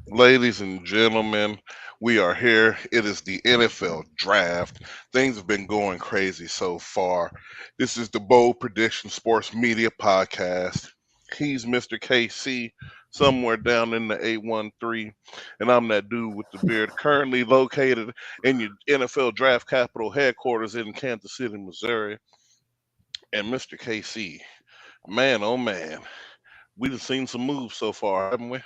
Ladies and gentlemen, we are here. It is the NFL draft. Things have been going crazy so far. This is the Bold Prediction Sports Media Podcast. He's Mr. KC, somewhere down in the 813, and I'm that dude with the beard, currently located in your NFL draft capital headquarters in Kansas City, Missouri. And Mr. KC, man, oh man, we've seen some moves so far, haven't we?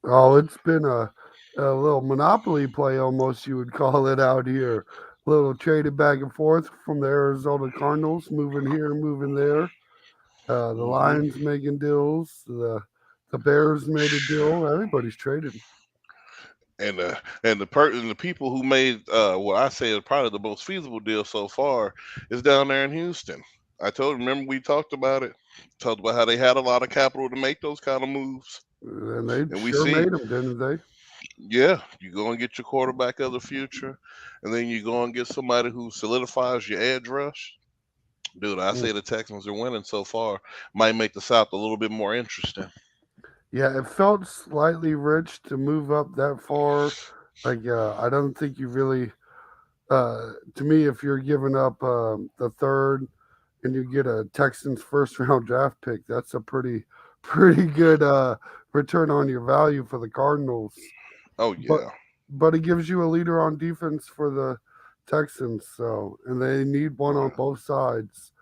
Oh, it's been a little monopoly play almost, you would call it out here. A little traded back and forth from the Arizona Cardinals, moving here, moving there. The Hmm. Lions making deals. The Bears made a deal. Everybody's traded. And the people who made what I say is probably the most feasible deal so far is down there in Houston. I told remember we talked about it, talked about how they had a lot of capital to make those kind of moves, And they and we sure see, made them, didn't they? yeah, you go and get your quarterback of the future, and then you go and get somebody who solidifies your edge rush. Dude, I Mm. say the Texans are winning so far. Might make the South a little bit more interesting. Yeah, it felt slightly rich to move up that far. I don't think you really, to me, if you're giving up the third and you get a Texans first round draft pick, that's a pretty good return on your value for the Cardinals. Oh But yeah, but it gives you a leader on defense for the Texans. So and they need one on right. both sides.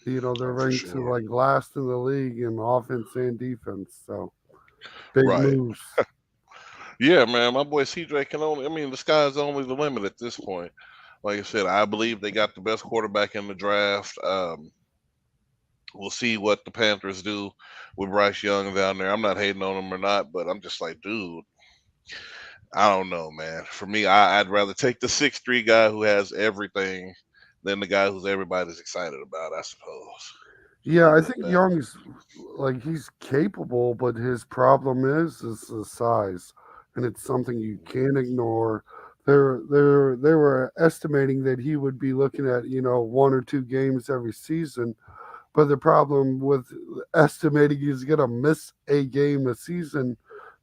They're Oh, for ranked to sure. like last in the league in offense and defense. So big Right. moves. Yeah, man, my boy CJ can only. I mean, the sky's only the limit at this point. Like I said, I believe they got the best quarterback in the draft. We'll see what the Panthers do with Bryce Young down there. I'm not hating on him or not, but I'm just like, dude, I don't know, man. For me, I'd rather take the 6'3" guy who has everything than the guy who's everybody's excited about, I suppose. Just Yeah, leave I it at think that. Young's like he's capable, but his problem is the size, and it's something you can't ignore. They were estimating that he would be looking at one or two games every season, but the problem with estimating he's gonna miss a game a season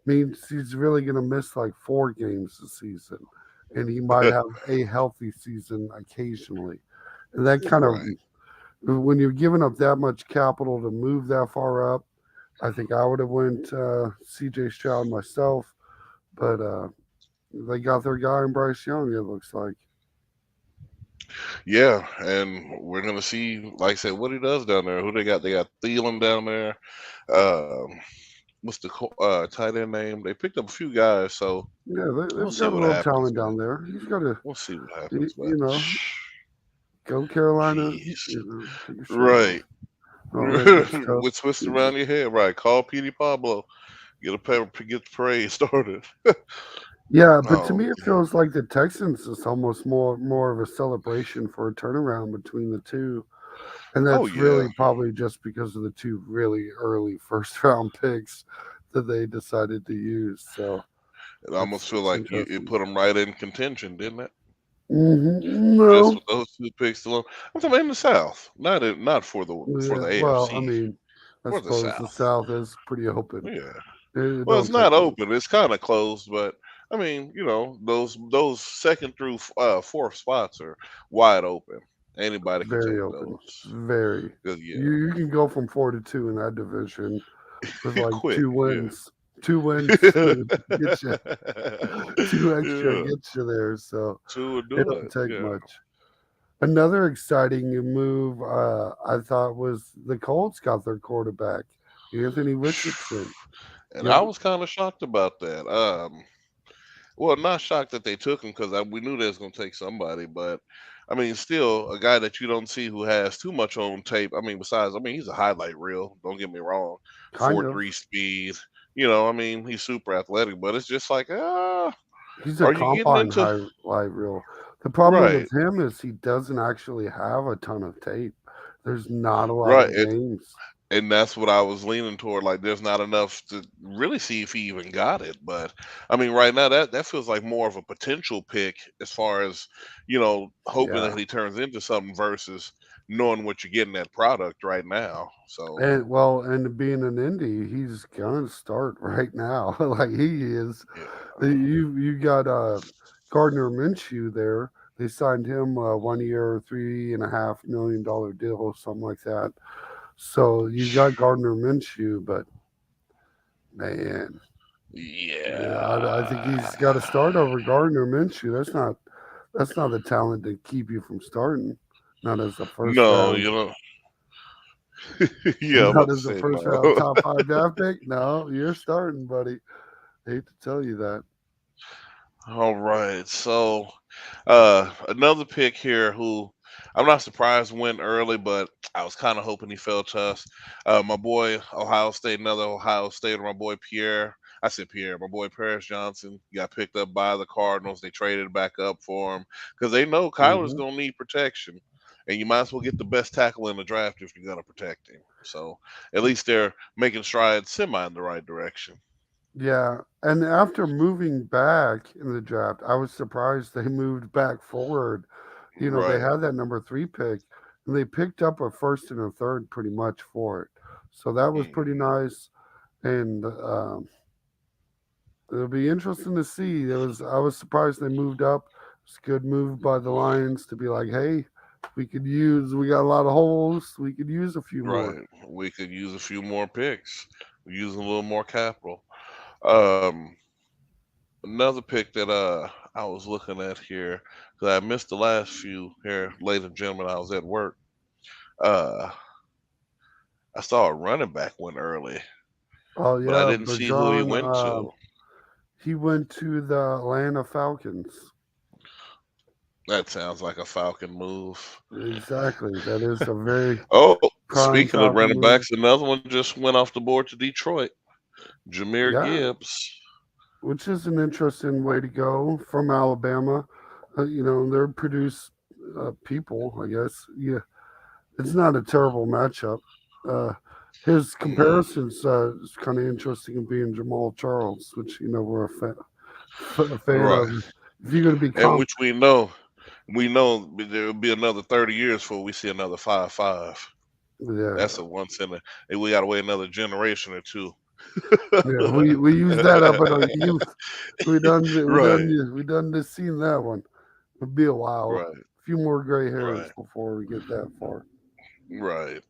means he's really gonna miss like 4 games a season, and he might have a healthy season occasionally, and that kind of Right. when you're giving up that much capital to move that far up, I think I would have went C.J. Stroud myself, but they got their guy in Bryce Young. It looks like Yeah, and we're gonna see, like I said, what he does down there. Who they got? They got Thielen down there. Um, what's the tight end name? They picked up a few guys, so yeah, we'll they've see got a what little happens, talent man. down there. He's got to, We'll see what you, happens, but you know, go Carolina. jeez, Take your shirt off, right. all that good stuff. With twist around your head, right? Call Petey Pablo. Get the parade started. Yeah, but to Oh, me, it feels like the Texans is almost more of a celebration for a turnaround between the two. And oh that's yeah. really probably just because of the two really early first round picks that they decided to use. So It almost feel it's like it interesting. put them right in contention, didn't it? Just No, with those two picks alone. I'm talking about in the South, not for yeah, the well, I AFC, mean, I for the suppose the South. South is pretty open. Yeah. It Well, it's don't take not much. open. It's kind of closed, but I mean, those second through fourth spots are wide open. Anybody can Very take open. those. Very. 'Cause, You yeah, can go from 4-2 in that division with like quick. two Yeah. wins. 2 wins get you two extra Yeah. gets you there. So Two will it do don't it. take Yeah. much. Another exciting move I thought was the Colts got their quarterback, Anthony Richardson. And I Young, was kind of shocked about that. Well, not shocked that they took him because we knew they was gonna take somebody, but I mean, still a guy that you don't see who has too much on tape. I mean, besides, I mean, he's a highlight reel. Don't get me wrong, kind four of. three speed. I mean, he's super athletic, but it's just like, He's a are you getting combine into highlight reel. The problem right, with him is he doesn't actually have a ton of tape. There's not a lot right? of games. And that's what I was leaning toward. Like, there's not enough to really see if he even got it. But I mean, right now that feels like more of a potential pick as far as hoping Yeah, that he turns into something versus knowing what you're getting that product right now. So And well, and being an indie, he's gonna start right now. Like he is. yeah, You got Gardner Minshew there. They signed him a 1 year, $3.5 million deal, or something like that. So you got Gardner Minshew, but man, yeah, I think yeah. he's got to start over Gardner Minshew. That's not the talent to keep you from starting. Not as a first No, round, you know, yeah, I'm not about to as a say first round no. top five draft pick. No, you're starting, buddy. Hate to tell you that. All right, so another pick here who I'm not surprised went early, but I was kind of hoping he fell to us. My boy Ohio State, another Ohio State, my boy Pierre. I said Pierre, my boy Paris Johnson got picked up by the Cardinals. They traded back up for him because they know Kyler's Hmm. gonna need protection, and you might as well get the best tackle in the draft if you're gonna protect him. So at least they're making strides semi in the right direction. Yeah, and after moving back in the draft, I was surprised they moved back forward. They Right. had that number three pick, and they picked up a first and a third pretty much for it. So that was pretty Hmm. nice, and it'll be interesting to see. I was surprised they moved up. It's a good move by the Lions to be like, hey, we got a lot of holes. We could use a few more. Right. We could use a few more picks, use a little more capital. Um, Another pick that I was looking at here because I missed the last few here, ladies and gentlemen. I was at work. Uh, I saw a running back went early, Oh but I yeah, didn't see who he Bergeron. went to. He went to the Atlanta Falcons. That sounds like a Falcon move. Exactly. That is a very Oh, prime speaking of Falcon running move. backs, another one just went off the board to Detroit. Jameer Yeah, Gibbs. which is an interesting way to go from Alabama. They're produce people, I guess. Yeah, it's not a terrible matchup. Uh, his Mm, comparisons is kind of interesting in being Jamal Charles, which we're a fan right, of. If you're going to be and which we know there will be another 30 years before we see another 5-5. yeah, That's a once in a. We got to wait another generation or two. yeah, we used that up in our youth. Right, We done just seen that one. It'll be a while. right, A few more gray hairs right, before we get that far. right.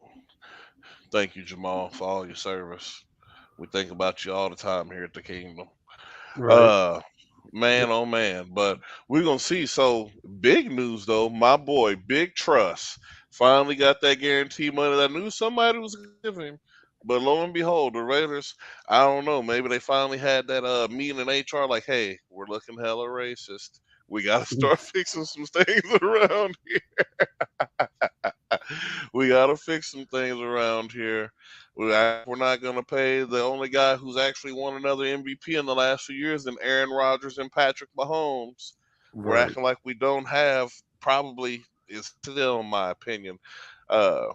Thank you, Jamal, for all your service. We think about you all the time here at the Kingdom. Right. Uh, man, oh man. But we're gonna see. So big news though. My boy, Big Trust, finally got that guarantee money that I knew somebody was gonna give him. But lo and behold, the Raiders, I don't know, maybe they finally had that meeting in HR like, hey, we're looking hella racist. We gotta start fixing some things around we gotta fix some things around here. We're not gonna pay the only guy who's actually won another MVP in the last few years than Aaron Rodgers and Patrick Mahomes. We're Right. acting like we don't have probably is still, in my opinion, uh,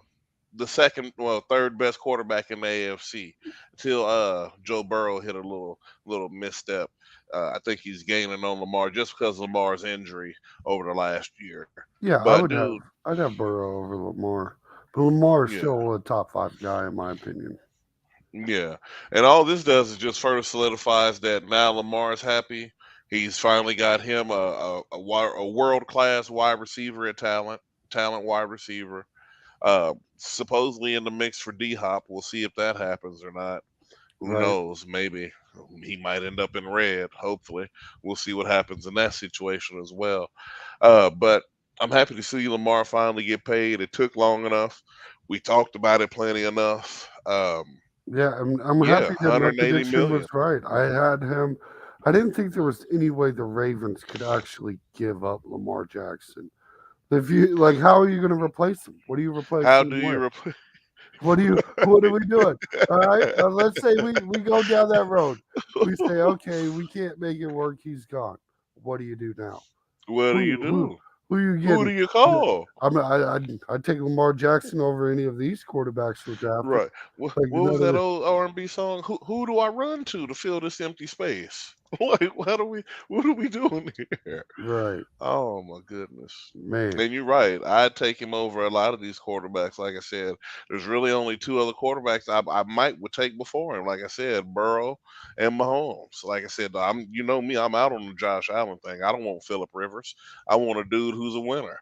the second, well, third best quarterback in the AFC until Joe Burrow hit a little misstep. I think he's gaining on Lamar just because of Lamar's injury over the last year. Yeah, But dude, I'd have Burrow over Lamar. But Lamar is yeah. still a top five guy in my opinion. Yeah, and all this does is just further solidifies that now Lamar is happy. He's finally got him a world class wide receiver at talent wide receiver. Supposedly in the mix for D Hop. We'll see if that happens or not. Who Right. knows? Maybe he might end up in red. Hopefully, we'll see what happens in that situation as well. But I'm happy to see Lamar finally get paid. It took long enough. We talked about it plenty enough. Yeah, I'm Yeah, happy that my 180 prediction million. was right. I had him. I didn't think there was any way the Ravens could actually give up Lamar Jackson. If you like, how are you going to replace him? What are you How replacing do him you with? replace? What are we doing? All right. Let's say we go down that road. We say, okay, we can't make it work. He's gone. What do you do now? What do you Who do? who are you Who getting? do you Yeah, call? I'd take Lamar Jackson over any of these quarterbacks we're drafting. Right. What, Like what was that old R&B song? Who do I run to fill this empty space? Like, what are we doing here? Right. Oh my goodness. Man. And you're right. I'd take him over a lot of these quarterbacks. Like I said, there's really only two other quarterbacks I might would take before him. Like I said, Burrow and Mahomes. Like I said, you know me, I'm out on the Josh Allen thing. I don't want Philip Rivers. I want a dude who's a winner.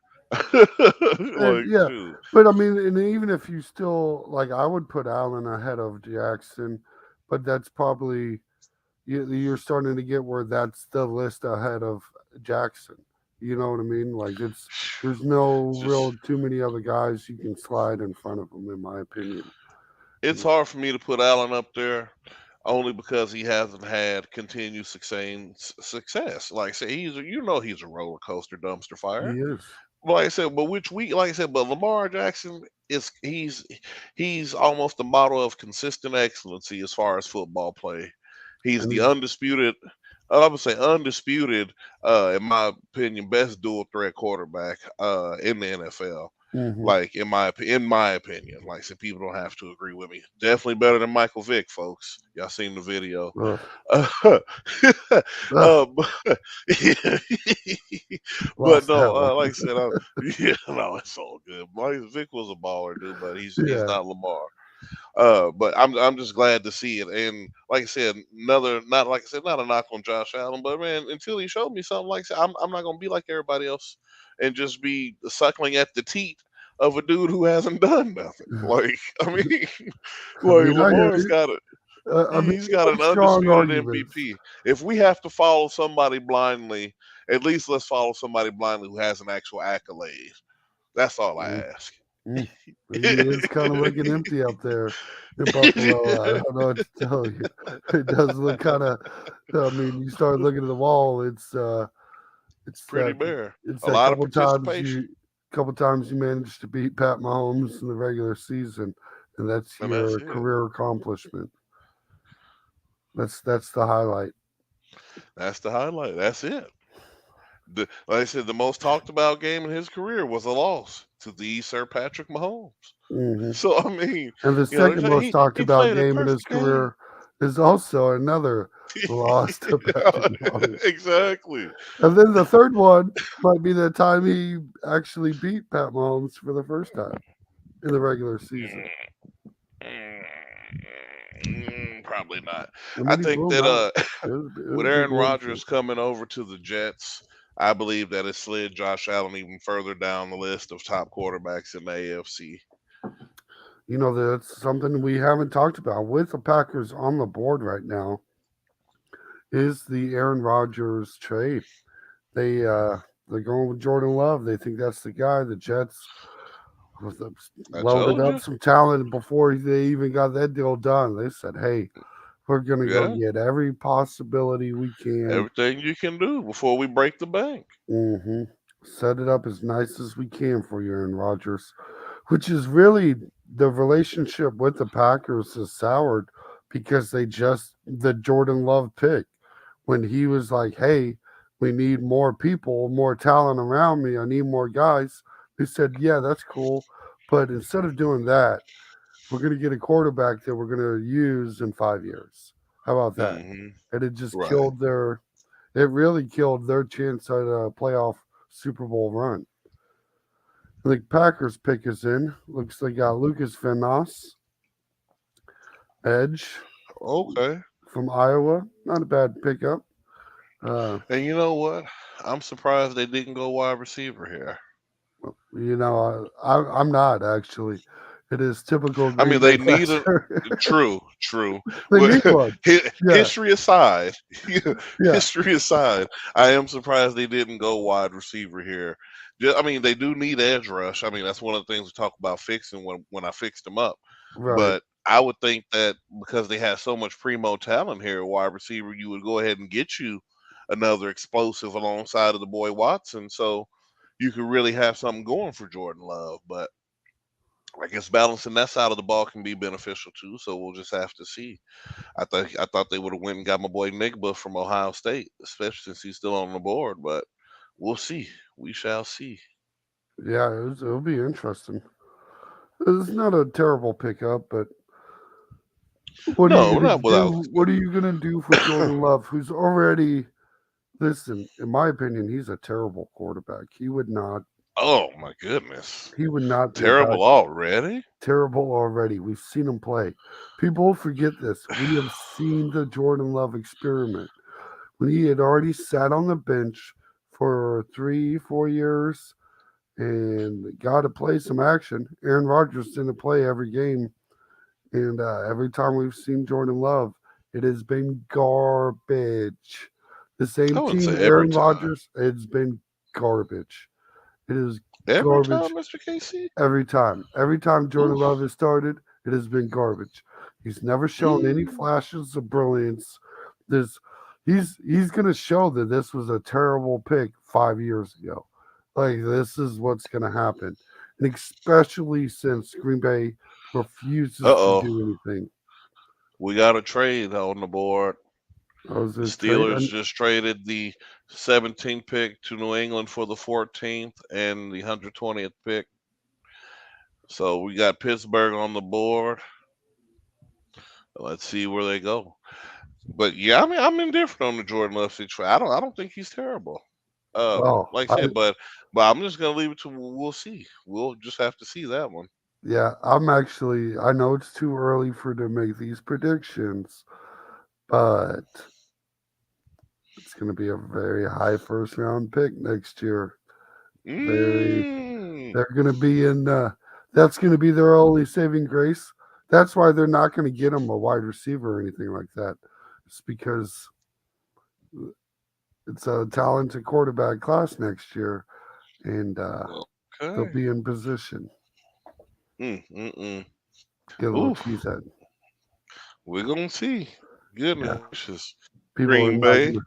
And Like, yeah, shoot. but I mean, and even if you still like, I would put Allen ahead of Jackson, but that's probably you're starting to get where that's the list ahead of Jackson. You know what I mean? Like there's no Just real too many other guys you can slide in front of him, in my opinion. it's hard for me to put Allen up there only because he hasn't had continued success. Like I said, he's a roller coaster dumpster fire. He is. Like I said, but which we like I said, but Lamar Jackson is he's almost the model of consistent excellency as far as football play. He's And the he's undisputed, I would say undisputed, in my opinion, best dual threat quarterback in the NFL. hmm Like in my opinion, like I said, people don't have to agree with me. Definitely better than Michael Vick, folks. Y'all seen the video. ugh, Uh, ugh, but but lost that no, one. like I said, yeah, no, it's all good. Vic was a baller, dude, but he's Yeah. not Lamar. But I'm just glad to see it. And like I said, not like I said, not a knock on Josh Allen, but man, until he showed me something like that, I'm not gonna be like everybody else and just be suckling at the teat of a dude who hasn't done nothing. Like I mean, I like mean, I hear Lamar's you. got it. I mean, He's you got have an strong undisputed arguments. MVP. If we have to follow somebody blindly, at least let's follow somebody blindly who has an actual accolade. That's all I Mm, ask. mm. He is kind of looking empty up there in Buffalo. I don't know what to tell you. It does look kind of. I mean, you start looking at the wall. It's Pretty that bare. it's A that lot of participation, couple times you managed to beat Pat Mahomes in the regular season, and that's and that's your it. career accomplishment. That's the highlight. That's the highlight. That's it. Like I said, the most talked about game in his career was a loss to the Sir Patrick Mahomes. hmm So I mean, And the they second say most talked he about played a game in his perfect game. career is also another loss to Patrick Mahomes. Exactly. And then the third one might be the time he actually beat Pat Mahomes for the first time in the regular season. Probably not. I I mean, he think blew him that out. It with was a big Aaron win for him. Rodgers coming over to the Jets, I believe that it slid Josh Allen even further down the list of top quarterbacks in the AFC. You know, that's something we haven't talked about with the Packers on the board right now is the Aaron Rodgers trade. They they're going with Jordan Love. They think that's the guy. The Jets I loaded told up you. some talent before they even got that deal done. They said, "Hey, we're gonna go Yeah. get every possibility we can. Everything you can do before we break the bank. hmm Set it up as nice as we can for you, Aaron Rodgers." Which is really the relationship with the Packers is soured because they just the Jordan Love pick when he was like, "Hey, we need more people, more talent around me. I need more guys." They said, "Yeah, that's cool, but instead of doing that, we're going to get a quarterback that we're going to use in 5 years. How about that?" Hmm. And it just Right. killed their. It really killed their chance at a playoff Super Bowl run. The Packers pick is in. Looks like got Lucas Van Ness, edge Okay. from Iowa. Not a bad pickup. Uh, And you know what? I'm surprised they didn't go wide receiver here. I'm not actually. It is typical I Green mean, Bay they need a Packer. true, true. They need one. Yeah, History aside, yeah, history aside, I am surprised they didn't go wide receiver here. I mean, they do need edge rush. I mean, that's one of the things we talk about fixing when I fixed them up. right. But I would think that because they had so much primo talent here, at wide receiver, you would go ahead and get you another explosive alongside of the boy Watson, so you could really have something going for Jordan Love. But I guess balancing that side of the ball can be beneficial too. So we'll just have to see. I thought they would have went and got my boy Nigba from Ohio State, especially since he's still on the board. But we'll see. We shall see. Yeah, it'll be interesting. It's not a terrible pickup, but What are you No, gonna not without. do? What are you gonna do for Jordan Love, who's already listen? In my opinion, he's a terrible quarterback. Oh my goodness, He would not be a back terrible already. terrible already. We've seen him play. People forget this. We have seen the Jordan Love experiment when he had already sat on the bench for 3, 4 years and got to play some action. Aaron Rodgers didn't play every game, and every time we've seen Jordan Love, it has been garbage. The I same wouldn't team, say every Aaron time. Rodgers, it's been garbage. It is Every time, garbage Mr. Casey. every time. Every time Jordan Oof. Love has started, it has been garbage. He's never shown any Mm. flashes of brilliance. This he's gonna show that this was a terrible pick 5 years ago. Like this is what's gonna happen. And especially since Green Bay Uh refuses to oh. do anything. We got a trade on the board. I was The a trade Steelers and just traded the 17th pick to New England for the 14th and the 120th pick. So we got Pittsburgh on the board. Let's see where they go. But yeah, I mean, I'm indifferent on the Jordan Love situation. I don't think he's terrible. well, Like I I said, but I'm just gonna leave it to we'll see. We'll just have to see that one. yeah, I know it's too early for to make these predictions, but it's going to be a very high first round pick next year. Very, Mm. they're going to be in. That's going to be their only saving grace. That's why they're not going to get him a wide receiver or anything like that. It's because it's a talented quarterback class next year, and they'll Okay. be in position. Mm. Get a little Oof. cheesehead. We're gonna see. Goodness Yeah, gracious. people are Green not Bay. going to.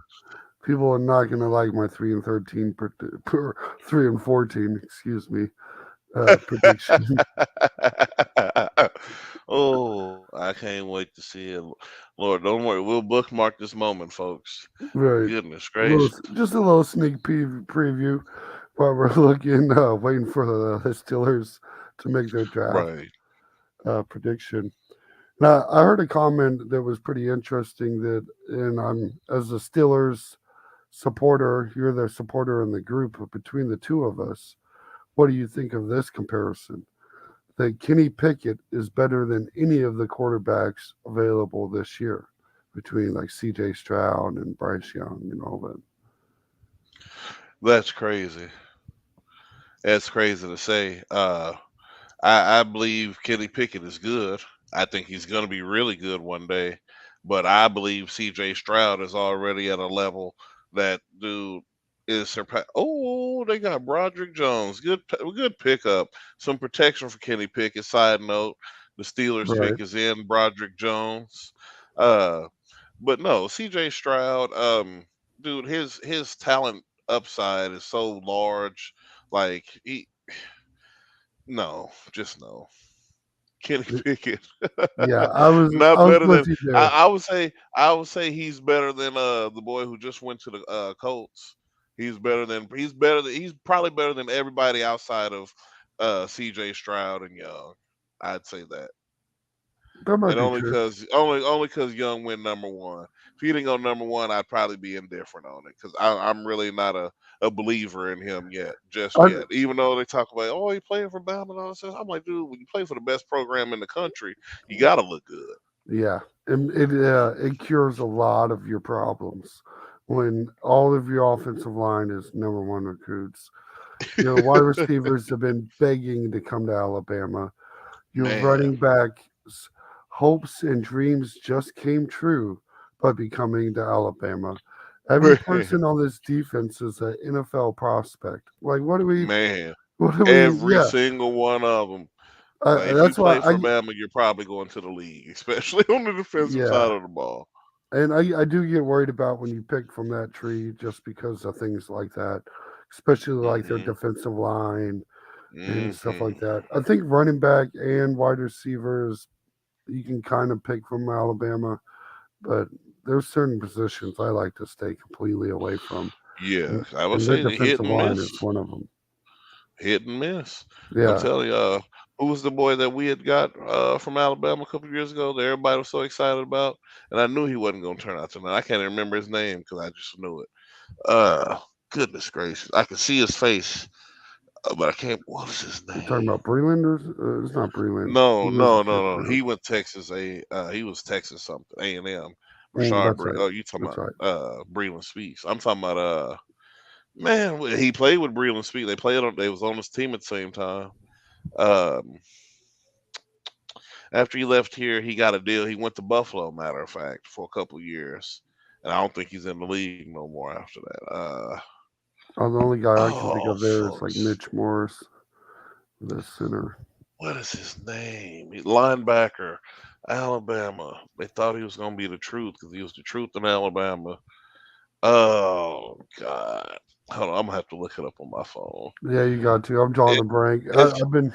People are not going to like my 3-13 per 3-14. Excuse me. Prediction. Oh, I can't wait to see it. Lord, don't worry. We'll bookmark this moment, folks. Right. Goodness A little, gracious. just a little sneak preview while we're looking, waiting for the Steelers to make their draft Right. prediction. Now, I heard a comment that was pretty interesting that, and I'm as a Steelers supporter, you're the supporter in the group, but between the two of us, what do you think of this comparison? That Kenny Pickett is better than any of the quarterbacks available this year, between like C.J. Stroud and Bryce Young and all that. That's crazy. That's crazy to say. I believe Kenny Pickett is good. I think he's going to be really good one day. But I believe C.J. Stroud is already at a level that dude is surpassed. Oh, they got Broderick Jones. Good pickup. Some protection for Kenny Pickett. Side note: the Steelers Right. pick is in Broderick Jones. Uh, but no, C.J. Stroud. Dude, his talent upside is so large. Like he, no, just no. Kenny Pickett. Yeah, I Not was better with than you there. I would say he's better than the boy who just went to the Colts. He's probably better than everybody outside of CJ Stroud and Young. I'd say that. That might And be true. only cuz Young went number 1. If he didn't go number 1, I'd probably be indifferent on it cuz I'm really not a believer in him yet, just I, yet. Even though they talk about, oh, he playing for Bama and all this stuff. I'm like, dude, when you play for the best program in the country, you got to look good. yeah, and it cures a lot of your problems when all of your offensive line is number one recruits. Your wide receivers have been begging to come to Alabama. Your Man. running backs' hopes and dreams just came true by becoming to Alabama. Every Man. person on this defense is an NFL prospect. Like, Man. what do we, Every yeah. single one of them. Like if you That's why play for Bama, you're probably going to the league, especially on the defensive yeah. side of the ball. And I do get worried about when you pick from that tree just because of things like that, especially like their Mhm. defensive line and stuff like Mhm. that. I think running back and wide receivers you can kind of pick from Alabama, but there's certain positions I like to stay completely away from, Yeah, I would and their say the hit defensive and line miss. is one of them. Hit and miss. I'm Yeah, telling you. Who was the boy that we had got from Alabama a couple of years ago that everybody was so excited about? And I knew he wasn't going to turn out tonight. I can't even remember his name because I just knew it. Uh, Goodness gracious, I can see his face, but I can't. What was his You talking name? about Breland or it's not Breland. No, He was a no, first no, no. round. He went Texas. He was Texas something. A&M. That's right. Oh, you talking That's about right. Breland Speaks? I'm talking about man. He played with Breland Speaks. They played on. They was on his team at the same time. Um, After he left here, he got a deal. He went to Buffalo, matter of fact, for a couple of years, and I don't think he's in the league no more after that. Oh, the only guy I can think Oh, of there is like folks, Mitch Morris, the center. what is his name? Linebacker, Alabama. They thought he was going to be the truth because he was the truth in Alabama. Oh God, hold on, I'm gonna have to look it up on my phone. Yeah, you got to. I'm drawing It, a blank. it's it's I've been,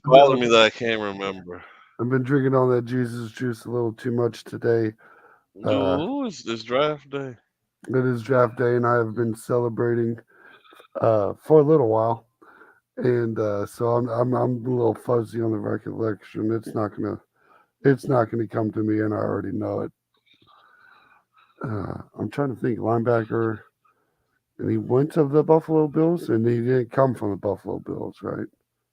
bothering me that I can't remember. I've been drinking on that Jesus juice a little too much today. Uh, Dude, it's draft day. it is draft day, and I have been celebrating for a little while, and so I'm a little fuzzy on the recollection. It's not gonna come to me, and I already know it. I'm trying to think linebacker, and he went to the Buffalo Bills, and he didn't come from the Buffalo Bills, right?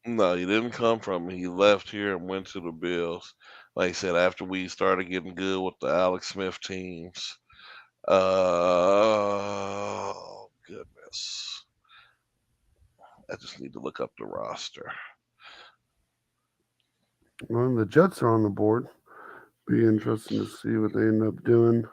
No, he didn't come from it. He left here and went to the Bills. Like I said, after we started getting good with the Alex Smith teams. Oh goodness. I just need to look up the roster. Well, the Jets are on the board. Be interesting to see what they end up doing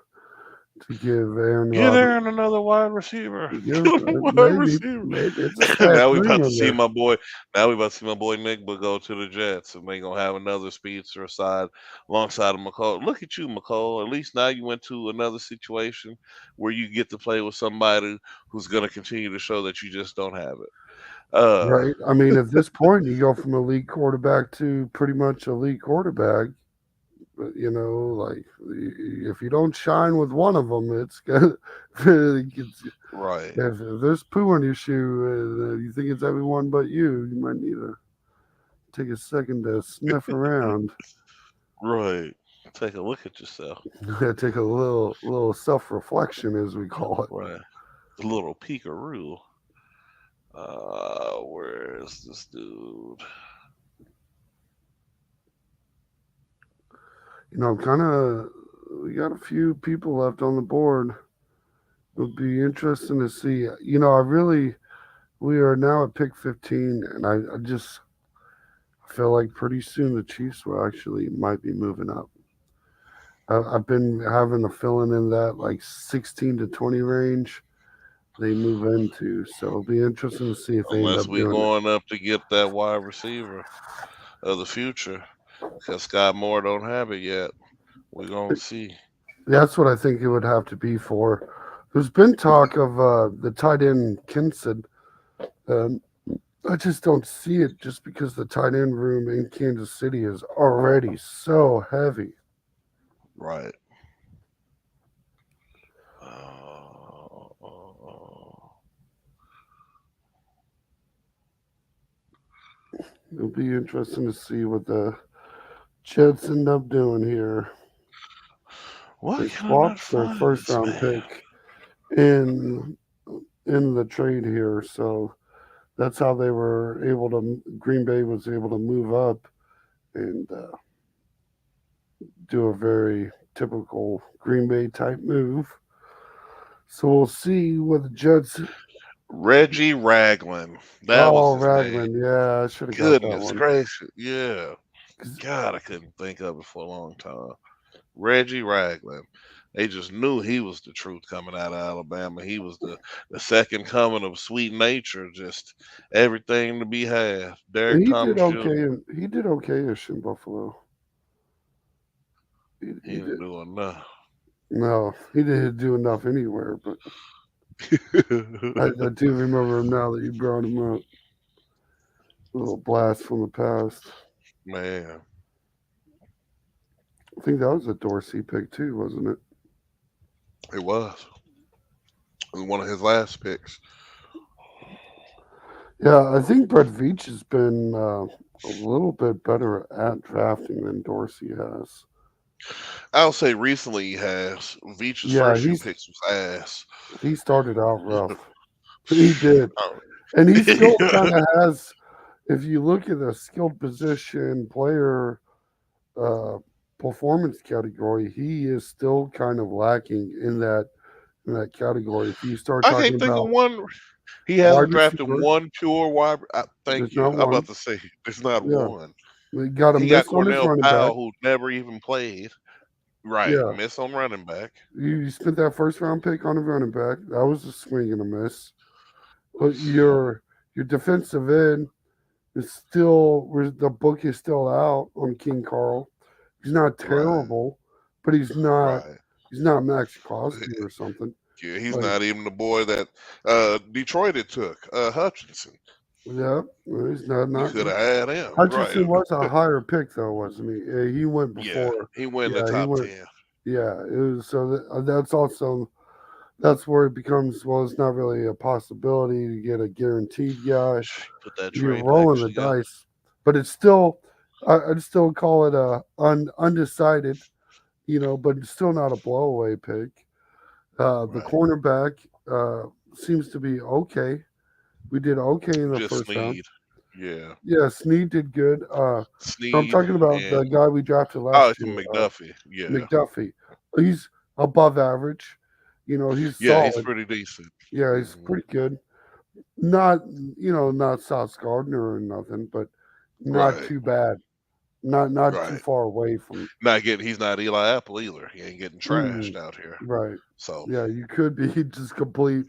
to give Aaron Get Rodgers. Aaron another wide receiver. Give Get him a wide maybe receiver. maybe it's a fast Now we about to breeder see there. my boy. Now we about to see my boy Nick go to the Jets, and they gonna have another speedster aside alongside of McCall. Look at you, McCall. At least now you went to another situation where you get to play with somebody who's gonna continue to show that you just don't have it. Uh, Right. I mean, at this point, you go from elite quarterback to pretty much elite quarterback. But, like if you don't shine with one of them, it's gonna. right, If there's poo on your shoe, you think it's everyone but you. You might need to take a second to sniff around. right. Take a look at yourself. Take a little self reflection, as we call it. Right, a little peekaroo. Where is this dude? Kind of. We got a few people left on the board. It would be interesting to see. We are now at pick 15, and I just feel like pretty soon the Chiefs will actually might be moving up. I've been having a feeling in that like 16 to 20 range they move into. So it'll be interesting to see if they end Unless up we doing it. going up to get that wide receiver of the future, because Scott Moore don't have it yet. We're gonna see. That's what I think it would have to be for. There's been talk of the tight end Kinson. Um, I just don't see it just because the tight end room in Kansas City is already so heavy. Right. Uh, It'll be interesting to see what the Jets end up doing here. why They can I not swapped their find first this round man? pick in in the trade here, so that's how they were able to. Green Bay was able to move up and do a very typical Green Bay type move. So we'll see what the Jets. Reggie Ragland. That was Oh, his name. Ragland, yeah, I should have got that Goodness one. gracious. Yeah. 'Cause God, I couldn't think of it for a long time. Reggie Ragland. They just knew he was the truth coming out of Alabama. He was the second coming of sweet nature, just everything to be had. Derek he did Thomas okay, Jr. and he did okay-ish in Buffalo. He He didn't did. do enough. No, he didn't do enough anywhere, but I do remember him now that you brought him up. A little blast from the past. Man, I think that was a Dorsey pick too, wasn't it? it was. It was one of his last picks. Yeah, I think Brett Veach has been a little bit better at drafting than Dorsey has. I'll say recently he has. Veach's Yeah, first few picks was ass. he started out rough. He did. Oh. And he still kind of has, if you look at the skilled position player uh, performance category, he is still kind of lacking in that category. If you start I talking can't think of about one. He wide hasn't drafted receiver, one pure wide. Thank there's you. not I'm about one. to say there's not Yeah, one. we got a He got miss on his Cornell running back. Powell, who never even played. Right, Yeah, miss on running back. you spent that first round pick on a running back. That was a swing and a miss. But your defensive end is still the book is still out on King Carl. He's not Right, terrible, but right. he's not Max Crosby or something. Yeah, he's Like, not even the boy that Detroit had took. Hutchinson. yeah, well, he's You not. could have had him. Right. Hutchinson was a higher pick though, wasn't he? He went Yeah, before. he went in the Yeah, he top went. 10. Yeah, it was so that's also that's where it becomes well. It's not really a possibility to get a guaranteed guy. Put that You're trade rolling package the together. dice, but it's still I'd still call it a undecided, but it's still not a blowaway pick. The Right. cornerback seems to be okay. We did okay in the Just first round. Sneed. Yeah. Yeah, Snead did good. I'm Sneed talking about the and guy we drafted oh, last it's a year, McDuffie. Yeah. McDuffie. He's above average. He's Yeah, he's solid. pretty decent. Yeah, he's Hmm. pretty good. Not not Sauce Gardner or nothing, but not Right. too bad. Not too Right. far away from. Not getting. He's not Eli Apple either. He ain't getting trashed Mm, out here. right. So. Yeah, you could be just complete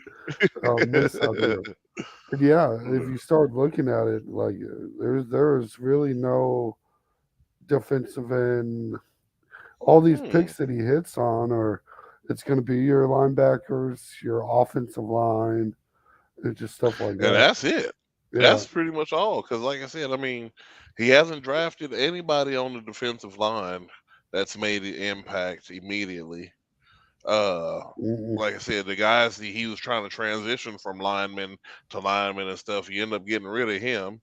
miss out here. But yeah, if you start looking at it, like there's really no defensive end. All these Hmm. picks that he hits on are it's going to be your linebackers, your offensive line, and just stuff like And that. that's it. Yeah. That's pretty much all. Because, like I said, I mean, he hasn't drafted anybody on the defensive line that's made an impact immediately. Uh, Mm-mm. like I said, the guys he was trying to transition from lineman to lineman and stuff, you end up getting rid of him.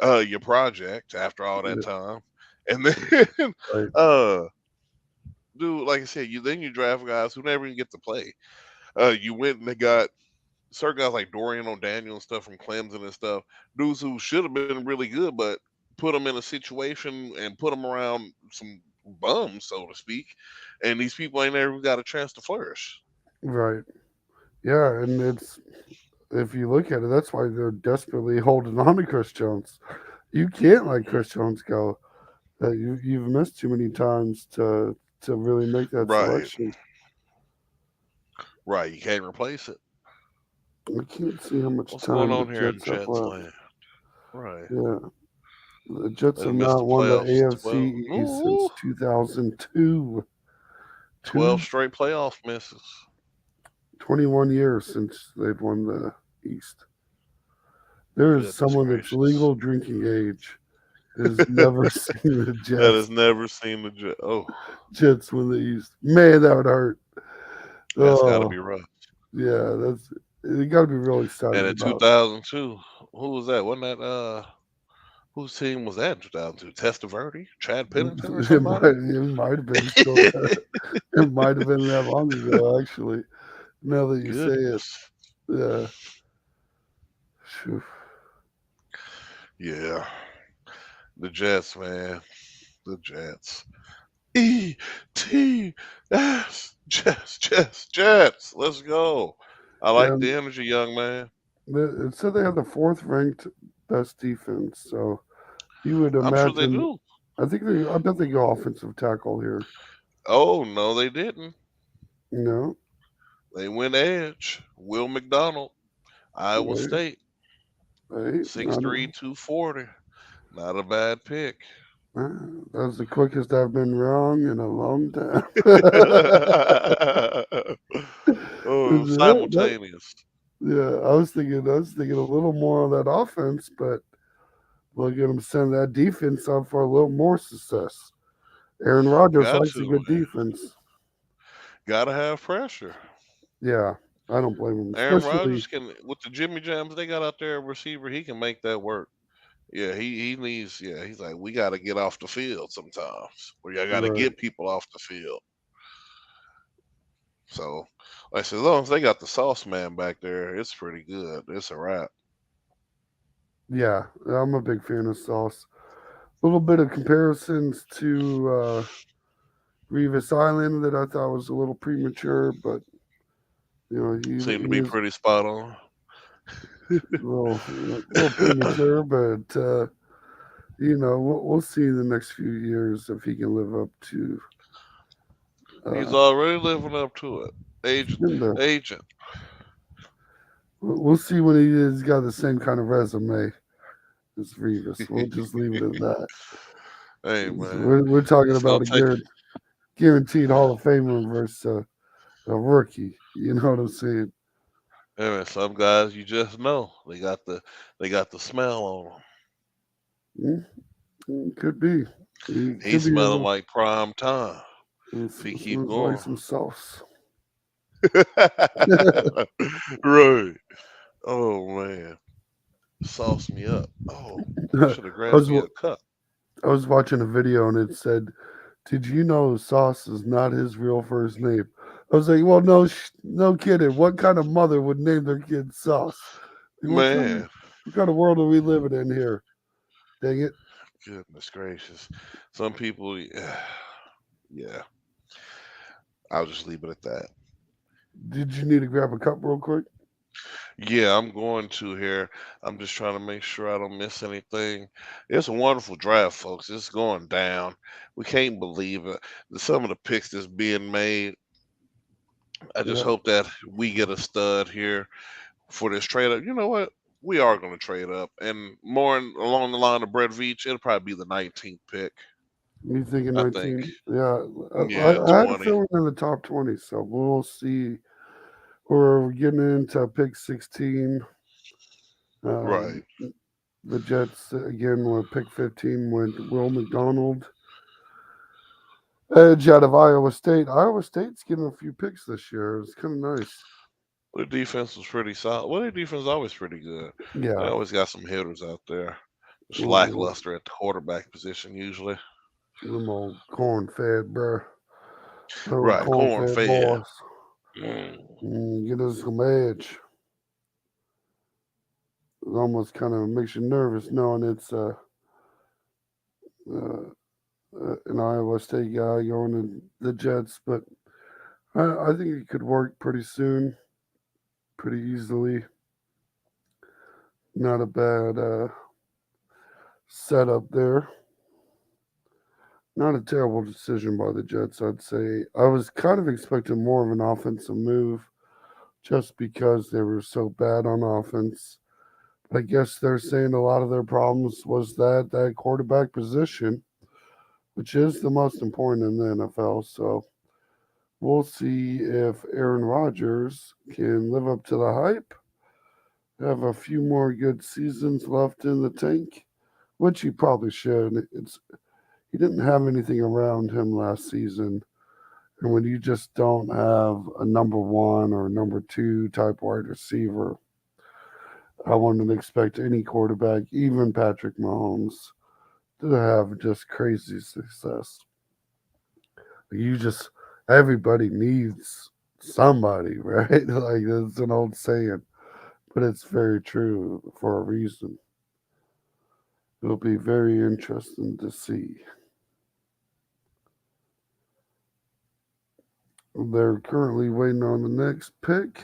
Your project after all that Yeah, time, and then, right. uh, dude, like I said, you draft guys who never even get to play. You went and they got certain guys like Dorian O'Daniel and stuff from Clemson and stuff, dudes who should have been really good, but put them in a situation and put them around some bums, so to speak, and these people ain't never got a chance to flourish. Right. Yeah, and it's if you look at it, that's why they're desperately holding on to Chris Jones. You can't let Mm. Chris Jones go. You've missed too many times to really make that Right, selection. right. You can't replace it. I can't see how much What's going time the on here in Jets have Jets left. land? Right. Yeah, the Jets They have missed not the won the playoffs AFC East since 2002. 12 Two, straight playoff misses. 21 years since they've won the East. There is Goodness someone that's gracious. legal drinking age has never seen the That has Jets never seen the Oh, Jets win the East. Man, that would hurt. that's got to Oh, be rough. yeah, that's you got to be real And excited in about. 2002, who was that? Wasn't that whose team was that in 2002? Testaverde, Chad Pennington, or somebody? It might have been still it might have been that long ago actually. Now that you say it, Goodness. yeah. Phew. Yeah, the Jets, man, the Jets. ETS, Jets, Jets, Jets. Let's go. I like And the energy, young man. it said they had the fourth ranked best defense, so you would I'm sure they imagine. do. I bet they go offensive tackle here. Oh no, they didn't. No, They went edge. Will McDonald, Iowa wait, State, wait, six not three, 240. Not a bad pick. that's the quickest I've been wrong in a long time. Oh, That- simultaneous. yeah, I was thinking a little more on that offense, but look at them send that defense up for a little more success. Aaron Rodgers Got likes a to, good man. defense. Gotta have pressure. Yeah, I don't blame him, Aaron especially Rodgers can, with the Jimmy Jams they got out there, a receiver, he can make that work. Yeah, he needs. Yeah, he's like, we got to get off the field sometimes. We got to Right. get people off the field. So, like I said, as long as they got the sauce man back there, it's pretty good. It's a wrap. Yeah, I'm a big fan of Sauce. A little bit of comparisons to Revis Island that I thought was a little premature, but Seem to he be is pretty spot on. a little premature, but we'll see in the next few years if he can live up to. He's Uh, already living up to it. Agent, and, uh, agent. we'll see when he's got the same kind of resume as Revis. We'll just leave it at that. Hey man, We're talking it's gonna about a take. guaranteed Hall of Famer versus a rookie. You know what I'm saying? Hey man, some guys you just know they got the smell on them. Mm, could be. It could He's be a smelling little. like prime time if he It keep smells like going. some sauce. Right. Oh man, sauce me up. Oh, I I should have grabbed was me a cup. I was watching a video and it said, "Did you know Sauce is not his real first name?" I was like, "Well, no, no kidding. What kind of mother would name their kid Sauce? Like, Man, what kind of world are we living in here? Dang it! goodness gracious. Some people, yeah, I'll just leave it at that. Did you need to grab a cup real quick?" Yeah, I'm going to here. I'm just trying to make sure I don't miss anything. It's a wonderful draft, folks. It's going down. We can't believe it. Some of the picks that's being made. I just Yeah, hope that we get a stud here for this trade up. You know what? We are going to trade up, and more along the line of Brett Veach, it'll probably be the 19th pick. me thinking I think. 19. Yeah, Yeah, I had a 20. feeling in the top 20, so we'll see. We're getting into pick 16. Um, Right. the Jets again with pick 15 went Will McDonald, edge out of Iowa State. Iowa State's getting a few picks this year. It's kind of nice. The defense was pretty solid. Well, their defense is always pretty good. They Yeah, always got some hitters out there. Just little, lackluster at the quarterback position usually. them old corn fed, bruh. Little Right, corn corn fed fed. boys. Mm. Get us some edge. It almost kind of makes you nervous knowing it's uh, an Iowa State guy going to the Jets, but I think it could work pretty soon, pretty easily. Not a bad setup there. Not a terrible decision by the Jets, I'd say. I was kind of expecting more of an offensive move just because they were so bad on offense. But I guess they're saying a lot of their problems was that quarterback position, which is the most important in the NFL. So we'll see if Aaron Rodgers can live up to the hype, have a few more good seasons left in the tank, which he probably should. He didn't have anything around him last season. And when you just don't have a number one or number two type wide receiver, I wouldn't expect any quarterback, even Patrick Mahomes, to have just crazy success. You just, everybody needs somebody, right? Like, that's an old saying, but it's very true for a reason. It'll be very interesting to see. They're currently waiting on the next pick.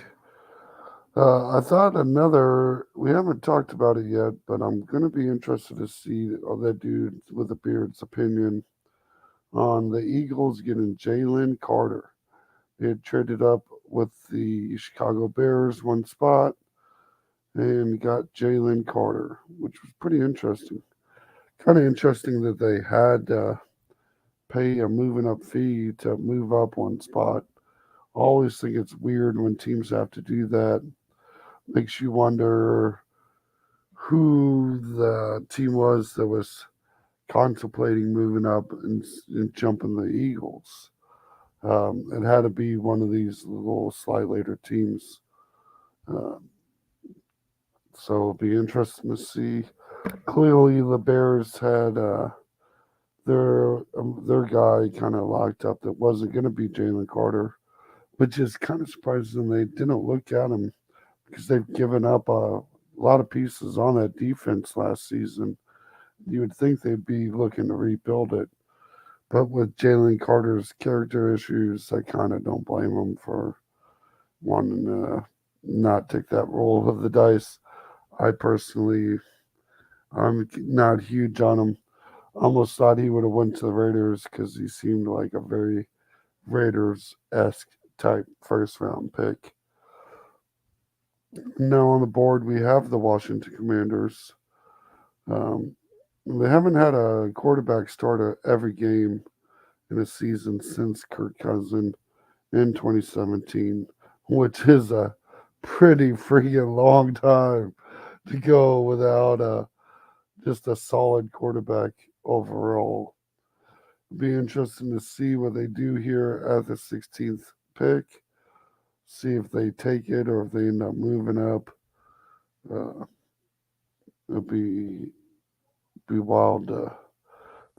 I thought we haven't talked about it yet, but I'm going to be interested to see that dude with the beard's opinion on the Eagles getting Jalen Carter. They had traded up with the Chicago Bears one spot and got Jalen Carter, which was pretty interesting. Kind of interesting that they had to pay a moving up fee to move up one spot. I always think it's weird when teams have to do that. Makes you wonder who the team was that was contemplating moving up and jumping the Eagles. It had to be one of these little slight later teams. Uh, so it'll be interesting to see. Clearly, the Bears had their guy kind of locked up that wasn't going to be Jalen Carter, which is kind of surprising they didn't look at him because they've given up a lot of pieces on that defense last season. You would think they'd be looking to rebuild it. But with Jalen Carter's character issues, I kind of don't blame him for wanting to not take that roll of the dice. I personally, I'm not huge on him. Almost thought he would have went to the Raiders because he seemed like a very Raiders esque type first round pick. Now on the board we have the Washington Commanders. Um, they haven't had a quarterback start every game in a season since Kirk Cousins in 2017, which is a pretty freaking long time to go without just a solid quarterback overall. Be interesting to see what they do here at the 16th pick. See if they take it or if they end up moving up. Uh, it'll be wild to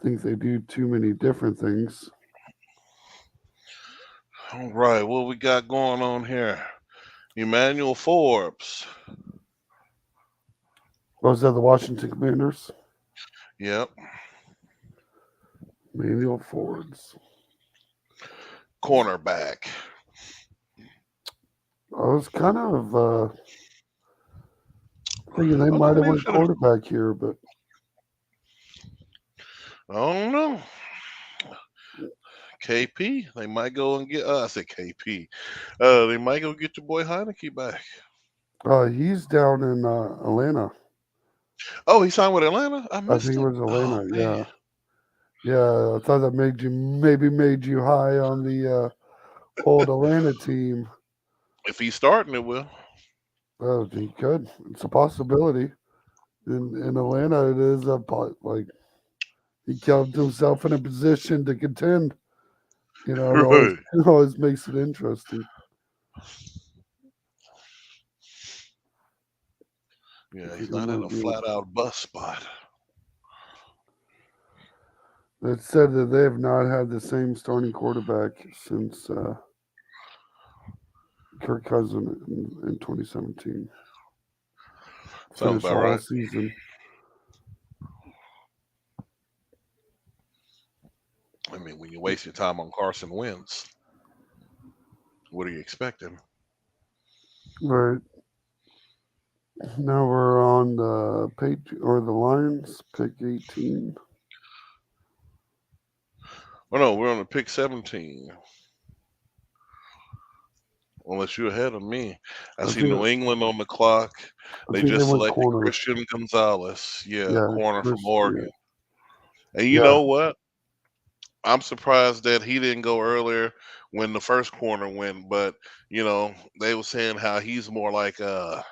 think they do too many different things. All right, what we got going on here? Emmanuel Forbes. What was that? The Washington Commanders? Yep. Manuel Fords. Cornerback. I was kind of thinking they I thought might have they went should have. quarterback here, but I don't know. KP. They might go and get. I said KP. They might go get your boy Heineke back. he's down in Atlanta. Oh, he signed with Atlanta. I I think missed it it. was Oh Atlanta. man. Yeah, yeah. I thought that made you high on the old Atlanta team. If he's starting, it will. He could. It's a possibility. In Atlanta, it is like he kept himself in a position to contend. You know, Right. it always makes it interesting. I Yeah, think he's I not in might a be. flat out bust spot. It said that they have not had the same starting quarterback since Kirk Cousins in 2017. Sounds Finished about the whole right. season. I mean, when you waste your time on Carson Wentz, what are you expecting? Right now we're on the or the Lions pick 18. Oh no, we're on the pick 17. Unless you're ahead of me. I I see think New England on the clock. I They think they just went selected corner. Christian Gonzalez. Yeah, Yeah, corner from Chris. Yeah, Oregon. And you yeah. know what? I'm surprised that he didn't go earlier when the first corner went, but they were saying how he's like the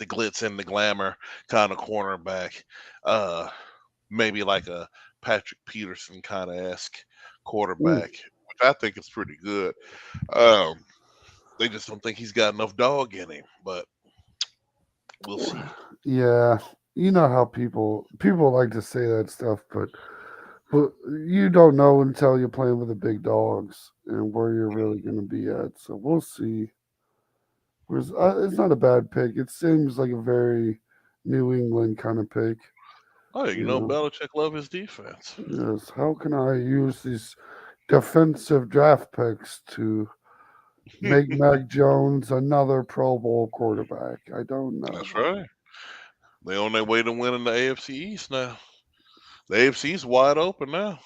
glitz and the glamour kind of cornerback. Uh Maybe like a Patrick Peterson kind of esque Mm. quarterback, which I think is pretty good. Um they just don't think he's got enough dog in him, but we'll see. Yeah, you know how people like to say that stuff, but you don't know until you're playing with the big dogs and where you're really going to be at. So we'll see. It's not a bad pick. It seems like a very New England kind of pick. Oh, You know, Belichick love his defense. yes. How can I use these defensive draft picks to make Mac Jones another Pro Bowl quarterback? I don't That's know. right. They on their way to winning the AFC East now. The AFC's wide open now.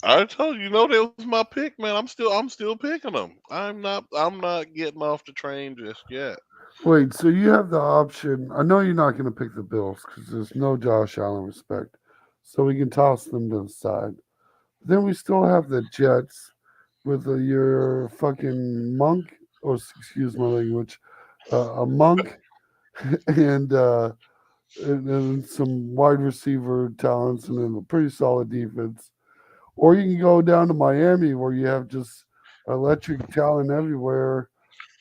I told you, that was my pick, man. I'm still picking them. I'm not getting off the train just yet. Wait, so you have the option. I know you're not going to pick the Bills because there's no Josh Allen respect. So we can toss them to the side. Then we still have the Jets with your fucking monk, or excuse my language, a monk and, uh, and some wide receiver talents and then a pretty solid defense. Or you can go down to Miami where you have just electric talent everywhere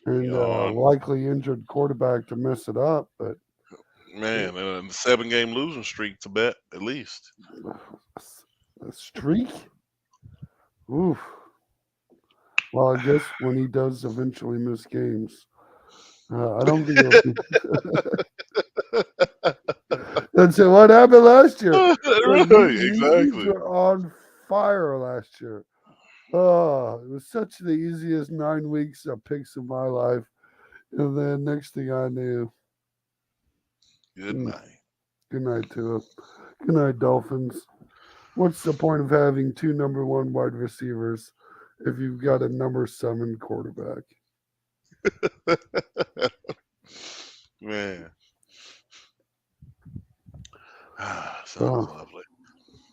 and You likely injured quarterback to mess it up. But man, and a 7 game losing streak to bet at least. a streak. Oof. Well, I guess when he does eventually miss games, I don't think it'll be. And so what happened last year? Like Right, these exactly. were on fire last year. Oh, it was such the easiest 9 weeks of picks of my life. And then next thing I knew, Good mm, night. good night to it. Good night, Dolphins. What's the point of having two number one wide receivers if you've got a number seven quarterback? Man, sounds Oh, lovely.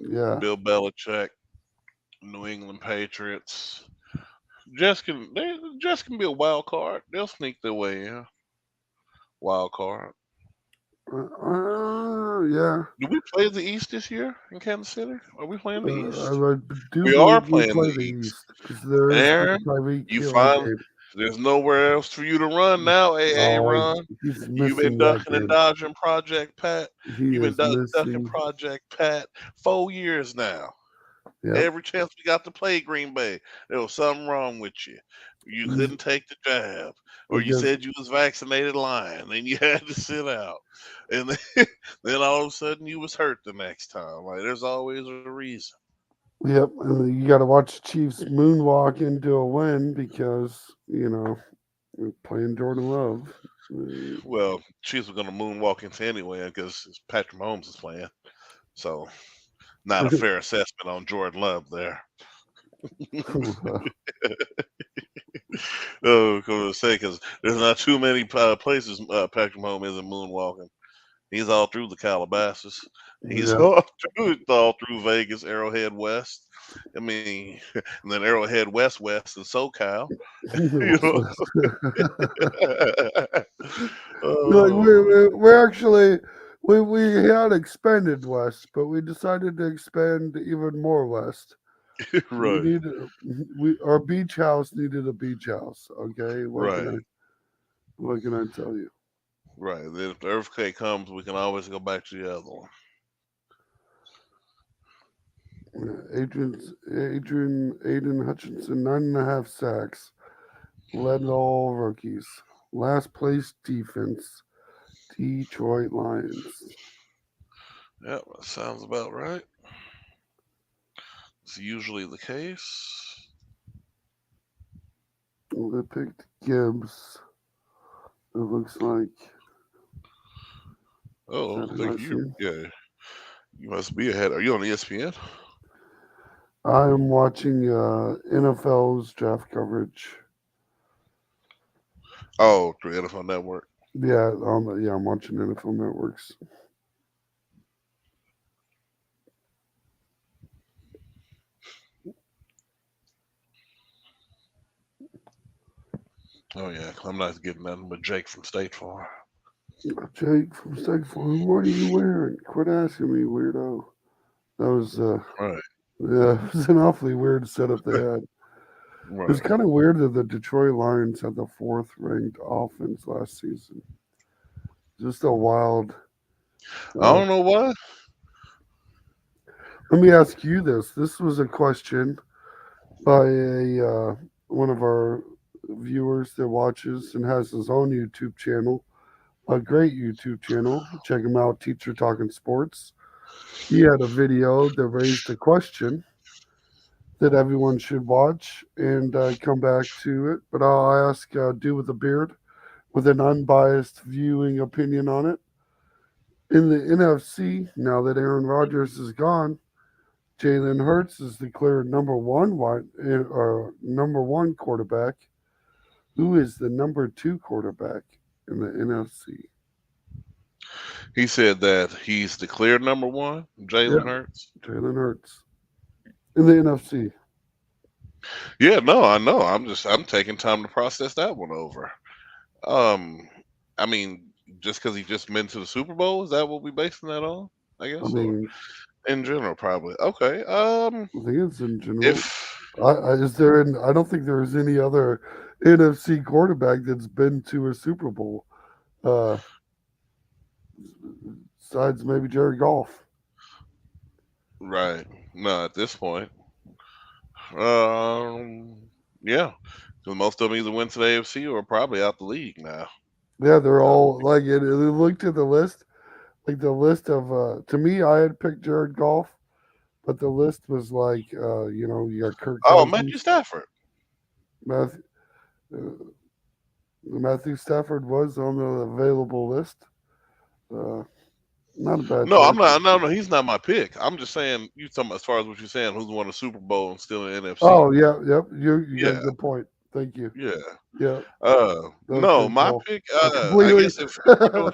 yeah. Bill Belichick, New England Patriots. Jets can be a wild card. They'll sneak their way in. Wild card. Yeah. Do we play the East this year in Kansas City? Are we playing the East? I do We are believe we playing play the the East. East because there is the Aaron, Tyreek you Hill find game. there's nowhere else for you to run now, AA Oh, run. he's You've been missing that ducking and game. dodging Project Pat. He You've been is ducking missing. Project Pat 4 years now. Yep. Every chance we got to play Green Bay, there was something wrong with you. You He's couldn't take the jab, or you because said you was vaccinated lying, and you had to sit out. And then, then all of a sudden you was hurt the next time. Like there's always a reason. yep, and you got to watch the Chiefs moonwalk into a win because we're playing Jordan Love. Well, Chiefs were gonna moonwalk into anyway because Patrick Mahomes is playing. So not a fair assessment on Jordan Love there. Oh, because say because there's not too many places Patrick Mahomes isn't moonwalking. He's all through the Calabasas. He's Yeah. all through Vegas, Arrowhead West. I mean, and then Arrowhead West, West, and SoCal. You West, know. West. Like Oh, we're actually we had expanded west, but we decided to expand even more west. We right, needed we our beach house needed a beach house. Okay, right, what can I tell you? right. Then if the earthquake comes, we can always go back to the other one. Aiden Hutchinson 9.5 sacks, led all rookies. Last place defense, Detroit Lions. Yep, that sounds about right. It's usually the case. Well, they picked Gibbs. It looks like. Is Oh, that who I thank you. see? Yeah, you must be ahead. Are you on ESPN? I am watching NFL's draft coverage. Oh, through NFL Network. Yeah, I'm watching NFL networks. Oh yeah, I'm not getting nothing but Jake from State Farm. Jake from State Farm, what are you wearing? Quit asking me, weirdo. That was Right, yeah, it was an awfully weird setup they had. It was right. kind of weird that the Detroit Lions had the fourth ranked offense last season. Just a wild. I Uh, don't know why. Let me ask you this. This was a question by a one of our viewers that watches and has his own YouTube channel, a great YouTube channel. Check him out, Teacher Talking Sports. He had a video that raised a question that everyone should watch and come back to it. But I'll ask Dude with a Beard with an unbiased viewing opinion on it. In the NFC, now that Aaron Rodgers is gone, Jalen Hurts is declared number one quarterback. Who is the number two quarterback in the NFC? He said that he's declared number one, Yeah, Jalen Hurts. Jalen Hurts in the NFC. Yeah, no, I know. I'm taking time to process that one over. Um, I mean, just because he just been to the Super Bowl, is that what we basing that on? I I guess, or mean, in general, probably. Okay. I think it's in general. If Is there? I don't think there is any other NFC quarterback that's been to a Super Bowl. Uh, Besides maybe Jared Goff. Right. No, at this point, um, yeah, because most of them either went to the AFC or probably out the league now. Yeah, they're Uh, all like it. Looked at the list, like the list of. To me, I had picked Jared Goff, but the list was like, you got Kirk oh, Matthew Cousins, Stafford. Matthew, uh, Matthew Stafford was on the available list. Uh, Not a bad No, I'm choice. not. No, no, he's not my pick. I'm just saying. You talking as far as what you're saying? Who's won the Super Bowl and still in the NFC? Oh yeah, yep. You got a Yeah, good point. Thank you. yeah. Yeah, No, okay, my cool. pick. I I completely, guess if we're doing,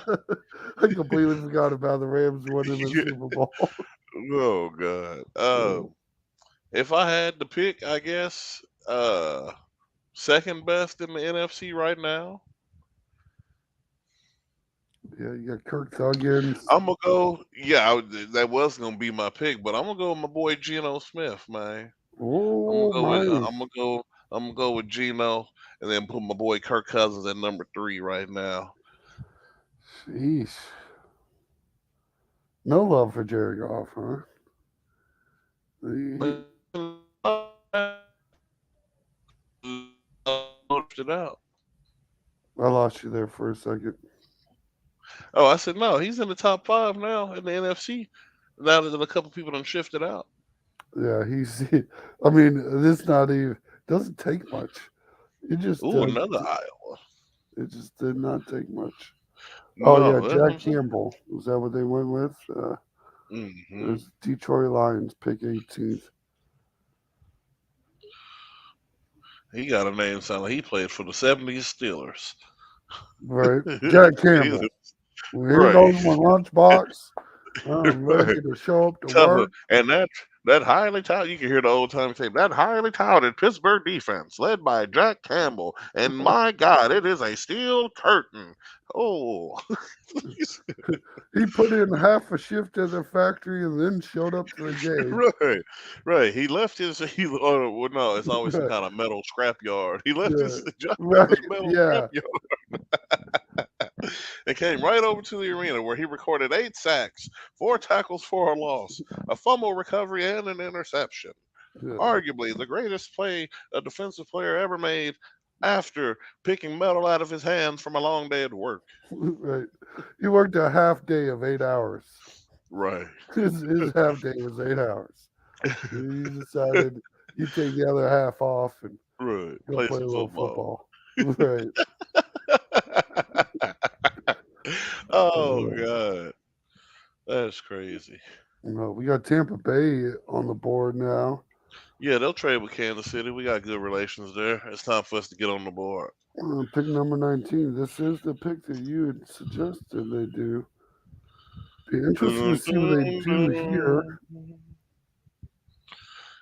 I completely forgot about the Rams winning the yeah. Super Bowl. Oh God. Uh, If I had to pick, I guess second best in the NFC right now, yeah, you got Kirk Thuggins. I'm gonna go. Yeah, that was gonna be my pick, but I'm gonna go with my boy Geno Smith, man. I'm gonna Oh go with. my, I'm gonna go with Geno, and then put my boy Kirk Cousins at number three right now. sheesh. No love for Jerry Goff, huh? He, It out. I lost you there for a second. Oh, I said no. He's in the top five now in the NFC. Now that a couple people done shifted out. Yeah, he's. I mean, this not even doesn't take much. It just Ooh, another Iowa. it just did not take much. Oh yeah, No, that's what Jack I'm saying. Campbell. Was that what they went with? It Hmm. was Detroit Lions, pick 18th. He got a name sound like he played for the '70s Steelers. Right, Jack He's Campbell. Well, here right, goes my lunchbox. I'm right. ready to show up to Tougher, work. and that highly touted. You can hear the old time tape. That highly touted Pittsburgh defense, led by Jack Campbell, and my God, it is a steel curtain. Oh, He put in half a shift at the factory and then showed up to the game. right, right. He left his. Well, no, it's always some Right, kind of metal scrap yard. He left yeah, his job at right, this metal scrap yeah. yard and came right over to the arena where he recorded 8 sacks, 4 tackles for a loss, a fumble recovery, and an interception. Yeah. Arguably the greatest play a defensive player ever made after picking metal out of his hands from a long day at work. Right. He worked a half day of 8 hours. Right. His half day was 8 hours. He decided he'd take the other half off and Right. go Play play a some little football. football. Right. Oh Uh, God. That's crazy. we got Tampa Bay on the board now. Yeah, they'll trade with Kansas City. We got good relations there. It's time for us to get on the board. Pick number 19. This is the pick that you had suggested they do. Be interesting to Dun, see what they dun, do here. dun.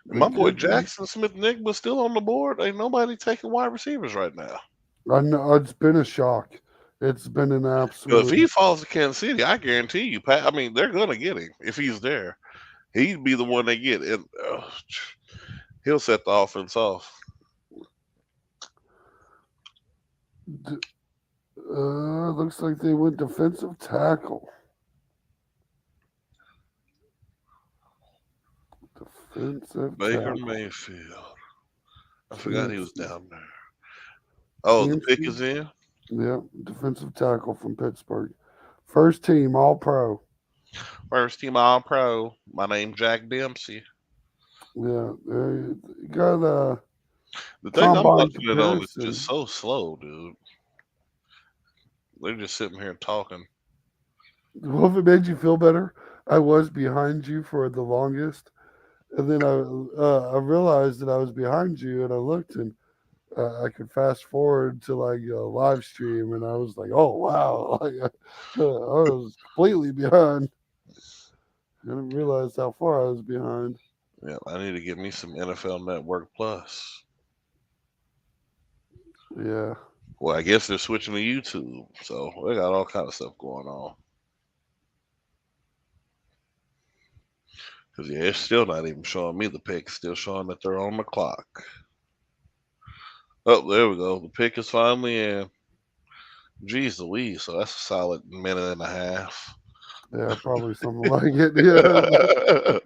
They My boy could be. Jackson Smith Nigma's still on the board. Ain't nobody taking wide receivers right now. I know it's been a shock. It's been an Because if absolute. he falls to Kansas City, I guarantee you, Pat. I mean, they're gonna get him if he's there. He'd be the one they get, and he'll set the offense off. Looks like they went defensive tackle. Defensive Baker tackle. Mayfield. I forgot he was CMC. down there. Oh, the pick CMC. is in. Yeah, defensive tackle from Pittsburgh. First team All Pro. First team All Pro. My name's Jack Dempsey. Yeah, they got a The thing I'm combine watching it on is just comparison. so slow, dude. They're just sitting here talking. Well, if it made you feel better, I was behind you for the longest, and then I realized that I was behind you, and I looked and I could fast forward to like a live stream, and I was like, oh wow, like I was completely behind. I didn't realize how far I was behind. Yeah, I need to get me some NFL Network Plus. Yeah, Well, I guess they're switching to YouTube, so they got all kind of stuff going on. Because yeah, it's still not even showing me the picks. Still showing that they're on the clock. Oh, there we go. The pick is finally in. Jeez Louise, so that's a solid minute and a half. Yeah, probably something like it. Yeah,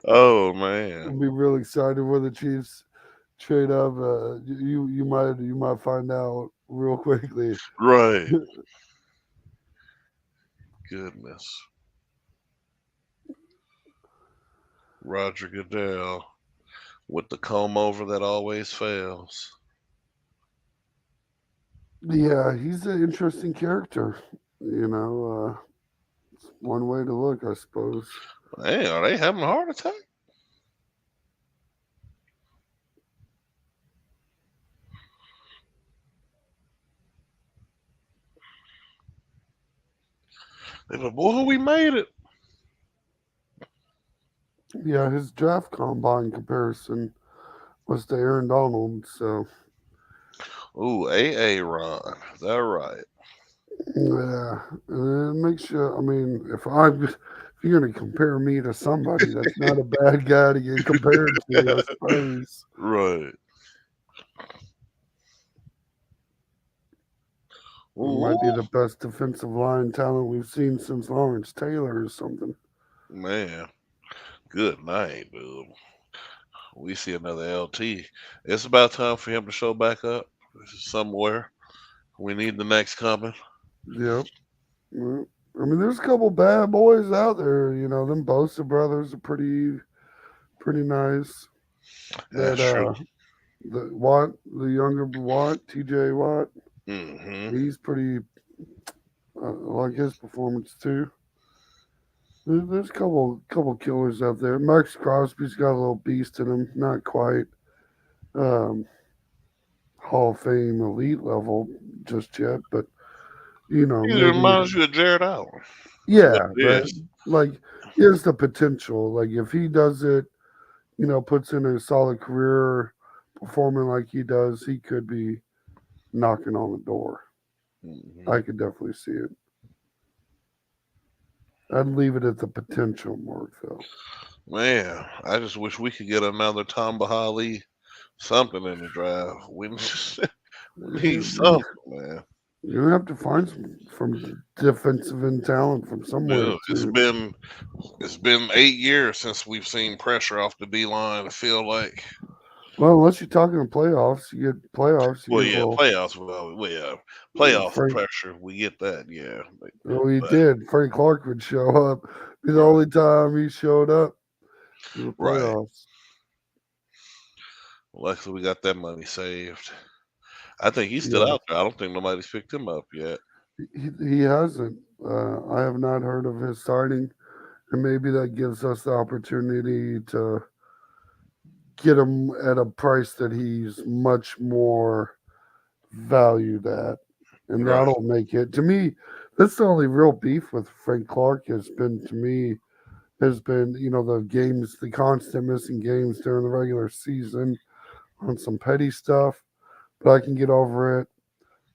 Oh man. I'll be real excited when the Chiefs trade up. You might find out real quickly. Right. Goodness. Roger Goodell with the comb over that always fails. Yeah, he's an interesting character. It's one way to look, I suppose. Hey, are they having a heart attack? They like, boy, we made it. Yeah, his draft combine comparison was to Aaron Donald. So Ooh, A Ron. Is that right? yeah, and it makes you. I mean, if you're gonna compare me to somebody, that's not a bad guy to get compared to, I suppose. Right. It Ooh, might be the best defensive line talent we've seen since Lawrence Taylor or something. man. Good night, dude. We see another LT. It's about time for him to show back up somewhere. We need the next coming. Yep. Well, I mean, there's a couple bad boys out there. Them Bosa brothers are pretty nice. That That's true. the younger Watt, TJ Watt, Hmm. he's pretty. I like his performance too. There's a couple killers out there. Max Crosby's got a little beast in him, not quite um, Hall of Fame elite level just yet, but He maybe reminds you of Jared Allen. That's what yeah, it but is. like he has the potential. Like if he does it, puts in a solid career, performing like he does, he could be knocking on the door. Hmm. I could definitely see it. I'd leave it at the potential mark, though. Man, I just wish we could get another Tom Bahali something in the draft. We we need You- something, man. You're gonna have to find some from defensive end talent from somewhere Yeah, too. it's been 8 years since we've seen pressure off the D line. I feel like, Well, unless you're talking playoffs, you get playoffs. You well, get a yeah, little. playoffs. Well, yeah, playoff Frank, pressure. We get that, yeah. well, he But did. Frank Clark would show up. Be the right, only time he showed up in the right. playoffs. Luckily, we got that money saved. I think he's still Yeah, out there. I don't think nobody's picked him up yet. he hasn't. I have not heard of his signing, and maybe that gives us the opportunity to get him at a price that he's much more valued at, and Right. that'll make it. To me, that's the only real beef with Frank Clark has been to me has been the games, the constant missing games during the regular season on some petty stuff, but I can get over it.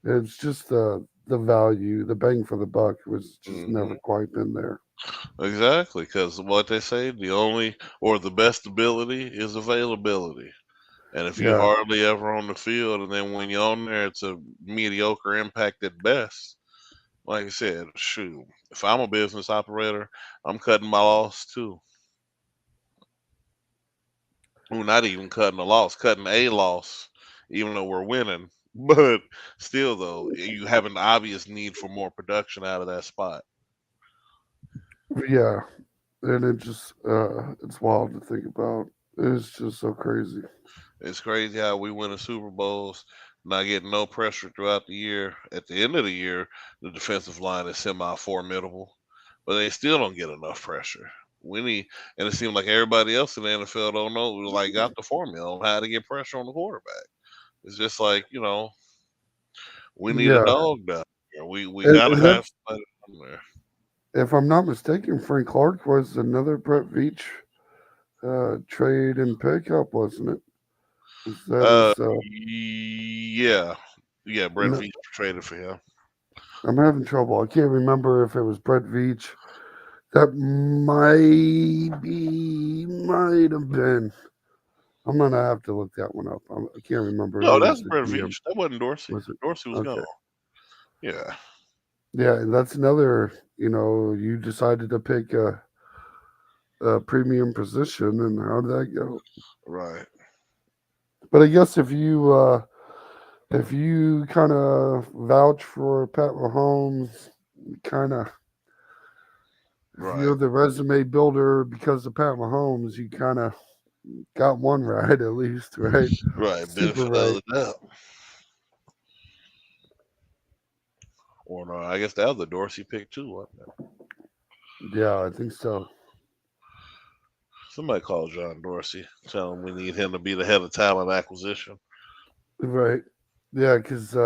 It's just the value, the bang for the buck was just Hmm. never quite been there. Exactly, because what they say, the only or the best ability is availability. And if you Yeah, hardly ever on the field, and then when you're on there, it's a mediocre impact at best. Like I said, shoot, if I'm a business operator, I'm cutting my loss too. We're not even cutting a loss, cutting a loss, even though we're winning. But still, though, you have an obvious need for more production out of that spot. yeah, and it's wild to think about. It's just so crazy. It's crazy how we win the Super Bowls, not getting no pressure throughout the year. At the end of the year, the defensive line is semi formidable, but they still don't get enough pressure. We need, and it seems like everybody else in the NFL don't know, like, got the formula on how to get pressure on the quarterback. It's just like, we need a Yeah, dog down there. We gotta and have that's somebody down there. if I'm not mistaken, Frank Clark was another Brett Veach trade and pickup, wasn't it? That Uh, was yeah, yeah. Brett no, Veach traded for him. I'm having trouble. I can't remember if it was Brett Veach. That might have been. I'm gonna have to look that one up. I can't remember No, who that's was the Brett GM. Veach. That wasn't Dorsey. Was it? Dorsey was Okay. gone. Yeah, Yeah, and that's another. You decided to pick a premium position, and how did that go? right, But I guess if you kind of vouch for Pat Mahomes, kind of if right, you're the resume builder because of Pat Mahomes, you kind of got one right at least, right? right. Super Benefit of right. the doubt. Or no, I guess that was the Dorsey pick too, wasn't it? Yeah, I think so. Somebody called John Dorsey, tell him we need him to be the head of talent acquisition. Right. Yeah, because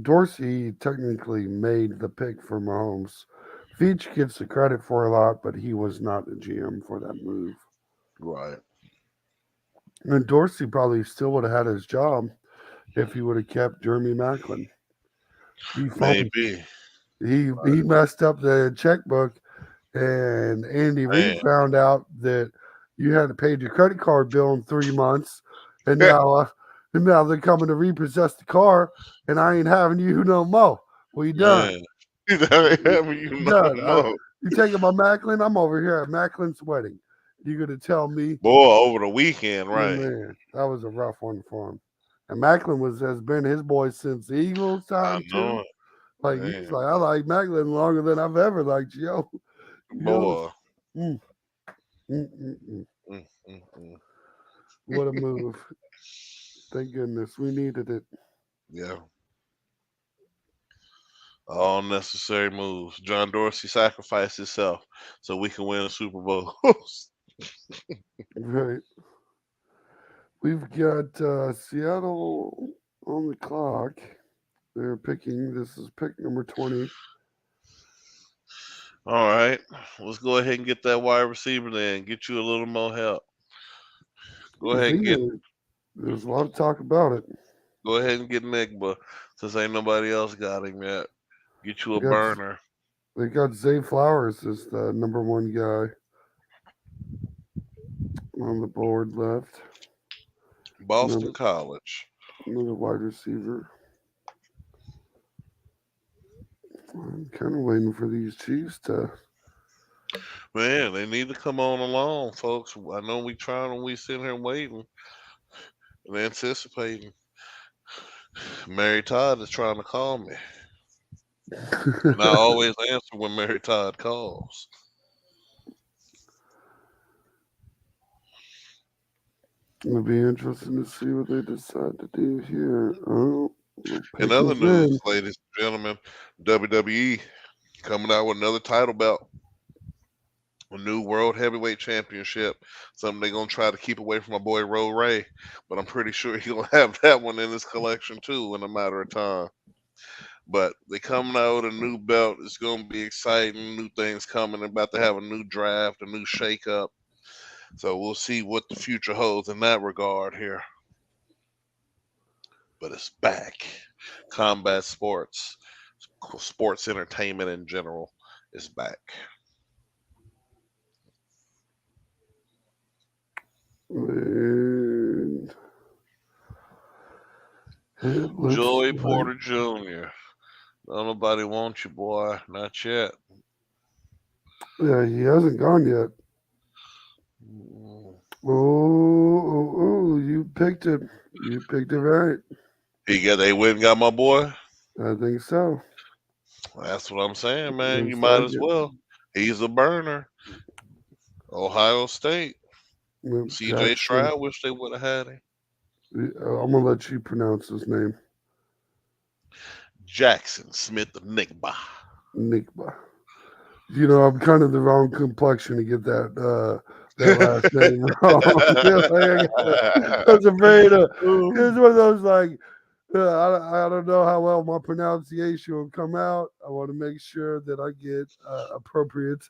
Dorsey technically made the pick for Mahomes. Veach gets the credit for a lot, but he was not the GM for that move. Right. And Dorsey probably still would have had his job if he would have kept Jeremy Macklin. He fumbled. Maybe. He messed up the checkbook, and Andy Man. Reid found out that you had to pay your credit card bill in 3 months, and now they're coming to repossess the car, and I ain't having you no more. We done. Man. That having you We no done. more. You taking my Macklin? I'm over here at Macklin's wedding. You gonna tell me, Boy, over the weekend, right. man? That was a rough one for him. And Macklin has been his boy since the Eagles I time know too. it. Like he's Man. like, I like Macklin longer than I've ever liked yo. Yo, Boy. mm, mm, mm, mm. Mm, mm, mm. What a move! Thank goodness we needed it. Yeah. All necessary moves. John Dorsey sacrificed himself so we can win a Super Bowl. Right. We've got Seattle on the clock. They're picking. This is pick number 20. All right. Let's go ahead and get that wide receiver then. Get you a little more help. Go I ahead and think get there's a lot of talk about it. go ahead and get Nigba since ain't nobody else got him yet. Get you They a got burner. they got Zay Flowers as the number one guy on the board left. Boston Another College. another wide receiver. I'm kind of waiting for these Chiefs to. Man, they need to come on along, folks. I know we trying and we sitting here waiting and anticipating. Mary Todd is trying to call me. And I always answer when Mary Todd calls. It'll be interesting to see what they decide to do here. Oh, little In pick other news, again. ladies and gentlemen, WWE coming out with another title belt, a new World Heavyweight Championship. Something they're gonna try to keep away from my boy Ro Ray, but I'm pretty sure he'll have that one in his collection too in a matter of time. But they coming out with a new belt. It's gonna be exciting. New things coming. They're about to have a new draft, a new shakeup. So we'll see what the future holds in that regard here. But it's back. Combat sports, sports entertainment in general is back. And it looks Joey like Porter Jr. Don't nobody want you, boy. Not yet. yeah, he hasn't gone yet. Mm. Oh, you picked it. You picked it right. They went and got my boy. I think so. That's what I'm saying, man. You Looks might like as it. well. He's a burner. Ohio State. Yep, CJ Jackson. Stroud wish they would have had him. I'm gonna let you pronounce his name. Jackson Smith Nigba. Nikba. I'm kind of the wrong complexion to get that last name wrong. I was afraid of. It's one of those like I don't know how well my pronunciation will come out. I want to make sure that I get appropriate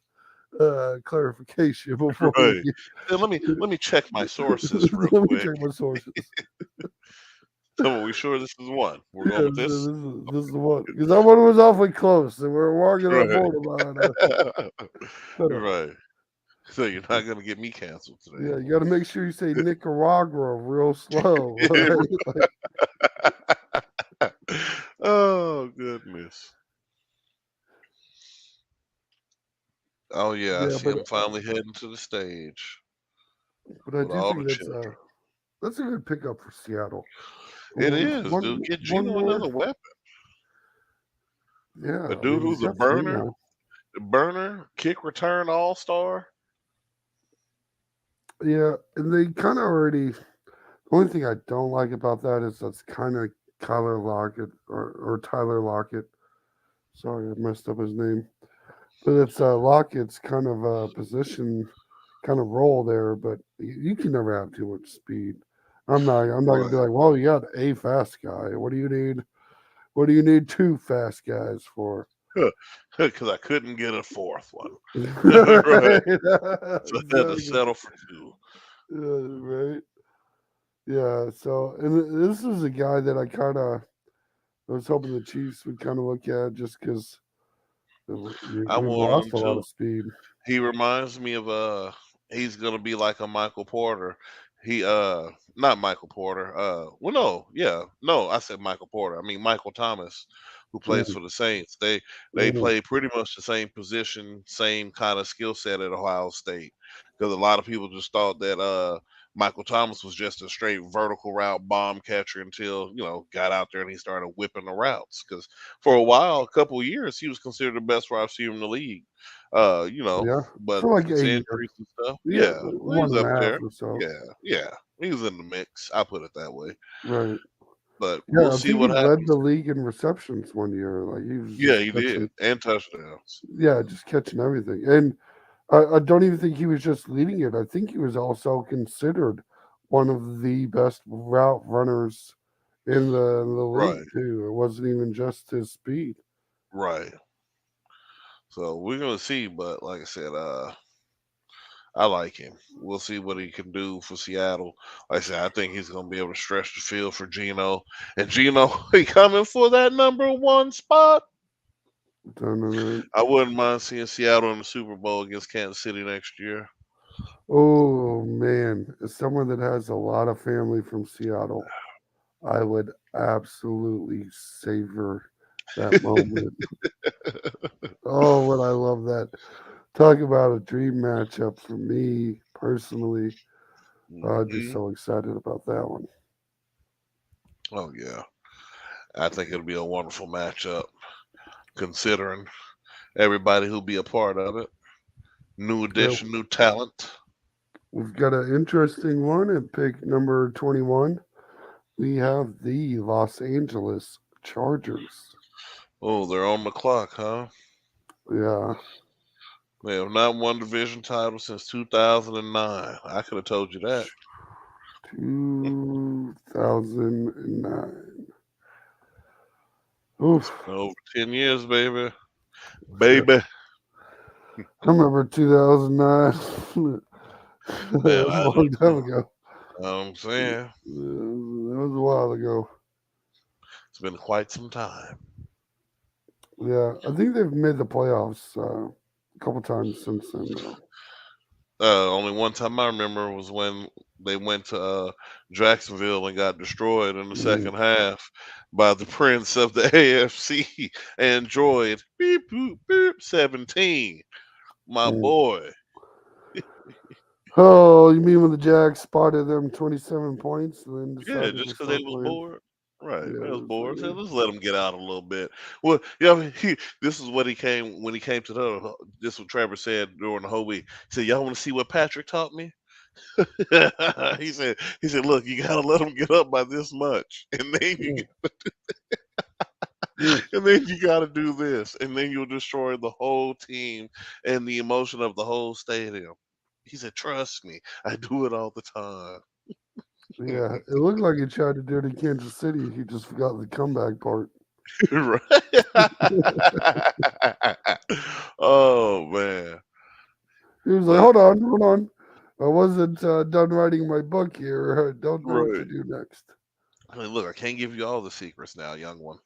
clarification before we Right. Hey, let me check my sources real let me quick. check my sources. So are we sure this is one? We're Yeah, going with so this? this is the one because that one was awfully close, and we're walking on Right. borderline. But Right. So you're not gonna get me canceled today. Yeah, you got to make sure you say Nicaragua real slow. Right? Like, Oh goodness. Oh yeah, I yeah, see him finally heading to the stage but I with do all the think children. that's a good pickup for Seattle. It is, dude. Get One Gino another more. weapon. A Yeah, I dude mean he's who's got three now. a burner, kick return all star. Yeah, and they kind of already. The only thing I don't like about that is that's kind of Kyler Lockett or Tyler Lockett. Sorry, I messed up his name. But it's Lockett's kind of position, kind of role there. But you can never have too much speed. I'm not gonna be Right. like, well, you got a fast guy. What do you need? What do you need two fast guys for? Because I couldn't get a fourth one. Right. Right, So I had to exactly. settle for two. Right. Yeah. So, and this is a guy that I was hoping the Chiefs would kind of look at just because I we've want lost him a lot to. of speed. He reminds me of he's gonna be like a Michael Porter. He not Michael Porter. Well no, yeah. No, I said Michael Porter. I mean Michael Thomas, who plays Mm, for the Saints. They mm, play pretty much the same position, same kind of skill set at Ohio State. Because a lot of people just thought that Michael Thomas was just a straight vertical route bomb catcher until, got out there and he started whipping the routes. Because for a while, a couple of years, he was considered the best wide receiver in the league. yeah, But for like since a year. injuries and stuff, Yeah, yeah, well, one he's and up a half there. or so. Yeah, yeah, he was in the mix. I put it that way. Right. But we'll Yeah, I see think he what led happens. the league in receptions one year. Like he was Yeah, just he catching, did, and touchdowns. yeah, just catching everything. And I don't even think he was just leading it. I think he was also considered one of the best route runners in the league Right, too. It wasn't even just his speed. right. So we're gonna see, but like I said, I like him. We'll see what he can do for Seattle. Like I said, I think he's gonna be able to stretch the field for Gino, and Gino, he coming for that number one spot. Dun-dun-dun. I wouldn't mind seeing Seattle in the Super Bowl against Kansas City next year. Oh man, as someone that has a lot of family from Seattle, I would absolutely savor that moment. Oh, what I love that. Talk about a dream matchup for me personally. Just Hmm. so excited about that one. Oh yeah, I think it'll be a wonderful matchup considering everybody who'll be a part of it. New Yeah, addition, new talent. we've got an interesting one at pick number 21. We have the Los Angeles Chargers. Oh, they're on the clock, huh? Yeah, They have not won division title since 2009. I could have told you that. 2009. Oof. It's been over 10 years, baby. Yeah. Baby. I remember 2009. Man, That was a I long do time too. ago. I'm saying That was a while ago. it's been quite some time. Yeah, I think they've made the playoffs a couple times since then, though. Only one time I remember was when they went to Jacksonville and got destroyed in the Mm, second half by the prince of the AFC, Android. Beep, boop, boop, 17. My mm. boy. Oh, you mean when the Jags spotted them 27 points and then Yeah, decided just to because they start was playing? bored. Right, Yeah, they was it's like, bored. So let's let him get out a little bit. Well, yeah, this is what he came when he came to the. This is what Trevor said during the whole week. He said, "Y'all want to see what Patrick taught me?" he said, "Look, you gotta let them get up by this much, and then you mm, mm, and then you gotta do this, and then you'll destroy the whole team and the emotion of the whole stadium." He said, "Trust me, I do it all the time." yeah, it looked like he tried to do it in Kansas City. He just forgot the comeback part. Right. Oh man. He was like, But hold on, hold on. I wasn't done writing my book here. I don't know what to right. do next. I mean, look, I can't give you all the secrets now, young one,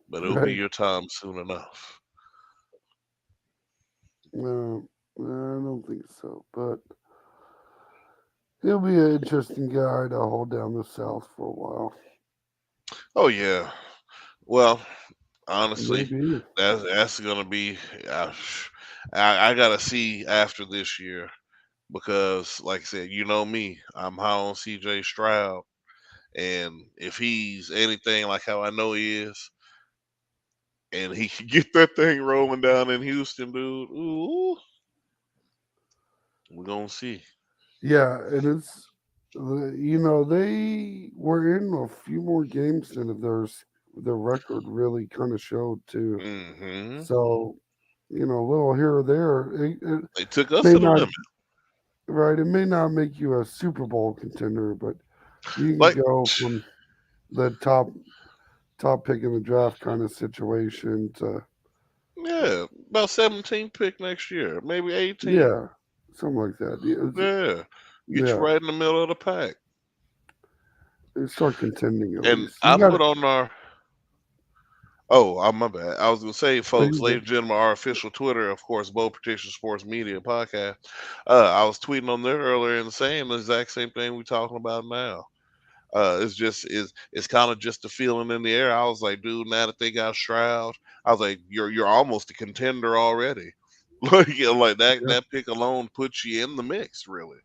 but it'll be Right. your time soon enough. Uh, I don't think so, but he'll be an interesting guy to hold down the South for a while. Oh yeah. Well, honestly, Maybe. that's gonna be. I, I gotta see after this year because, like I said, you know me, I'm high on CJ Stroud, and if he's anything like how I know he is, and he can get that thing rolling down in Houston, dude, ooh, we're gonna see. Yeah, and they were in a few more games than their record really kind of showed too. Hmm. So, a little here or there, it They took us may to the not, limit. right, it may not make you a Super Bowl contender, but you can Like, go from the top pick in the draft kind of situation to, yeah, about 17 pick next year, maybe 18. yeah, something like that. Yeah, Yeah, get you yeah, right in the middle of the pack. and start contending at And least. I You got put to, on our my bad. I was gonna say, folks, ladies and gentlemen, our official Twitter, of course, Bold Petition Sports Media Podcast. I was tweeting on there earlier and saying the exact same thing we're talking about now. It's kind of just a feeling in the air. I was like, dude, now that they got Stroud, I was like, you're almost a contender already. Like, like yeah, that pick alone puts you in the mix, really.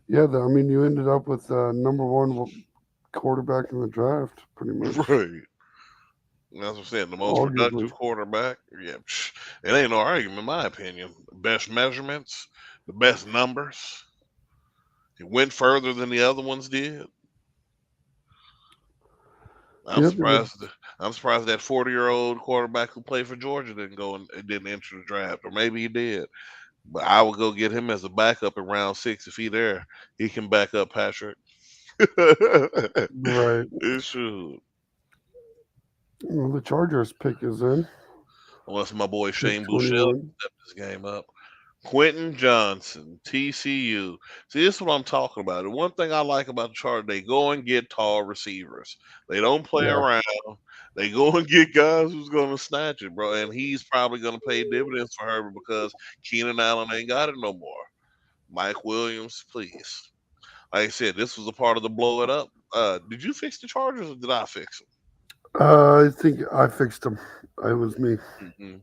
yeah. I mean, you ended up with number one quarterback in the draft, pretty much, Right. That's what I'm saying. The most arguably. productive quarterback. Yeah, it ain't no argument, in my opinion. Best measurements, the best numbers. He went further than the other ones did. I'm Yep, and surprised. I'm surprised that 40-year-old quarterback who played for Georgia didn't go and didn't enter the draft, or maybe he did. But I would go get him as a backup in round 6 if he there. He can back up Patrick. right. It should. Well, the Chargers pick is in Unless my boy pick Shane Buechele 21. stepped this game up. Quentin Johnson, TCU. See, this is what I'm talking about. The one thing I like about the Chargers, they go and get tall receivers. They don't play Yeah, around. They go and get guys who's going to snatch it, bro. And he's probably going to pay dividends for Herbert because Keenan Allen ain't got it no more. Mike Williams, please. Like I said, this was a part of the blow it up. Did you fix the Chargers or did I fix I think I fixed them. It was me them?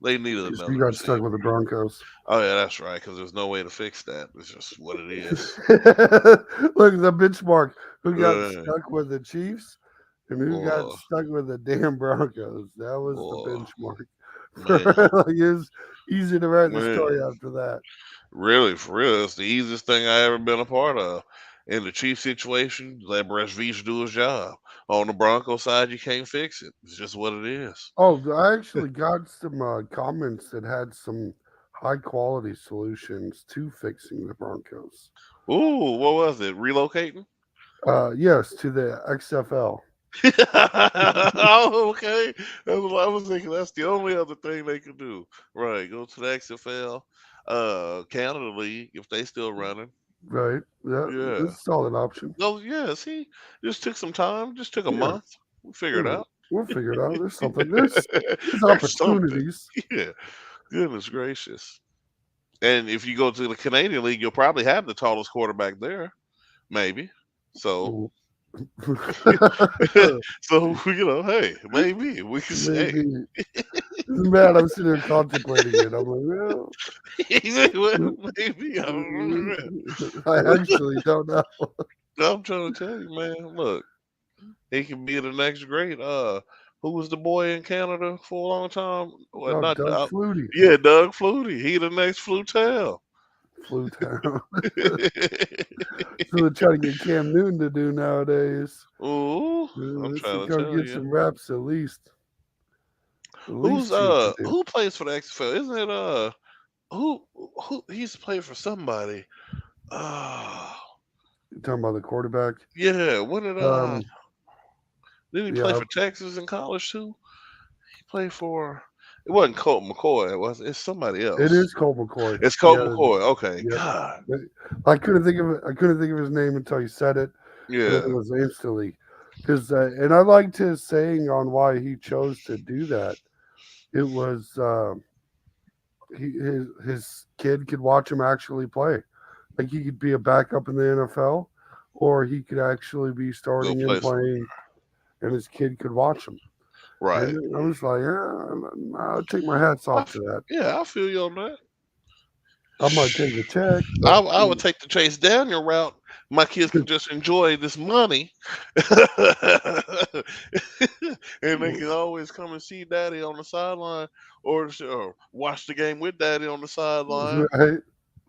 They needed because another you got receiver. stuck with the Broncos. Oh yeah, that's right. Because there's no way to fix that. It's just what it is. Look at the benchmark. Who got Uh, stuck with the Chiefs and who got oh, stuck with the damn Broncos? That was the oh, benchmark. man, Like it was easy to write the man. story after that. Really, for real, it's the easiest thing I ever been a part of. In the Chief situation, let Brett Veach do his job. On the Bronco side, you can't fix it. It's just what it is. Oh, I actually got some comments that had some high quality solutions to fixing the Broncos. Ooh, what was it? Relocating? Yes, to the XFL. Oh, okay. That's what I was thinking. That's the only other thing they could do. Right. Go to the XFL, Canada League if they still running. Right. Yeah, Yeah. it's a solid option. Oh, yeah. See, just took some time. Just took a Yeah, month. We figured yeah. out. We'll figure it out. There's something. There's There's something. opportunities. Yeah. Goodness gracious. And if you go to the Canadian League, you'll probably have the tallest quarterback there. Maybe. So, Mm. so hey, maybe we can say. Maybe. Man, I'm sitting here contemplating it. I'm like, well, He said, well, maybe I don't know. I actually don't know. I'm trying to tell you, man. Look, he can be the next great. Who was the boy in Canada for a long time? What Oh, not? Doug Flutie Yeah, Doug Flutie. He the next Flutel. flew down. So they're trying to get Cam Newton to do nowadays. Ooh, I'm This to trying to come tell get you. some reps at least. At least see if they do. Who plays for the XFL? Isn't it who he's played for somebody? Uh You're talking about the quarterback. yeah. When did Um, didn't he play yeah, for Texas in college too? He played for. It wasn't Colt McCoy. It's somebody it else. is Colt McCoy. It's Colt Yeah, McCoy. Okay. yeah. God. But I couldn't think of it. I couldn't think of his name until you said it, and then it Yeah. was instantly because. And I liked his saying on why he chose to do that. It was his kid could watch him actually play. Like he could be a backup in the NFL, or he could actually be Go starting and play some. playing, and his kid could watch him. Right. And I was like, yeah, I'll take my hats off to that. Yeah, I feel you on that. I might take a check, but I would take the Chase Daniel route. My kids can just enjoy this money, and they can always come and see Daddy on the sideline, or watch the game with Daddy on the sideline. right,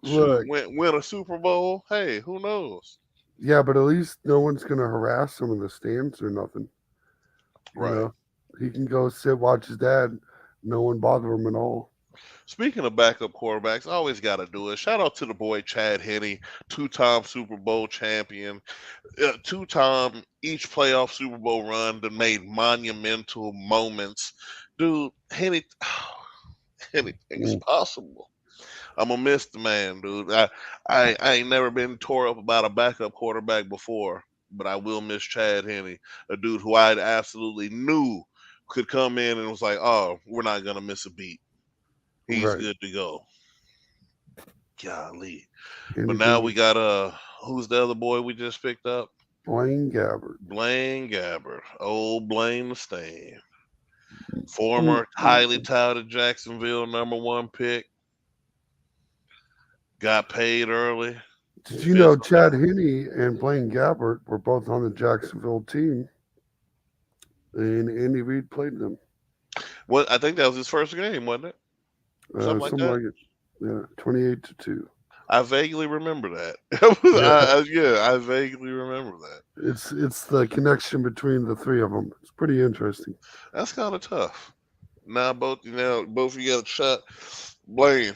Shoot, look, win a Super Bowl. Hey, who knows? yeah, but at least no one's gonna harass him in the stands or nothing. You Right. know, he can go sit watch his dad. No one bother him at all. Speaking of backup quarterbacks, I always got to do it. Shout out to the boy Chad Henne, two-time Super Bowl champion, two-time each playoff Super Bowl run that made monumental moments. Dude, Henne, anything is Mm, possible. I'm gonna miss the man, dude. I ain't never been tore up about a backup quarterback before, but I will miss Chad Henne, a dude who I absolutely knew could come in and was like, oh, we're not gonna miss a beat. He's right, good to go. Golly. But now anything. we got who's the other boy we just picked up? Blaine Gabbert. Blaine Gabbert. Old Blaine the Stain. Mm, Former mm. highly touted Jacksonville #1 pick. Got paid early. Did you know Fizzled Chad out. Henne and Blaine Gabbert were both on the Jacksonville team, and Andy Reid played them? What I think that was his first game, wasn't it? Something like Something that. like it. Yeah, 28-2. I vaguely remember that. Yeah, Yeah, I vaguely remember that. it's the connection between the three of them. It's pretty interesting. That's kind of tough. Now both of you got a shot. Blaine,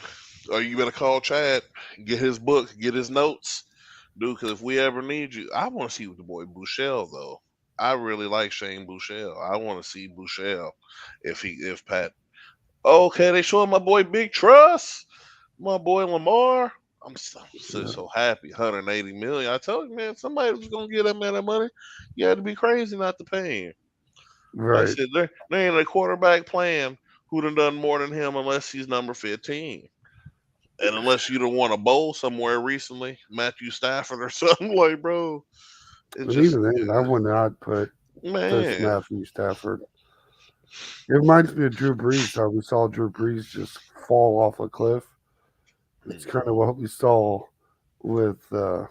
are you gonna call Chad, get his book, get his notes, dude? Because if we ever need you, I want to see with the boy Bouchel though. I really like Shane Bouchel. I want to see Bouchel if Pat. Okay, they showing my boy Big Trust, my boy Lamar. Yeah, so happy. 180 million. I told you, man, somebody was gonna get that man that money. You had to be crazy not to pay him. Like I right. said, there ain't a quarterback playing who done more than him unless he's number 15. And unless you don't want a bowl somewhere recently, Matthew Stafford or something like, bro, it And just even then, I would not put this man, Matthew Stafford. It reminds me of Drew Brees. How we saw Drew Brees just fall off a cliff. It's kind of what we saw with uh,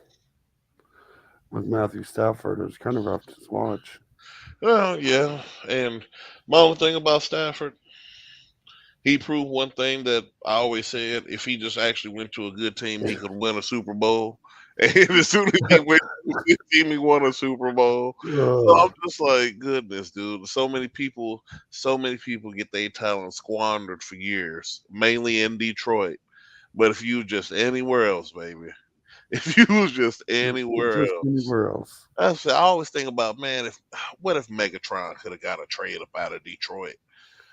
with Matthew Stafford. It was kind of rough to watch. well, yeah. And my only thing about Stafford, he proved one thing that I always said: if he just actually went to a good team, he could win a Super Bowl. And as soon as he went to a good team, he won a Super Bowl. So I'm Uh, just like, goodness, dude. So many people get their talent squandered for years, mainly in Detroit. But if you just anywhere else, baby, if you was just anywhere just else, anywhere else. I always think about, man, if what if Megatron could have got a trade up out of Detroit,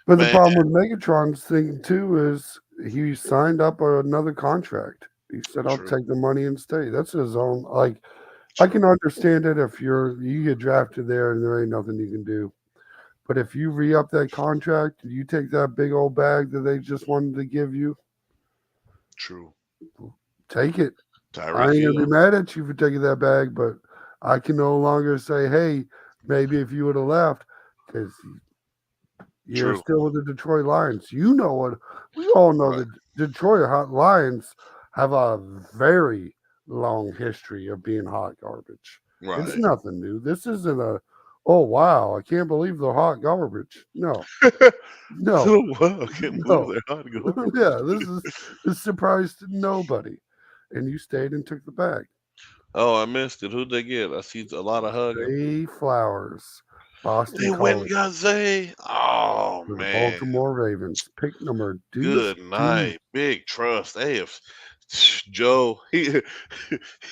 But the man? problem with Megatron's thing too is he signed up another contract. He said, "I'll True, take the money and stay." That's his own. Like I can true, understand it if you get drafted there and there ain't nothing you can do. But if you re up that contract, you take that big old bag that they just wanted to give you, true. take it. I Tyreek ain't gonna be Hill, mad at you for taking that bag, but I can no longer say, "Hey, maybe if you would have left," because you're true, still with the Detroit Lions. You know what? We all know right, the Detroit Lions have a very long history of being hot garbage. It's right. nothing new. This isn't a, oh wow, I can't believe they're hot garbage. No, no, Wow, I can't believe no. they're hot garbage. Yeah, this is a surprise to nobody. And you stayed and took the bag. Oh, I missed it. Who'd they get? I see a lot of hugging. Zay Flowers, They Boston went and College, got Zay. Oh for the man, Baltimore Ravens. Pick number deuce good two. night. Big trust. Hey, if Joe, this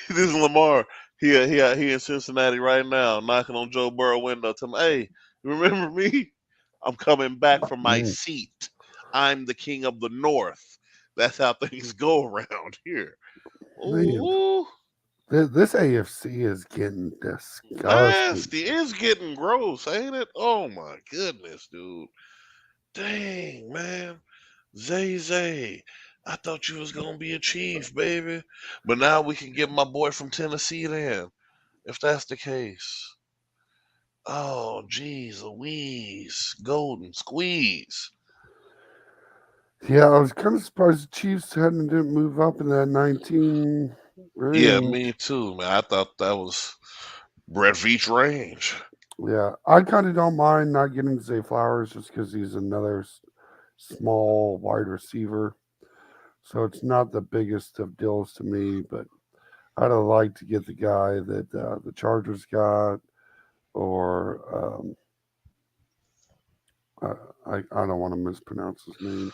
is Lamar. He in Cincinnati right now, knocking on Joe Burrow window. Tell him, hey, you remember me? I'm coming back from my Mm, seat. I'm the king of the North. That's how things go around here. man, Ooh, this AFC is getting disgusting. nasty. It's getting gross, ain't it? Oh my goodness, dude. Dang, man. Zay Zay, I thought you was gonna be a chief, baby. But now we can get my boy from Tennessee then, if that's the case. Oh, geez, Louise, golden squeeze. Yeah, I was kind of surprised the Chiefs hadn't didn't move up in that 19 Yeah, range. me too, man. I thought that was Brett Veach range. Yeah, I kind of don't mind not getting Zay Flowers just because he's another small wide receiver. So it's not the biggest of deals to me, but I'd have liked to get the guy that the Chargers got, or I don't want to mispronounce his name.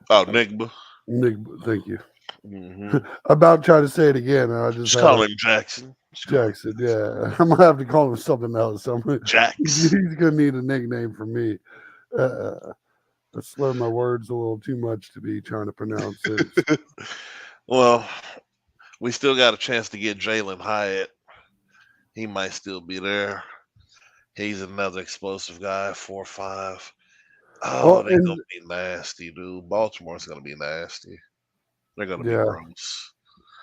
Oh, Uh, Nigba. Nick, thank you. Hmm. About trying to say it again, and I just Just had call a him Jackson. Just call him Jackson. Yeah, I'm gonna have to call him something else. Jax. He's gonna need a nickname for me. I slur my words a little too much to be trying to pronounce his. Well, we still got a chance to get Jalen Hyatt. He might still be there. He's another explosive guy, 4-5. Well, Oh, they gonna and be nasty, dude. Baltimore's gonna be nasty. They're gonna be yeah, gross.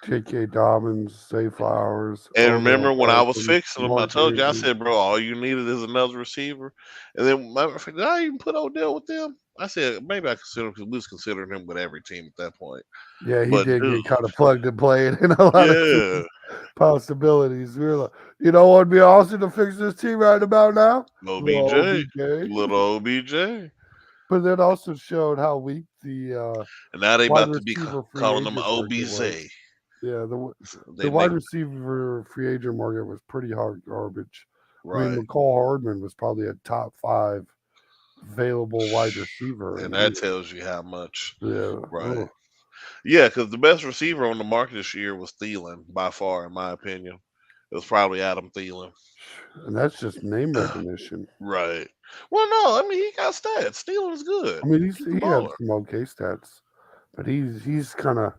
J.K. Dobbins, Zay Flowers, And Odell remember when I was Beckham, fixing them, I Mark told you, I Andrews. said, bro, all you needed is another receiver. And then, matter of fact, did I even put Odell with them? I said, maybe I consider him because we was considering him with every team at that point. Yeah, he But, did dude, get kind of plugged and played in a lot of yeah, teams possibilities. We were like, you know what would be awesome to fix this team right about now? Little OBJ, OBJ. little OBJ. But that also showed how weak the And now they wide about to be receiver free calling him agent market OBZ. was. Yeah, They the wide make, receiver free agent market was pretty hard garbage. I mean, right. McCall Hardman was probably a top five available wide receiver, And and that tells you how much. yeah, Right. oh, Yeah, because the best receiver on the market this year was Thielen, by far, in my opinion. It was probably Adam Thielen. and that's just name recognition. Right. Well, no, I mean he got stats. Thielen's good. I mean, He's a he had baller. some okay stats, but he's kind of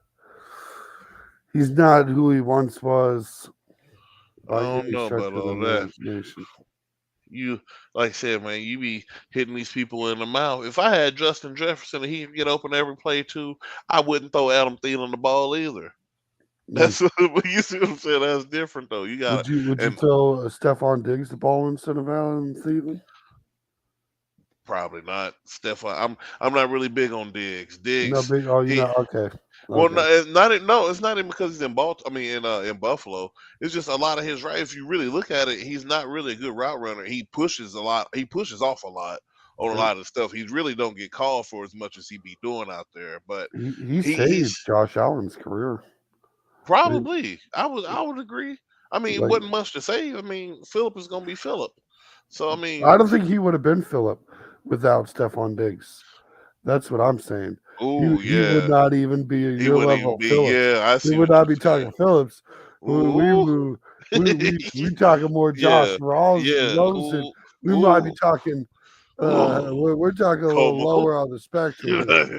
he's not who he once was I by don't any know stretch about of the all that. imagination. You, like I said, man, you be hitting these people in the mouth. If I had Justin Jefferson and he could get open every play too, I wouldn't throw Adam Thielen the ball either. Mm. That's what you see what I'm saying. That's different though. You got Would you and throw Stephon Diggs the ball instead of Allen Thielen? probably not Stephon. I'm not really big on Diggs. No Diggs, big. Oh, you he know. Okay. well, Okay. no, it's not no, it's not even because he's in Baltimore. I mean, in Buffalo, it's just a lot of his right. If you really look at it, he's not really a good route runner. He pushes a lot. He pushes off a lot on a And lot of stuff. He really don't get called for as much as he be doing out there. But he he's saved Josh Allen's career. I mean, probably. I would agree. I mean, it like wasn't much to say. I mean, Philip is gonna be Philip. So I I mean, don't think he would have been Philip without Stephon Diggs. That's what I'm saying. oh He would yeah, not even be he your wouldn't even level be. Phillips. Yeah, I He see would what not you're be saying. talking Phillips. Ooh, We talking more Josh yeah, yeah. Rosen. Ooh, We might be ooh, talking. ooh. We're talking a Cole little McCoy. lower on the spectrum here.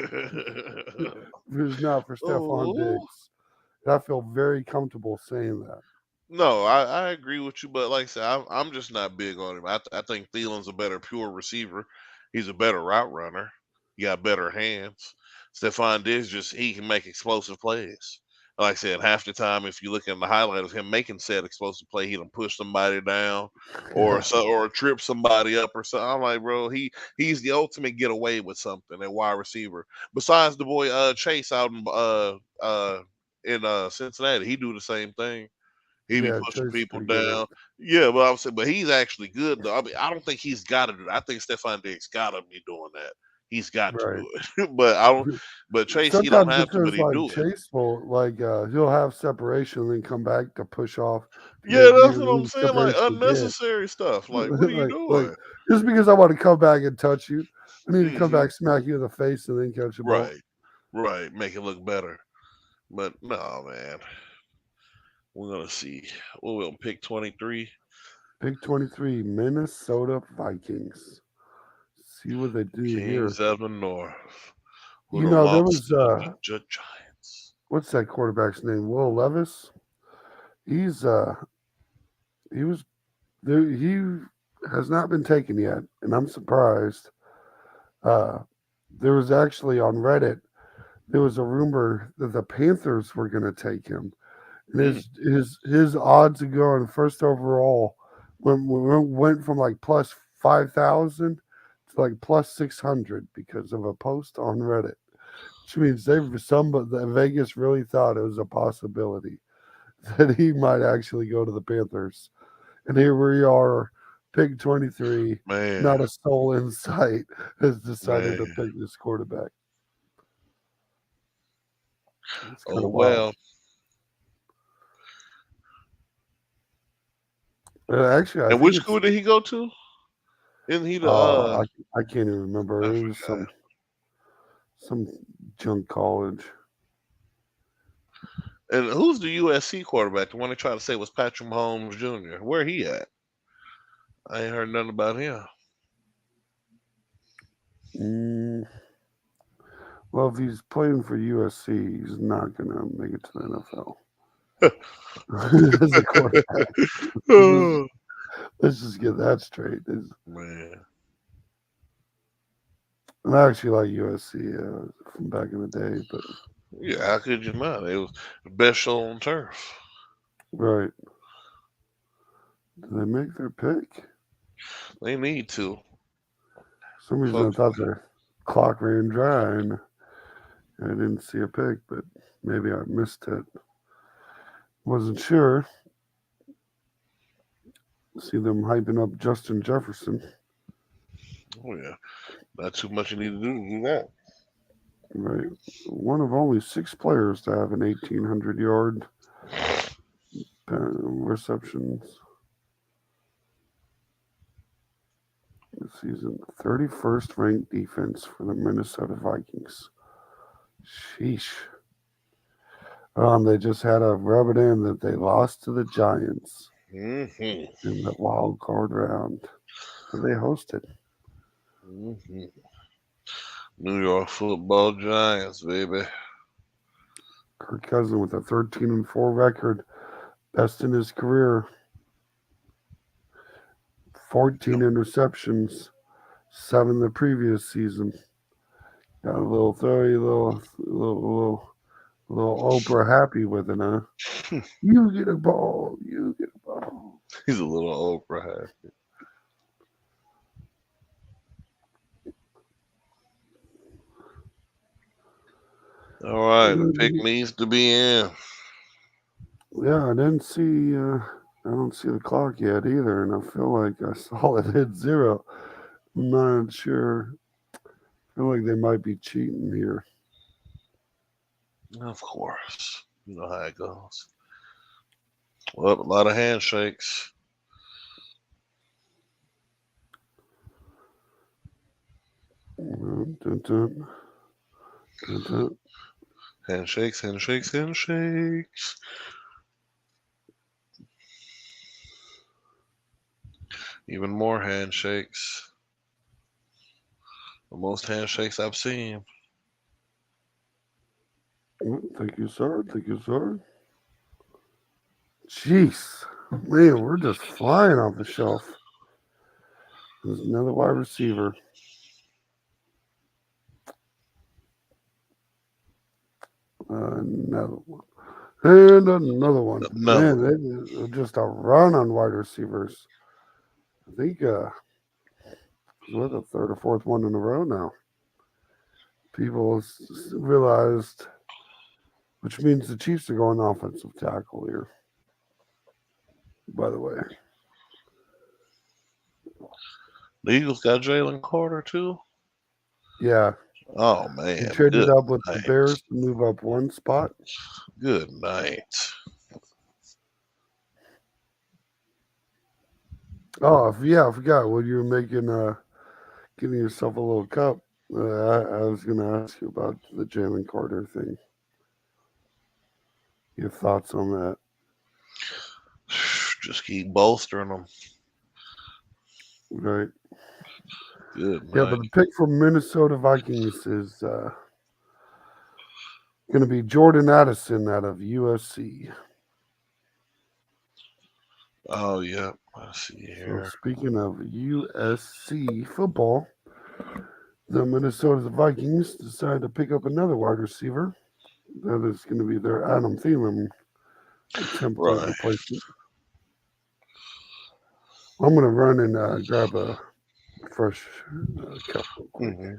If it's not for Stephon Ooh. Diggs, and I feel very comfortable saying that. No, I agree with you, but like I said, I'm just not big on him. I think Thielen's a better pure receiver. He's a better route runner. He got better hands. Stephon Diggs just he can make explosive plays. Like I said, half the time if you look at the highlight of him making said explosive play, he done push somebody down or Yeah, so or trip somebody up or something. I'm like, bro, he's the ultimate get away with something at wide receiver. Besides the boy Chase out in Cincinnati, he do the same thing. He be yeah, pushing Chase is people pretty good at down. it. Yeah, but I'm saying, but he's actually good though. I mean, I don't think he's got to do that. I think Stephon Diggs got to be doing that. He's got to Right. do it. But I don't. But Chase, he don't Sometimes it have to, but feels he like do it. Chase will he'll have separation and then come back to push off to Yeah, get that's what I'm even saying. Like separation again. unnecessary stuff. Like, what are you Like doing? just because I want to come back and touch you, I need to come Hmm. back, smack you in the face, and then catch the ball. Right, right. Make it look better. But no, man. We're gonna see. What we gonna pick 23? Pick 23, Minnesota Vikings. See what they do here. Kings of the North. Who You done know, there lost was to the Giants? what's that quarterback's name? Will Levis. He's he was there. He has not been taken yet, and I'm surprised. Uh, there was actually on Reddit, there was a rumor that the Panthers were going to take him, and Mm, his odds of going first overall went from like plus 5,000 to like plus 600 because of a post on Reddit, which means the Vegas really thought it was a possibility that he might actually go to the Panthers. And here we are, pick 23. man, Not a soul in sight has decided to man. pick this quarterback. It's kind Oh of wild. well. Actually, I And think which it's school did he go to? Isn't he the I can't even remember. I It was forgot. some junk college. And who's the USC quarterback? The one they tried to say was Patrick Mahomes Jr. Where he at? I ain't heard nothing about him. Mm, well, if he's playing for USC, he's not gonna make it to the NFL as a quarterback. Let's Oh, just get that straight. man. I actually like USC from back in the day, but Yeah, how could you not? It was the best show on turf. right. Did they make their pick? They need to. For some reason, I Folks, thought the clock ran dry and I didn't see a pick, but maybe I missed it. Wasn't sure. See them hyping up Justin Jefferson. oh yeah. Not too much you need to do that. Right. One of only six players to have an 1,800-yard receptions this season. 31st ranked defense for the Minnesota Vikings. Sheesh. They just had to rub it in that they lost to the Giants Hmm. in the wild card round that they hosted. Hmm. New York Football Giants, baby. Kirk Cousins with a 13-4 record, best in his career. 14 interceptions, seven the previous season. Got a little throwy, little Oprah happy with it, huh? You get a ball, you get a ball. He's a little Oprah. All right, the pick needs to be in. Yeah, I didn't see. I don't see the clock yet either, and I feel like I saw it hit zero. I'm not sure. I feel like they might be cheating here. Of course. You know how it goes. Well, a lot of handshakes. Dun, dun, dun, dun. Handshakes, handshakes, handshakes. Even more handshakes. The most handshakes I've seen. Thank you, sir. Thank you, sir. Jeez, man, we're just flying off the shelf. There's another wide receiver. Another one. And another one. Another Man, one. they just a run on wide receivers. I think we're the third or fourth one in a row now. People realized, which means the Chiefs are going offensive tackle here. By the way, The Eagles got Jalen Carter too. yeah, Oh he man, traded good up with the night. Bears to move up one spot. Good night. Oh, yeah, I forgot when you were making getting yourself a little cup. I was going to ask you about the Jalen Carter thing. Your thoughts on that? Just keep bolstering them. Right. Good Yeah, night. but the pick from Minnesota Vikings is going to be Jordan Addison out of USC. Oh yeah, I see So here. speaking of USC football, The Minnesota Vikings decided to pick up another wide receiver. That is going to be their Adam Thielen attempt at Right. replacement. I'm going to run and grab a fresh cup real quick. hmm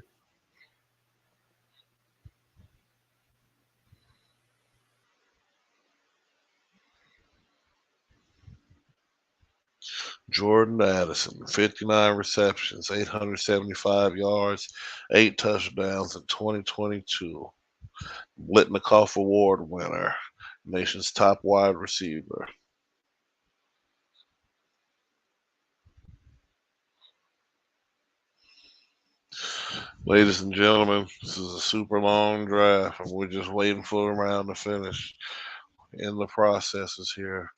Jordan Addison, 59 receptions, 875 yards, 8 touchdowns in 2022. Blitnikoff Award winner, nation's top wide receiver. Ladies and gentlemen, this is a super long draft, and we're just waiting for the round to finish. In the processes here,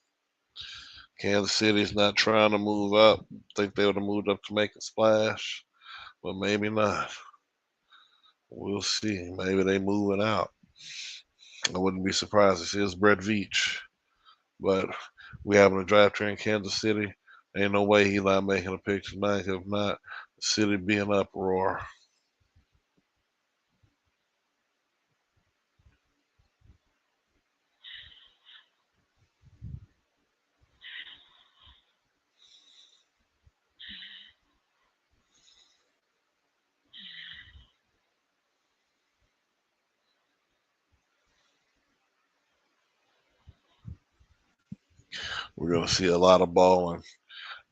Kansas City's not trying to move up. Think they would have moved up to make a splash, but maybe not. We'll see. Maybe they moving out. I wouldn't be surprised to see it's Brett Veach, but we having a draft here in Kansas City. Ain't no way he's not making a pick tonight. If not, the city be in uproar. We're gonna see a lot of balling,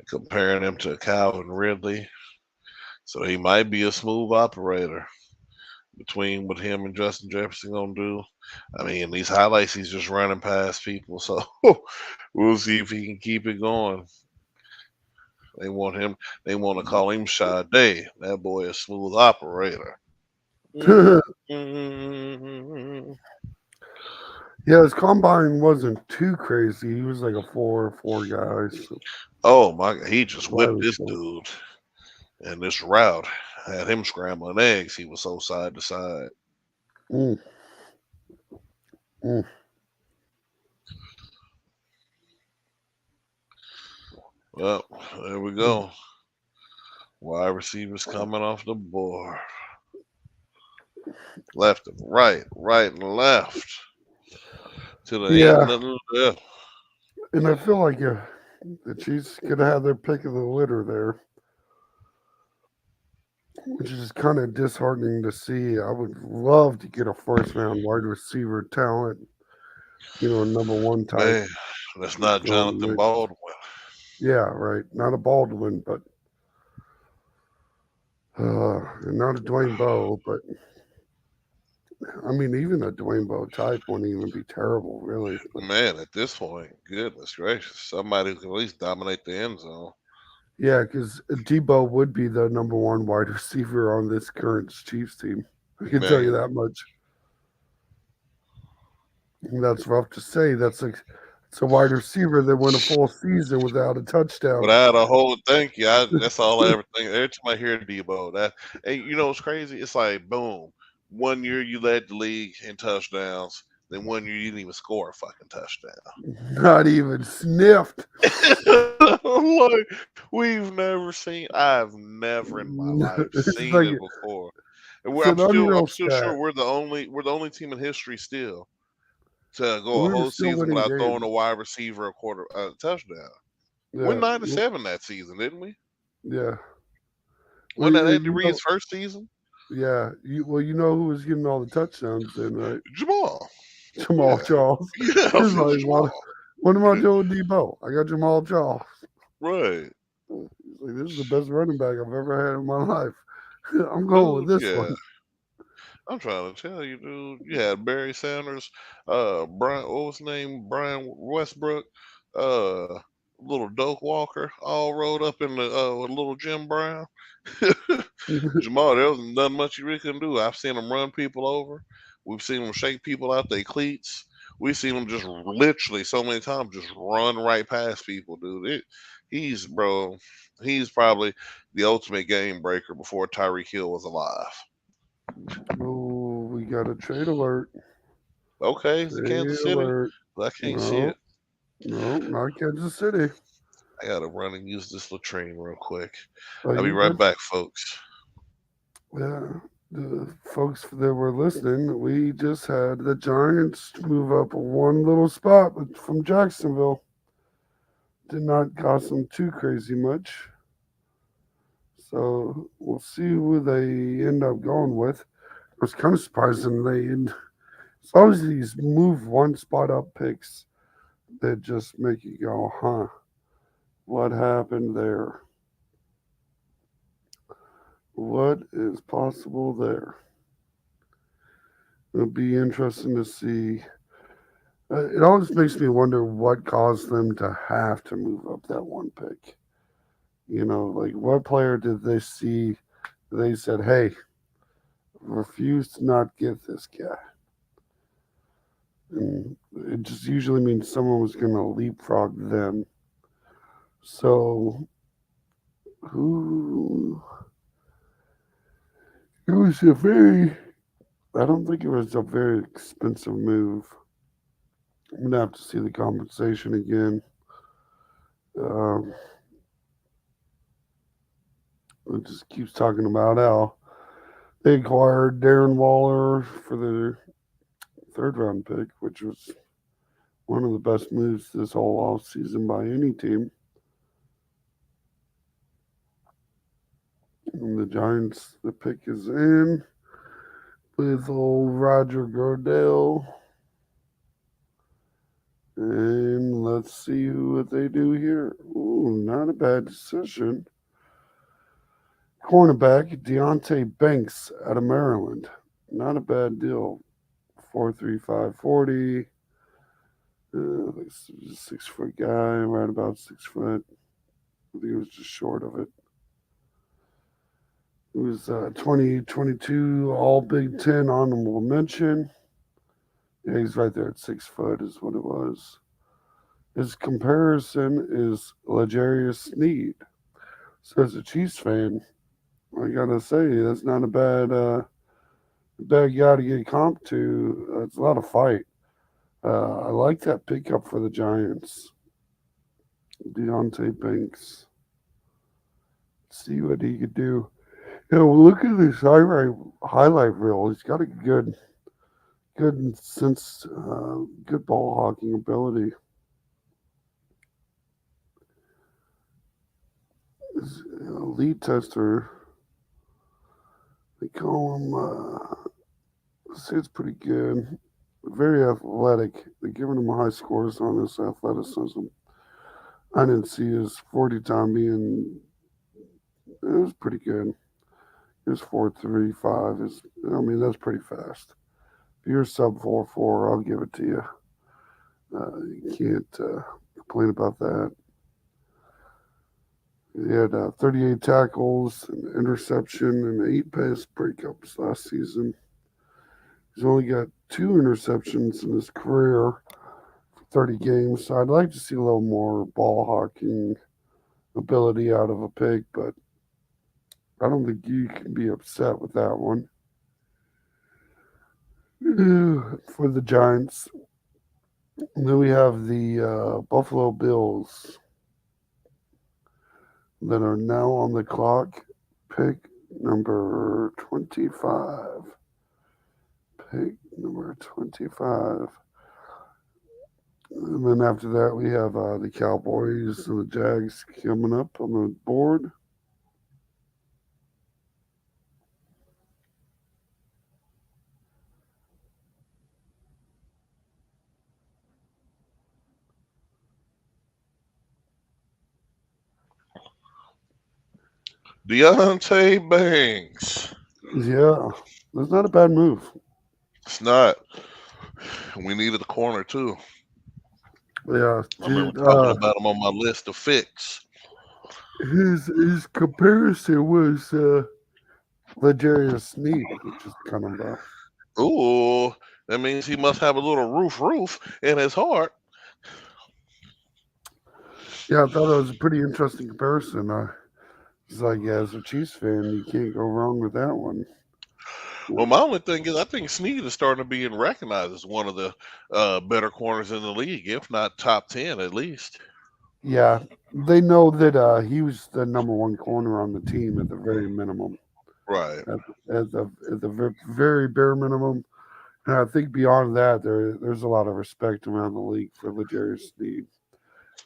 comparing him to Calvin Ridley. So he might be a smooth operator between what him and Justin Jefferson gonna do. I mean, these highlights, he's just running past people. So we'll see if he can keep it going. They want him. They want to call him Sade. That boy a smooth operator. Mm-hmm. Yeah, his combine wasn't too crazy. He was like a 4-4 guy. So Oh my! He just whipped slightly this slow. dude, and this route had him scrambling eggs. He was so side to side. Mm, mm. Well, there we go. Wide receivers coming off the board. Left and right, right and left. Till there ain't Yeah, nothing left. and I feel like the Chiefs could have had their pick of the litter there, which is kind of disheartening to see. I would love to get a first round wide receiver talent, number one type Man, that's not thrown in the Jonathan mix. Baldwin. Yeah, right. Not a Baldwin, but and not a Dwayne Bowe, but I mean, even a Dwayne Bowe type wouldn't even be terrible, really. But Man, at this point, goodness gracious, somebody who can at least dominate the end zone. yeah, because Debo would be the number one wide receiver on this current Chiefs team. I can tell you Man, that much. And that's rough to say. It's a wide receiver that went a full season without a touchdown. without a whole thank you, that's all I ever think. Every time I hear Debo, that hey, you know what's crazy? It's like boom. One year you led the league in touchdowns, then one year you didn't even score a fucking touchdown. Not even sniffed. Like we've never seen. I've never in my life It's seen like it before. And it's an I'm unreal still sure stat. we're the only team in history still to go a We were whole still season winning without throwing a games. wide receiver a quarter touchdown. Went Yeah, 9-7 that season, didn't we? yeah. Well, Wasn't that Andy you know, Reid's first season? yeah. You know who was getting all the touchdowns then, right? Jamal. Jamal Yeah. Charles. Yeah, He was absolutely like, Jamal. what am I doing, with Debo? I got Jamal Charles. Right. He's like, this is the best running back I've ever had in my life. I'm going with Dude, this yeah. one. I'm trying to tell you, dude. You had Barry Sanders, Brian, what was his name? Brian Westbrook, little Doak Walker, all rolled up in the with little Jim Brown. Jamal, there wasn't nothing much you really couldn't do. I've seen him run people over. We've seen him shake people out their cleats. We've seen him just literally so many times just run right past people, dude. He's bro, he's probably the ultimate game breaker before Tyreek Hill was alive. Oh, we got a trade alert. Okay, is it Trade Kansas City? alert. I can't see No, it. no, not Kansas City. I gotta run and use this latrine real quick. Oh, I'll be you right good? back, folks. Yeah, the folks that were listening, we just had the Giants move up one little spot from Jacksonville. Did not cost them too crazy much. So we'll see who they end up going with. It was kind of surprising it's always these move one spot up picks that just make you go, huh, what happened there? What is possible there? It'll be interesting to see. It always makes me wonder what caused them to have to move up that one pick. Like what player did they see? They said, hey, refuse to not get this guy. And it just usually means someone was going to leapfrog them. So who? It was a very. I don't think it was a very expensive move. I'm gonna have to see the compensation again. Um, it just keeps talking about how they acquired Darren Waller for the third round pick, which was one of the best moves this whole offseason by any team. And the Giants, the pick is in with old Roger Goodell. And let's see what they do here. Ooh, not a bad decision. Cornerback Deontay Banks out of Maryland. Not a bad deal. 4.35 40. 6 foot guy, right about 6 foot. I think he was just short of it. He was 2022 All Big Ten honorable mention. Yeah, he's right there at 6 foot, is what it was. His comparison is L'Jarius Sneed. So, as a Chiefs fan, I gotta say that's not a bad guy to get comp to. It's a lot of fight. I like that pickup for the Giants. Deontay Banks. See what he could do. Look at this highlight reel. He's got a good sense, good ball hawking ability. His lead tester, they call him. Say it's pretty good. Very athletic. They're giving him high scores on his athleticism. I didn't see his 40 time being. It was pretty good. His 4.35 is. I mean, that's pretty fast. If you're sub 4.4, I'll give it to you. You can't complain about that. He had 38 tackles, an interception, and 8 pass breakups last season. He's only got 2 interceptions in his career for 30 games, so I'd like to see a little more ball hawking ability out of a pig, but I don't think you can be upset with that one. For the Giants. And then we have the Buffalo Bills that are now on the clock. Pick number 25. Pick number 25. And then after that, we have the Cowboys and the Jags coming up on the board. Deontay Banks. Yeah, that's not a bad move. It's not. We needed a corner too. Yeah, I remember dude. talking about him on my list to fix. His comparison was Legarius Sneed, which is kind of Ooh, that means he must have a little roof in his heart. yeah. I thought it was a pretty interesting comparison. It's like, yeah, as a Chiefs fan, you can't go wrong with that one. Well, my only thing is, I think Snead is starting to be recognized as one of the better corners in the league, if not top 10 at least. Yeah, they know that he was the number one corner on the team at the very minimum. Right. at the very bare minimum. And I think beyond that, there's a lot of respect around the league for Legarius Sneed,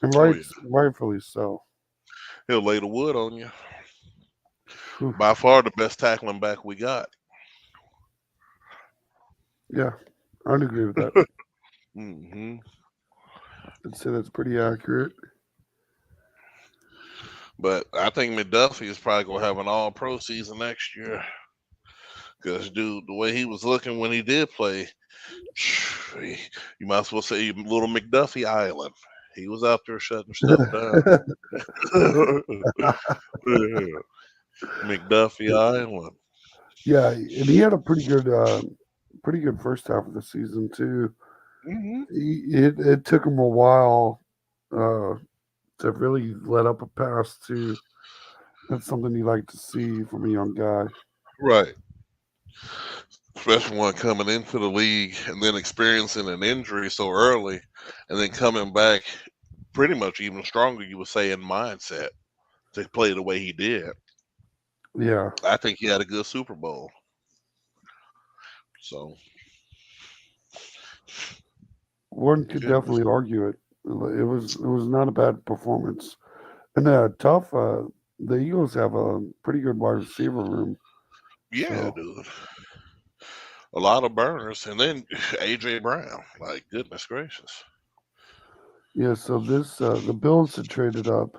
and Oh yeah. rightfully so. He'll lay the wood on you. Whew. By far the best tackling back we got. Yeah, I'd agree with that. Hmm. I'd say that's pretty accurate. But I think McDuffie is probably gonna have an All Pro season next year. Cause dude, the way he was looking when he did play, you might as well say little McDuffie Island. He was out there shutting stuff down. McDuffie Island. Yeah, and he had a pretty good first half of the season too. Hmm. It took him a while uh, to really let up a pass too. That's something you like to see from a young guy. Right. Especially one coming into the league and then experiencing an injury so early and then coming back pretty much even stronger, you would say, in mindset to play the way he did. Yeah, I think he had a good Super Bowl. So, one could goodness. definitely argue it. It was not a bad performance, and tough. The Eagles have a pretty good wide receiver room. Yeah, So dude. A lot of burners. And then A.J. Brown. Like, goodness gracious. yeah, so this the Bills had traded up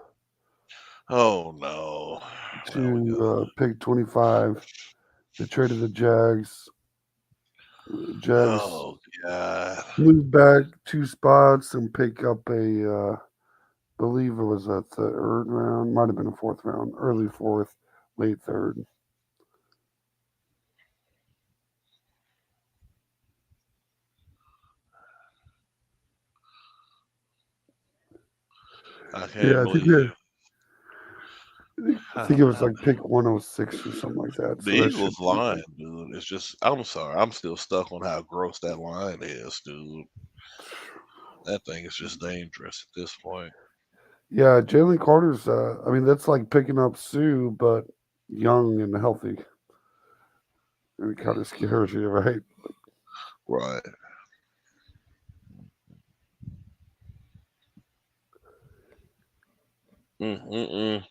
Oh, no. There we to go. pick 25. They traded the Jags. Jags Oh, God. move back 2 spots and pick up believe it was a third round, might have been a fourth round, early fourth, late third. I can't Yeah, believe. I think it was like pick 106 or something like that. The So that should Eagles be line, dude, it's just, I'm sorry. I'm still stuck on how gross that line is, dude. That thing is just dangerous at this point. yeah. Jalen Carter's. I mean, that's like picking up Sue, but young and healthy, and it kind of scares you, right? Right. Mm-mm-mm.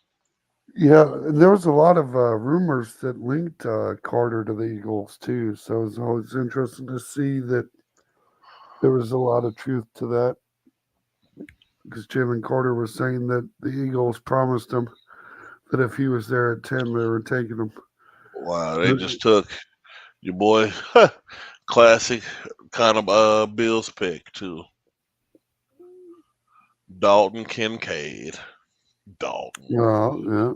Yeah, and there was a lot of rumors that linked Carter to the Eagles too. So it's always interesting to see that there was a lot of truth to that because Jalen Carter was saying that the Eagles promised him that if he was there at 10, they were taking him. Wow, they Uh, just took your boy, classic kind of Bills pick too. Dalton Kincaid. Dalton. yeah.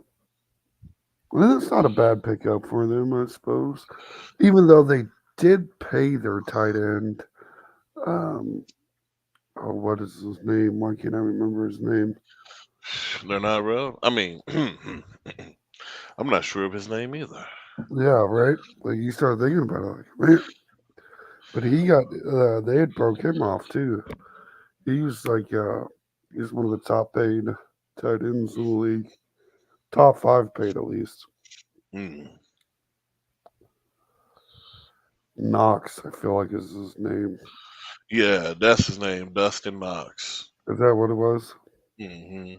Well, that's not a bad pickup for them, I suppose. Even though they did pay their tight end. Um, oh, what is his name? Why can't I remember his name? They're not real. I mean, I'm not sure of his name either. Yeah, right. Like you start thinking about it, like man, but he got they had broke him off too. He was like he's one of the top paid tight ends in the league, top five paid at least. Mm. Knox, I feel like is his name. Yeah, that's his name, Dustin Knox. Is that what it was? Hmm.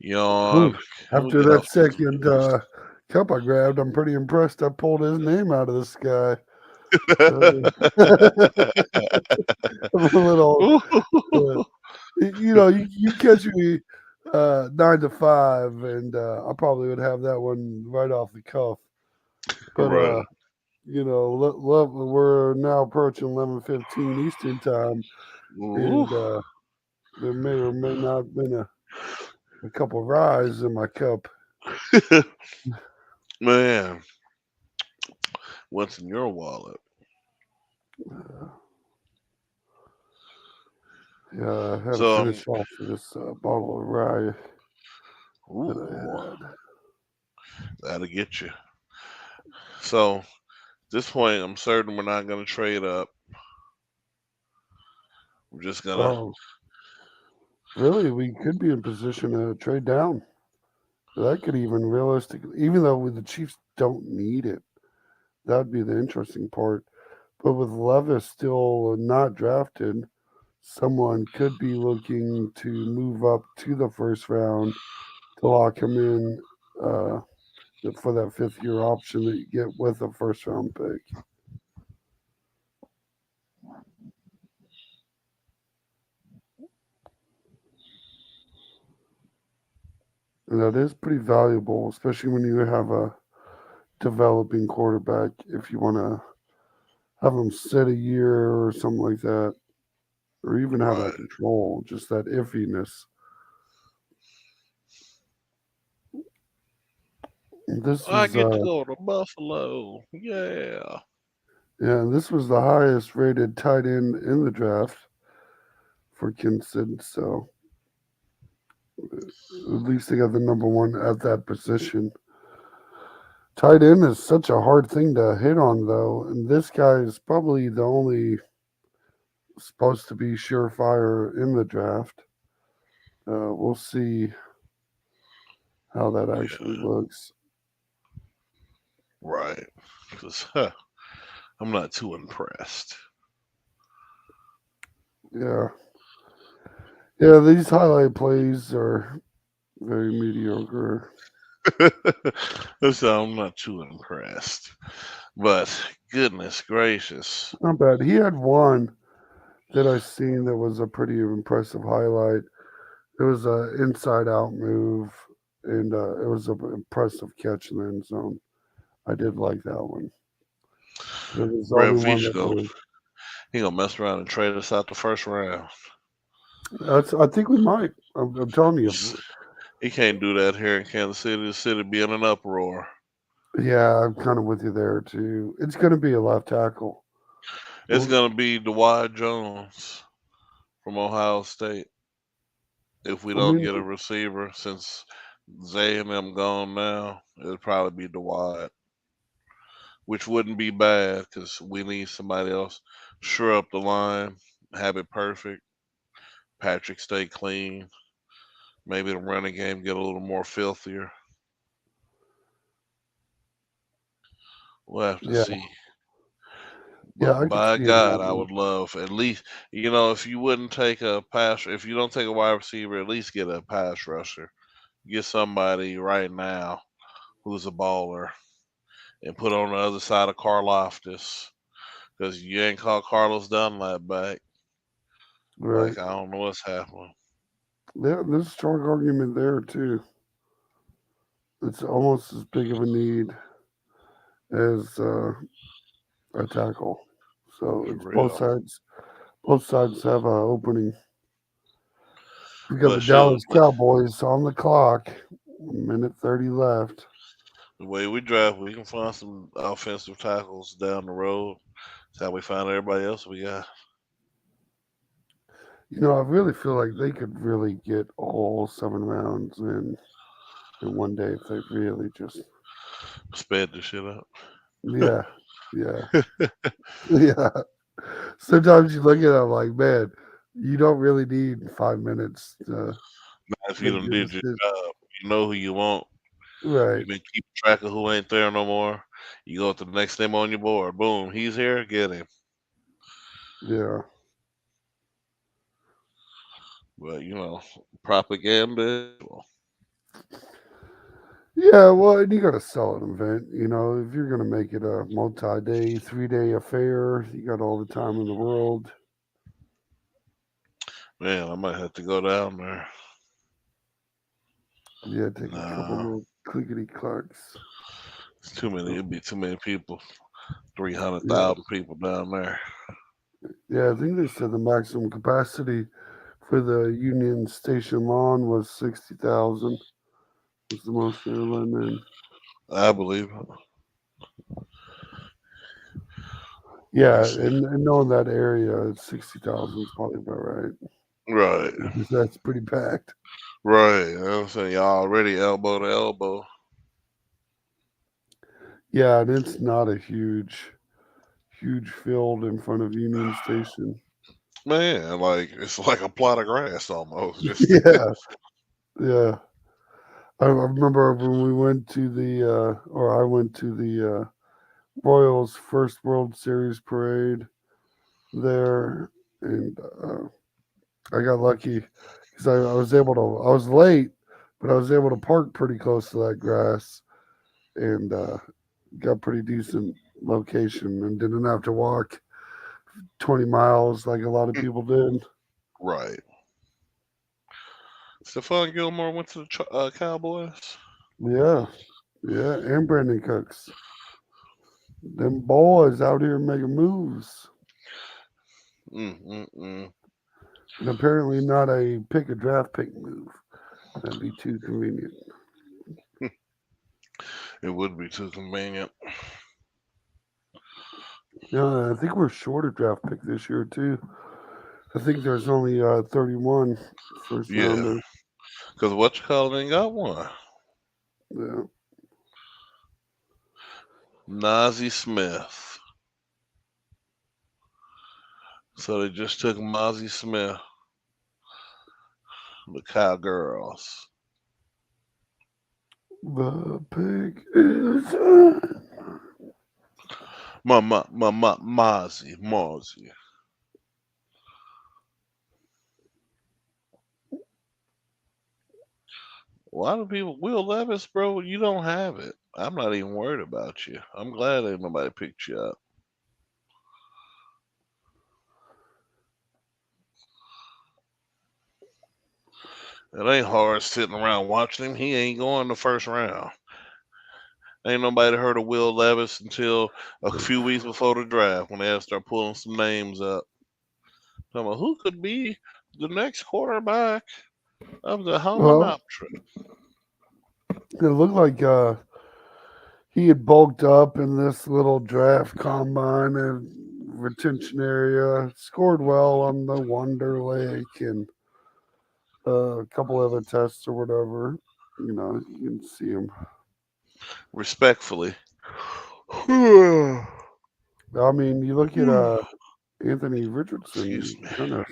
Yawn. Whew. Can we After get that off this second news? cup I grabbed, I'm pretty impressed. I pulled his name out of the sky. I'm a little, uh, you catch me 9 to 5, and I probably would have that one right off the cuff. But Right. we're now approaching 11:15 Eastern time, Ooh. and there may or may not have been a couple ryes in my cup. Man, what's in your wallet? Uh, yeah, I had to So, finish off this bottle of rye that ooh, I had. that'll get you. So, at this point, I'm certain we're not going to trade up. We're just going to, Oh, really? We could be in position to trade down. That could even realistically, even though the Chiefs don't need it, that would be the interesting part. But with Levis still not drafted, someone could be looking to move up to the first round to lock him in uh, for that 5th year option that you get with a first round pick. And that is pretty valuable, especially when you have a developing quarterback. If you want to have him sit a year or something like that, or even have that Right. control, just that iffiness. This I was, get to go to Buffalo. Yeah. yeah, this was the highest rated tight end in the draft for Kinston. So at least they got the number one at that position. Tight end is such a hard thing to hit on, though, and this guy is probably the only supposed to be surefire in the draft. We'll see how that actually Yeah. looks. Right. Because I'm not too impressed. Yeah, yeah. These highlight plays are very mediocre. So I'm not too impressed. But goodness gracious. Not bad. He had one that I seen that was a pretty impressive highlight. It was a inside out move, and it was an impressive catch in the end zone. I did like that one. It was the Brad only one Veach that go was. he gonna mess around and trade us out the first round. I think we might. I'm telling He's- you. He can't do that here in Kansas City. The city be in an uproar. Yeah, I'm kind of with you there too. It's going to be a left tackle. It's Well, gonna be Dwight Jones from Ohio State if we I don't mean, get a receiver since Zay and them gone now. It'll probably be Dwight, which wouldn't be bad because we need somebody else sure up the line, have it perfect. Patrick stay clean. Maybe the running game get a little more filthier. We'll have to yeah, see. yeah, But I could by see it God, I happening. would love at least if you wouldn't take a pass, if you don't take a wide receiver, at least get a pass rusher. Get somebody right now who's a baller and put on the other side of Karloftis because you ain't called Carlos Dunlap back. Right. Like I don't know what's happening. Yeah, there's a strong argument there too. It's almost as big of a need as a tackle. So For it's both real. sides. Both sides have an opening. We got the But shoot, Dallas Cowboys on the clock. 1:30 left. the way we draft, we can find some offensive tackles down the road. That's how we find everybody else we got. I really feel like they could really get all 7 rounds in one day if they really just, Sped the shit up. yeah, yeah, yeah. Sometimes you look at it like, man, you don't really need 5 minutes to If you make done your did your decision. job, you know who you want. Right. You've been keeping track of who ain't there no more. You go to the next name on your board. Boom, he's here. Get him. Yeah. But propaganda. Well, Yeah, well, and you got to sell an event. If you're going to make it a multi-day, 3-day affair, you got all the time in the world. man, I might have to go down there. Yeah, take a couple Nah, little clickety clacks. it's too many. It'd be too many people. Three hundred Yeah, thousand people down there. yeah. I think they said the maximum capacity for the Union Station lawn was 60,000. Was the most they were letting in. I believe it. Let me Yeah, see. and knowing that area, 60,000 is probably about right Right, because that's pretty packed. right. You know what I'm saying? Y'all already elbow to elbow. Yeah, and it's not a huge field in front of Union Station. Man, like it's like a plot of grass almost. Just Yeah, yeah. I remember when we went to or I went to the Royals first World Series parade there, and I got lucky because I was able to. I was late, but I was able to park pretty close to that grass and got pretty decent location and didn't have to walk 20 miles like a lot of Mm, people did. right. Stephon Gilmore went to the Cowboys. Yeah, yeah, and Brandon Cooks. Them boys out here making moves, Mm, mm, mm. and apparently not a pick a draft pick move. That'd be too convenient. It would be too convenient. Yeah, I think we're short a draft pick this year too. I think there's only 31 first Yeah, rounders. because what you call it ain't got one. Yeah. Nazi Smith. So they just took Mozzie Smith, the Cowgirls. The pick is on. Mozzie. Why do people Will Levis, bro? You don't have it. I'm not even worried about you. I'm glad ain't nobody picked you up. It ain't hard sitting around watching him. He ain't going the first round. Ain't nobody heard of Will Levis until a few weeks before the draft when they had to start pulling some names up. Talking about who could be the next quarterback of the Well, Homonops. it looked like he had bulked up in this little draft combine and retention area, scored well on the Wonder Lake and a couple other tests or whatever. You know, you can see him. Respectfully. Excuse I mean, you look at Anthony Richardson, you me. kind of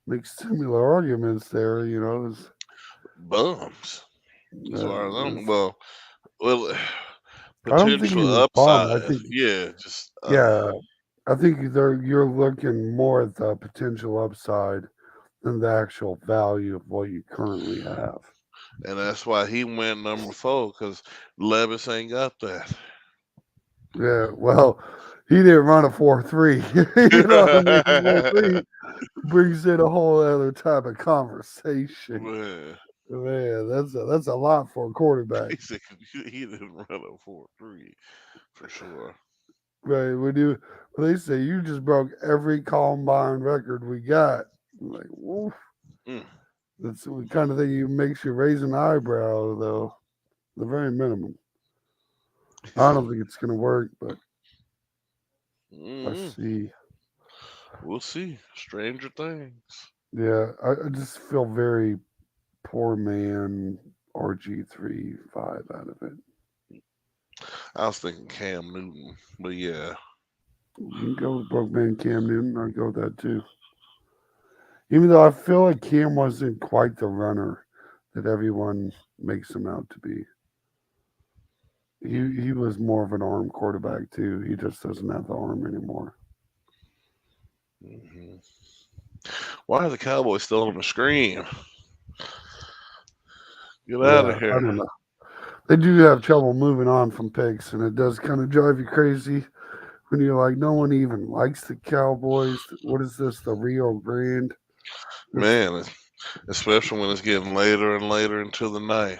make similar arguments there. You know, Bums. As far as I'm well, I don't think he potential was bummed. I upside. think, Yeah, just yeah, I think you're looking more at the potential upside than the actual value of what you currently have. and that's why he went number 4 because Levis ain't got that. Yeah, well, he didn't run a 4.3. You know what I mean? 4.3 brings in a whole other type of conversation. Man, Man, that's a lot for a quarterback. he said he didn't run a 4.3 for sure. Right? When they say you just broke every combine record we got, I'm like, woof. Mm. That's the kind of thing you makes you raise an eyebrow, though. The very minimum. He I said, don't think it's gonna work, but let's mm, see. we'll see. Stranger things. Yeah, I just feel very poor man RG3 5 out of it. I was thinking Cam Newton, but yeah, You can go with broke man Cam Newton. I'd go with that too. Even though I feel like Cam wasn't quite the runner that everyone makes him out to be. He was more of an arm quarterback too. He just doesn't have the arm anymore. hmm why are the Cowboys still on the screen? Get out Yeah, of I here. don't know. They do have trouble moving on from picks, and it does kind of drive you crazy when you're like, no one even likes the Cowboys. What is this? The Rio Grande? This Man, especially when it's getting later and later into the night,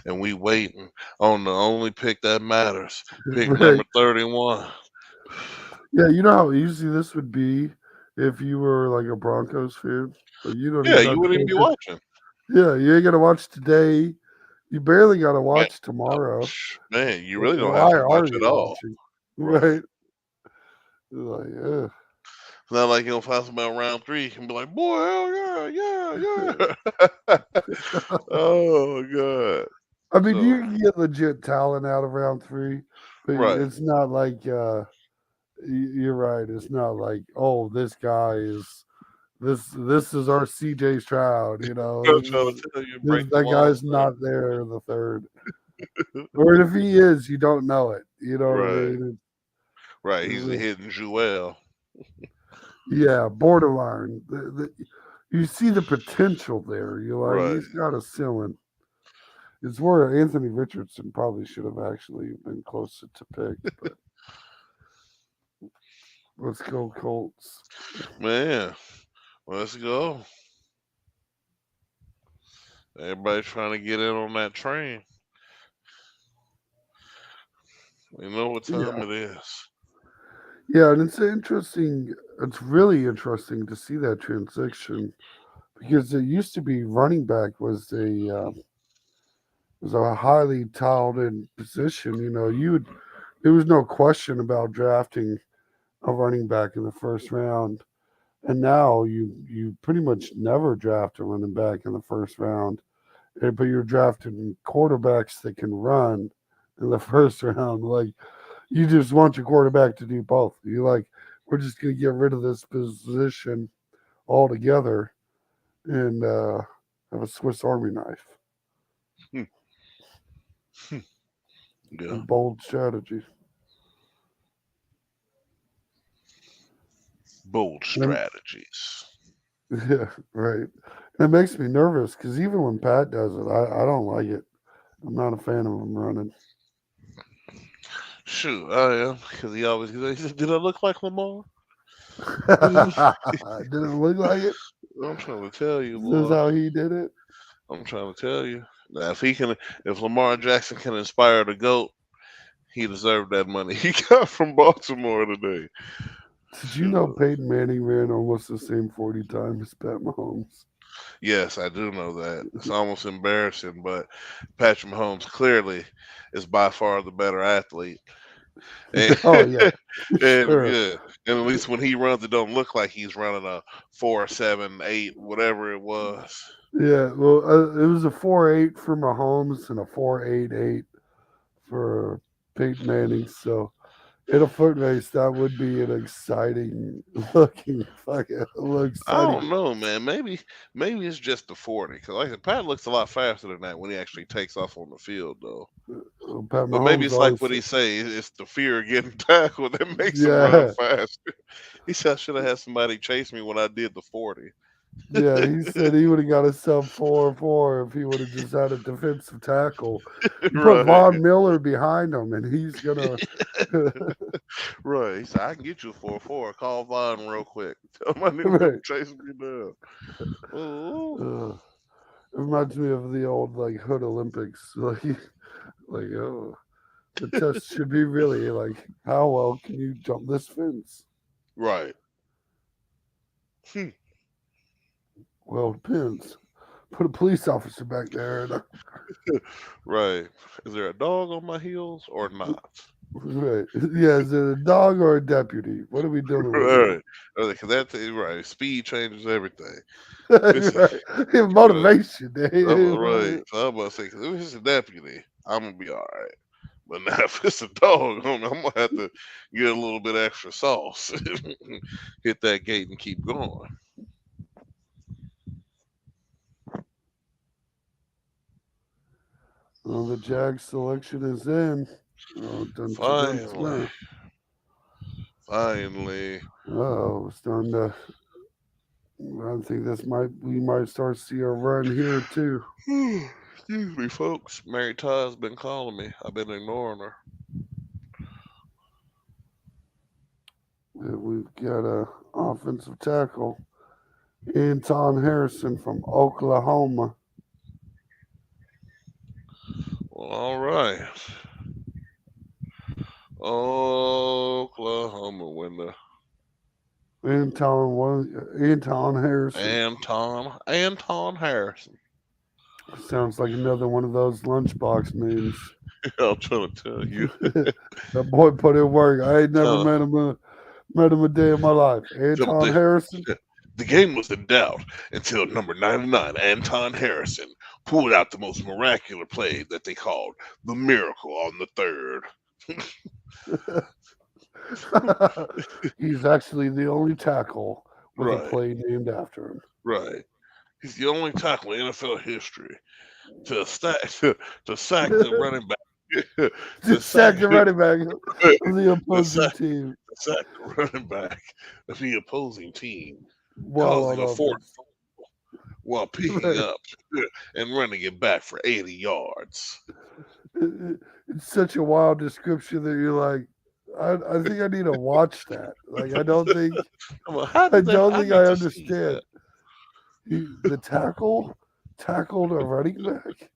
and we waiting on the only pick that matters, pick right? number 31. Yeah, you know how easy this would be if you were like a Broncos fan. Like you don't Yeah, even you have to wouldn't pay even be attention. watching. Yeah, you ain't gonna watch today. You barely gotta Man, watch tomorrow. man, you really don't have Why to are watch at you all. watching? Right. Right? Like, ugh. It's not like you'll find somebody around 3 and be like, boy, hell yeah, yeah, yeah. Oh, God. I mean, So, you can get legit talent out of round 3, but right. it's not like you're right. It's not like, oh, this guy is. This is our CJ Stroud, you I'm know. trying to tell you, This break the that laws guy's there. not there in the third. Or if he is, you don't know it. You know what I Right, mean? right. He's a hidden jewel. Yeah, borderline. You see the potential there. You're like, Right. he's got a ceiling. It's where Anthony Richardson probably should have actually been closer to pick, but let's go Colts. Man, let's go. Everybody's trying to get in on that train. We know what time Yeah. it is. Yeah, and it's interesting. It's really interesting to see that transition because it used to be running back was a highly touted position. You know, there was no question about drafting a running back in the first round, and now you pretty much never draft a running back in the first round, but you're drafting quarterbacks that can run in the first round. Like you just want your quarterback to do both. You like we're just gonna get rid of this position altogether and have a Swiss Army knife. Hmm, hmm, A yeah. bold strategy. Bold And strategies. yeah, right. And it makes me nervous because even when Pat does it, I don't like it. I'm not a fan of him running. Shoot, I am. Because he said, did I look like Lamar? Didn't look like it. I'm trying to tell you, This is boy. how he did it. I'm trying to tell you. Now, if Lamar Jackson can inspire the GOAT, he deserved that money he got from Baltimore today. Did you know Sure. Peyton Manning ran almost the same 40 times as Pat Mahomes? Yes, I do know that. It's almost embarrassing, but Patrick Mahomes clearly is by far the better athlete. And, Oh yeah, for and sure. yeah, and at least when he runs, it don't look like he's running a 4.78, whatever it was. Yeah, well, it was a 4.8 for Mahomes and a 4.88 for Peyton Manning. So in a foot race, that would be an exciting looking fucking I exciting. don't know, man. Maybe it's just the 40. Cause like I said, Pat looks a lot faster than that when he actually takes off on the field, though. Pat But maybe Mahomes it's like always, what he say. It's the fear of getting tackled that makes him run yeah, fast. He said I should have had somebody chase me when I did the 40. yeah. He said he would have got a sub 4.4 if he would have just had a defensive tackle. You put Right, Von Miller behind him, and he's gonna. right. He said I can get you a 4.4. Call Vaughn real quick. Tell him I need him to come Right. chase me down. Oh, Uh, it reminds me of the old like Hood Olympics. Like oh, the test should be really like how well can you jump this fence? right. Hmm, Well, it depends. Put a police officer back there, and right. Is there a dog on my heels or not? right, yeah, is it a dog or a deputy? What are we dealing with here? Right. Because right. Speed changes everything. This is, Right, yeah. motivation. Right. So I'm about to say, because if it's a deputy, I'm gonna be all right. But now if it's a dog, I'm gonna have to get a little bit extra sauce, hit that gate and keep going. Well, the Jag selection is in. Oh, dun, dun, dun, Finally, dun. finally. Oh, it's starting to. I think this might we might start to see a run here too. Excuse me, folks. Mary Todd's been calling me. I've been ignoring her. We've got a offensive tackle, Anton Harrison from Oklahoma. Well, all right. Oklahoma winner. Anton Harrison. Anton Harrison. Sounds like another one of those lunchbox names. I'm trying to tell you. That boy put in work. I ain't never Uh, met him a day in my life. Anton the, Harrison. the game was in doubt until number 99, Anton Harrison, pulled out the most miraculous play that they called the miracle on the third. He's actually the only tackle with a Right. play named after him. Right. He's the only tackle in NFL history to sack the running back to Just sack sack the running back of the to opposing sack team to sack the running back of the opposing team, while causing on a fourth offense. while picking Right. up and running it back for 80 yards. It's such a wild description that you're like, I think I need to watch that. Like, I'm like, how I did that? don't I think need I to see understand. that. The tackle tackled a running back,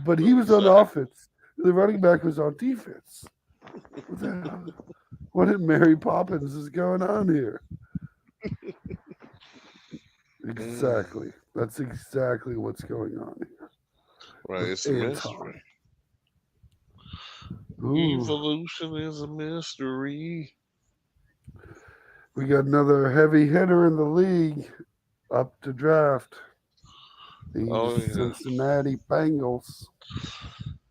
but he was on Exactly. offense. The running back was on defense. What the hell? What in Mary Poppins is going on here? Mm, Exactly. That's exactly what's going on here right. with It's a Anton. mystery. Ooh, Evolution is a mystery. we got another heavy hitter in the league up to draft. The Oh yeah. Cincinnati Bengals.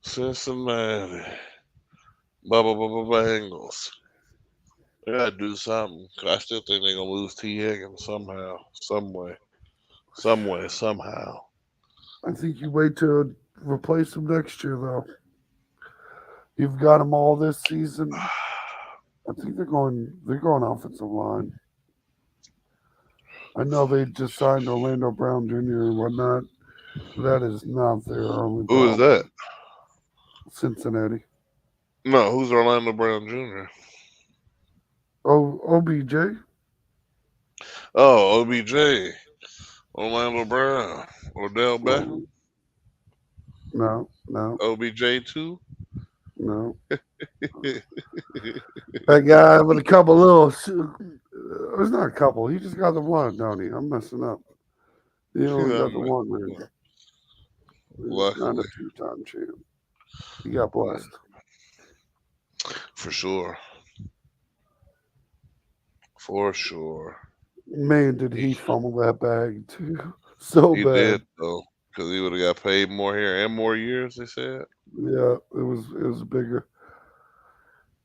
Cincinnati. Bubba Bengals. They gotta do something. 'Cause I still think they're gonna lose T. Higgins somehow, some way, somehow. I think you wait to replace him next year, though. You've got them all this season. I think they're going offensive line. I know they just signed Orlando Brown Jr. and whatnot. That is not their only Who is that? problem. Cincinnati. No, who's Orlando Brown Jr.? Oh, OBJ? Oh, OBJ, Orlando Brown, Odell No, Beckham, no, no, OBJ too. no. That guy with a couple little. It's not a couple. He just got the one, don't he? I'm messing up. He only got the I'm one ring. He's not a luckily, two-time champ. He got yeah, blessed. for sure, for sure. Man, did He he fumble that bag too? So he did bad. though, because he would have got paid more here and more years. They said. Yeah, it was bigger.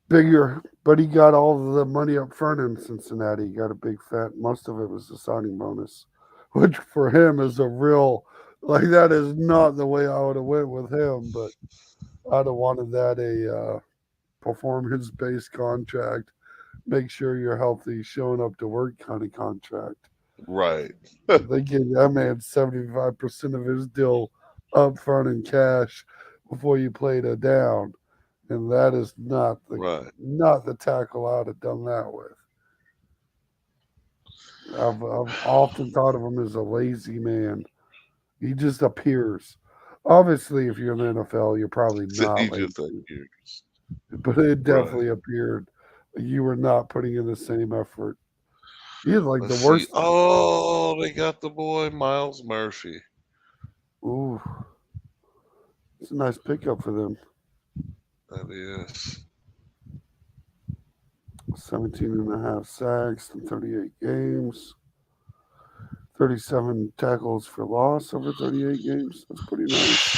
But he got all of the money up front in Cincinnati. He got a big fat. Most of it was the signing bonus, which for him is a real like that is not the way I would have went with him. But I'd have wanted that a performance based contract. Make sure you're healthy, showing up to work kind of contract. Right, They gave that man 75% of his deal up front in cash before you played a down. And that is right. not the tackle I'd have done that with. I've often thought of him as a lazy man. He just appears. Obviously, if you're in the NFL, you're probably He not just like lazy, years. but it Right. definitely appeared you were not putting in the same effort. He had like Let's the see. worst. Oh, they got the boy Miles Murphy. Ooh, it's a nice pickup for them. That is. 17 and a half sacks in 38 games, 37 tackles for loss over 38 games. That's pretty nice.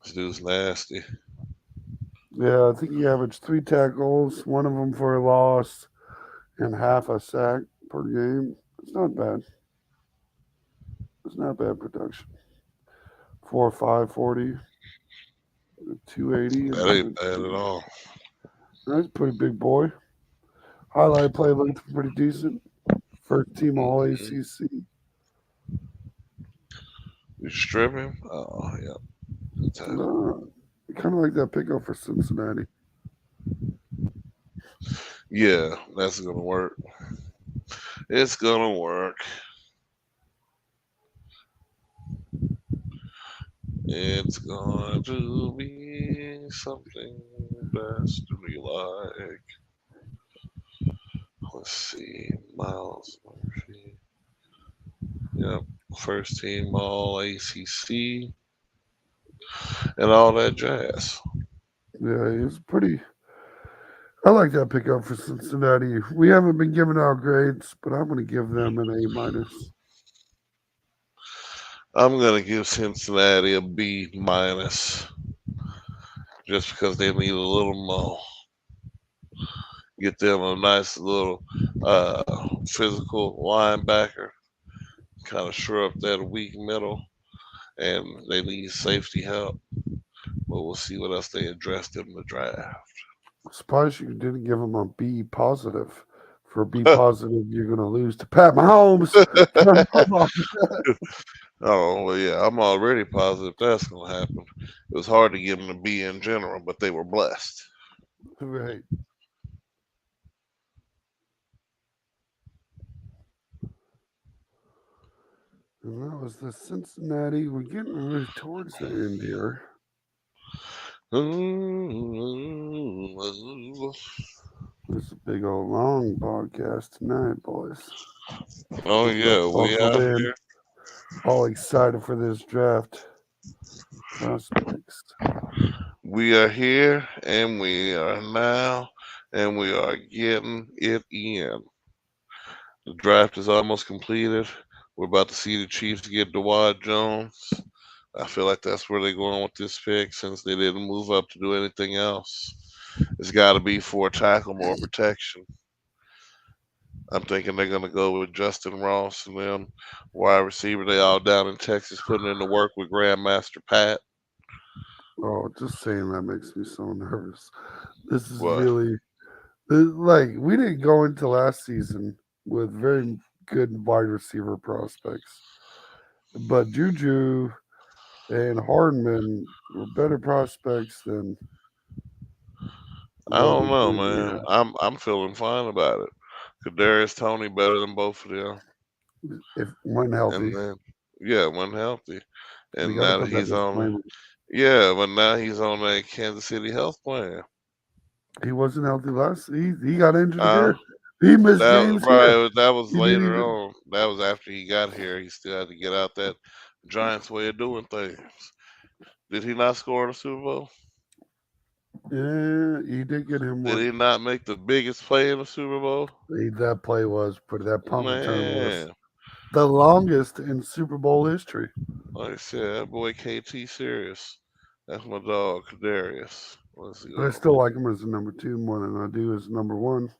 This dude's nasty. Yeah, I think he averaged 3 tackles, one of them for a loss, and half a sack per game. It's not bad. It's not bad production. 4.5 40, 280, That ain't and bad at all. that's a pretty big boy. Highlight play looked pretty decent. First team All Hmm. ACC. You strip him? Oh, yeah. Good tackle. Kind of like that pickup for Cincinnati. Yeah, that's gonna work. It's gonna work. It's going to be something that's to be like. Let's see. Miles Murphy. Yep. First team all ACC and all that jazz. Yeah, he's pretty. I like that pickup for Cincinnati. We haven't been giving out grades, but I'm going to give them an A minus. I'm gonna give Cincinnati a B minus just because they need a little more get them a nice little physical linebacker, kind of shore up that weak middle, and they need safety help. But we'll see what else they addressed in the draft. Surprised you didn't give him a B positive. For B positive, you're going to lose to Pat Mahomes. Come on. Oh, well, yeah, I'm already positive that's going to happen. It was hard to get them to be in general, but they were blessed. Right. And that was the Cincinnati. We're getting really towards the end here. This is a big old long podcast tonight, boys. Oh, Hope y'all yeah, we buckled out in, here. all excited for this draft prospects. We are here, and we are now, and we are getting it in. The draft is almost completed. We're about to see the Chiefs get Dawad Jones. I feel like that's where they're going with this pick since they didn't move up to do anything else. It's got to be for a tackle, more protection. I'm thinking they're going to go with Justin Ross and them wide receiver. They all down in Texas putting in the work with Grandmaster Pat. Oh, just saying that makes me so nervous. This is What? really like we didn't go into last season with very good wide receiver prospects, but Juju and Hardman were better prospects than I what don't we know, currently man. have. I'm feeling fine about it. Kadarius Tony better than both of them, If when healthy, and then yeah, when healthy, we and got to now that put that he's on, disclaimer. yeah, but now he's on a Kansas City health plan. He wasn't healthy last. He got injured Uh, here. He missed that games here. right, that was He didn't later even. on. That was after he got here. He still had to get out that Giants way of doing things. Did he not score in the Super Bowl? Yeah, he did get him Did one. he not make the biggest play in the Super Bowl? That play was, but that punt return was Man, the longest in Super Bowl history. like I said, that boy KT serious. That's my dog, Kadarius. Let's But I go. still like him as a number two more than I do as number one.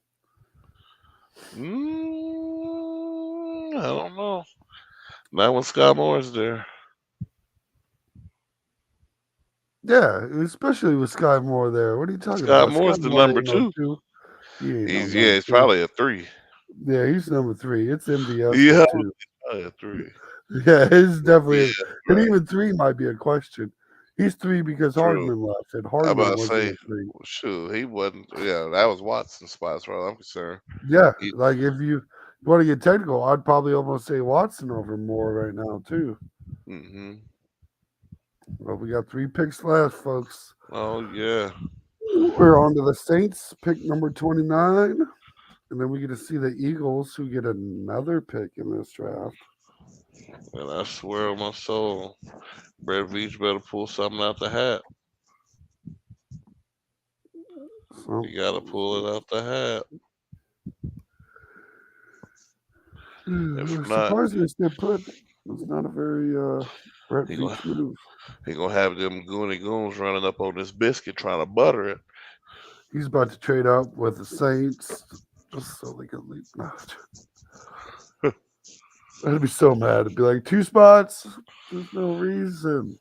I don't know. Not when Scott Moore's there. Yeah, especially with Sky Moore there. What are you talking Scott about? Sky Moore's the Moore number ain't no two. two. He ain't no He's yeah, number he's two. probably a three. Yeah, he's number three. It's MVS Yeah, with two. probably a three. Yeah, it's definitely, Yeah, and right. even three might be a question. He's three because True. Hardman left, and I Hardman about to wasn't say, a three. well, shoot, he wasn't. Yeah, that was Watson's spot as far as I'm concerned. Yeah, He, like if you want to get technical, I'd probably almost say Watson over Moore right now too. hmm But we got three picks left, folks. Oh yeah, We're on to the Saints, pick number 29. And then we get to see the Eagles, who get another pick in this draft. and I swear on my soul, Brett Veach better pull something out the hat. He got to Something. pull it out the hat. If not, Surprisingly, stay put. It's not a very Brett he gonna Veach move. he gonna have them goony goons running up on this biscuit trying to butter it. He's about to trade up with the Saints just so they can leave. No, I'd be so mad. It'd be like two spots. There's no reason.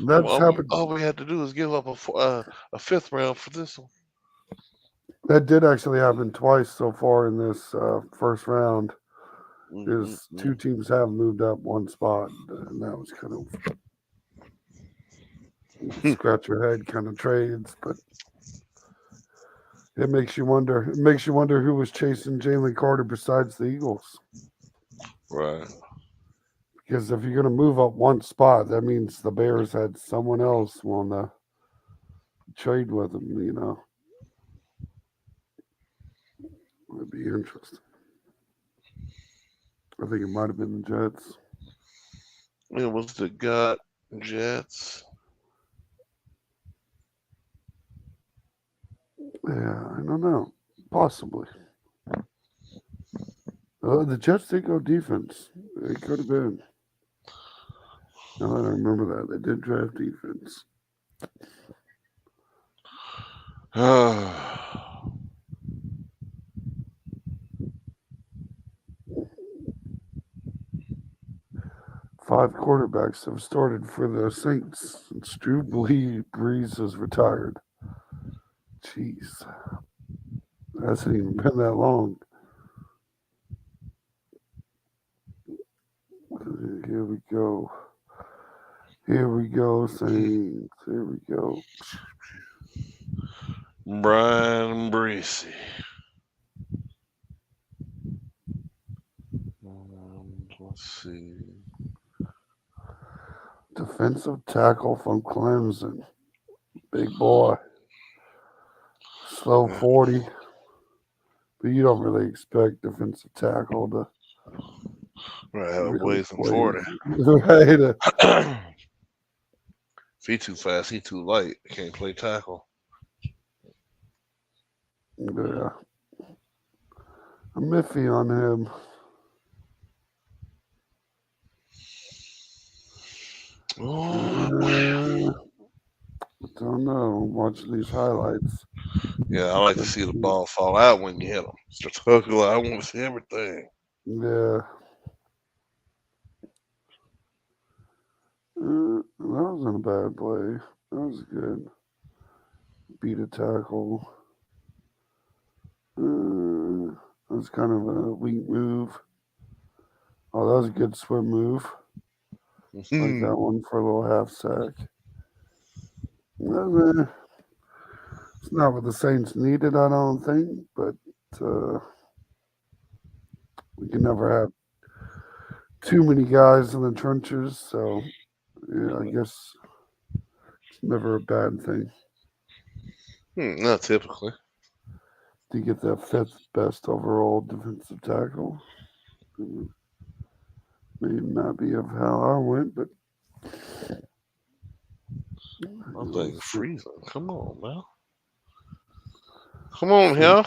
That's happened. All we had to do is give up a fifth round for this one. That did actually happen twice so far in this first round. Is two Mm-mm-mm. teams have moved up one spot, and that was kind of scratch your head kind of trades. But it makes you wonder. It makes you wonder who was chasing Jalen Carter besides the Eagles. Right. Because if you're going to move up one spot, that means the Bears had someone else want to trade with them. It'd be interesting. I think it might have been the Jets. It was the gut Jets. Yeah, I don't know. Possibly. The Jets did go defense. It could have been. Now that I remember that, they did draft defense. 5 quarterbacks have started for the Saints since Brees has retired. Jeez, hasn't even been that long. Here we go. Here we go, Saints. Here we go. Brian Breesy. Let's see. Defensive tackle from Clemson. Big boy. Slow Yeah, 40. But you don't really expect defensive tackle to right, have a really blazing play. 40. Right? If he too fast, he too light. Can't play tackle. Yeah. I'm iffy on him. Oh, Uh, I don't know. Watching these highlights. yeah, I like to see the ball fall out when you hit him. Spectacular. I want to see everything. Yeah. That wasn't a bad play. That was good. Beat a tackle. That was kind of a weak move. Oh, that was a good swim move. Like Hmm. that one for a little half sack. Uh, It's not what the Saints needed, I don't think, but uh, we can never have too many guys in the trenches. So, yeah, I guess it's never a bad thing Not typically. to get that fifth best overall defensive tackle. May not be of how I went, but I'm we'll thinking see. freezing. Come on, man. Come on, See. here.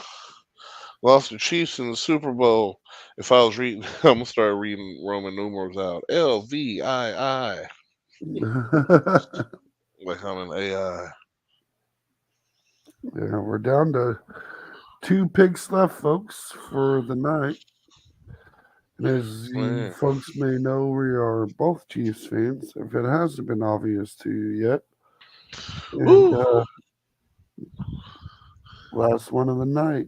Lost the Chiefs in the Super Bowl. If I was reading, I'm gonna start reading Roman numerals out. LVII, like I'm an AI. Yeah, we're down to 2 picks left, folks, for the night. And as you Man. folks may know, we are both Chiefs fans, if it hasn't been obvious to you yet. And Woo! last one of the night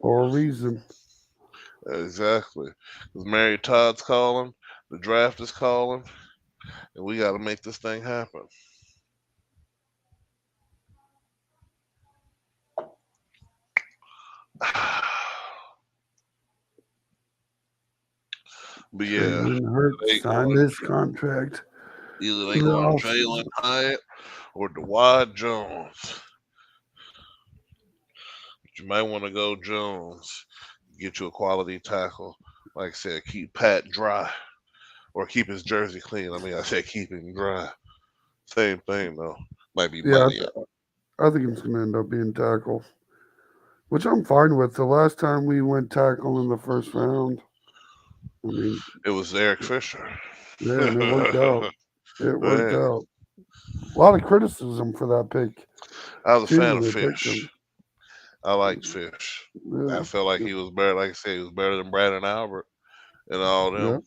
for a reason. Exactly. Because Mary Todd's calling, the draft is calling, and we got to make this thing happen. But yeah, Jalen Hurts they signed going his contract either they in the going Jalen offseason. Hyatt or Dwight Jones. But you might want to go Jones. Get you a quality tackle. Like I said, keep Pat dry or keep his jersey clean. I mean, I said keep him dry. Same thing though. Might be Yeah, money. I think it's going to end up being tackle, which I'm fine with. The last time we went tackle in the first round, I mean, It was Eric Fisher. yeah, and it worked out. It worked Man, out. A lot of criticism for that pick, I was a too, fan when of they picked him. Fish. I liked Fish. I Yeah, felt like he was better. Like I said, he was better than Brandon Albert and all yeah, them.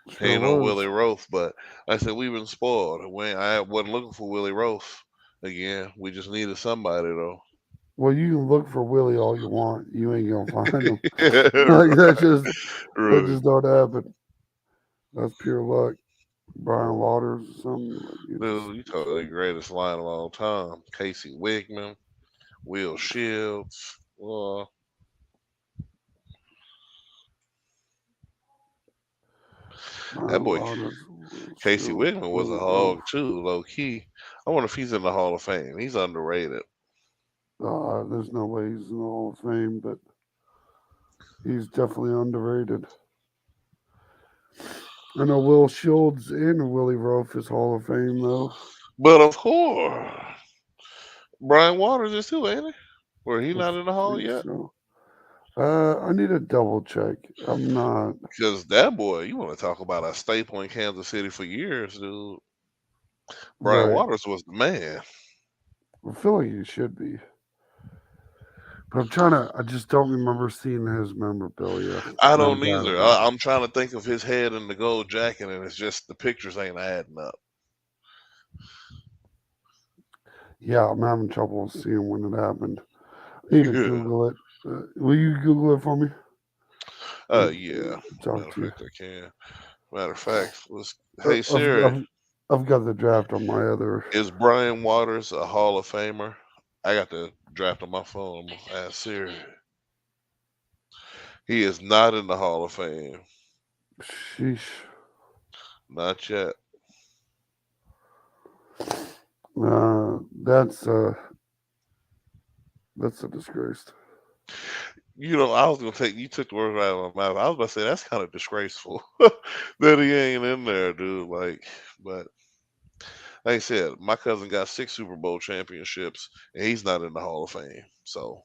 He sure ain't no was. Willie Roaf, but like I said, we've been spoiled. I wasn't looking for Willie Roaf again. We just needed somebody though. Well, you can look for Willie all you want. You ain't gonna find him. Like Right, that right. just don't happen. That's pure luck. Brian Waters or something. Like you just Dude, you talk the greatest line of all time. Casey Wickman, Will Shields. Well, that Brian boy Waters, Casey Shields, Wickman was a Willie Rowe. hog too, low key. I wonder if he's in the Hall of Fame. He's underrated. There's no way he's in the Hall of Fame, but he's definitely underrated. I know Will Shields and Willie Rowe is Hall of Fame though. But of course, Brian Waters is too, ain't he? Where he I not in the Hall think yet? so. I need a double check. I'm not. Because that boy, you want to talk about a staple in Kansas City for years, dude. Brian Right. Waters was the man. I feel like he should be. But I'm trying to. I just don't remember seeing his memorabilia. I No don't doubt either. about it. I'm trying to think of his head in the gold jacket, and it's just the pictures ain't adding up. Yeah, I'm having trouble seeing when it happened. I need to Google it. Will you Google it for me? Yeah. Talk Matter of to you. fact, I can. Matter of fact, let's. Uh, Hey I've, Siri, I've, I've got the draft on my other. is Brian Waters a Hall of Famer? I got the draft on my phone. I'm gonna ask Siri. He is not in the Hall of Fame. Sheesh. Not yet. Uh, that's uh, that's a disgrace. I was gonna take you took the words right out of my mouth. I was about to say that's kind of disgraceful that he ain't in there, dude. But like I said, my cousin got 6 Super Bowl championships, and he's not in the Hall of Fame. So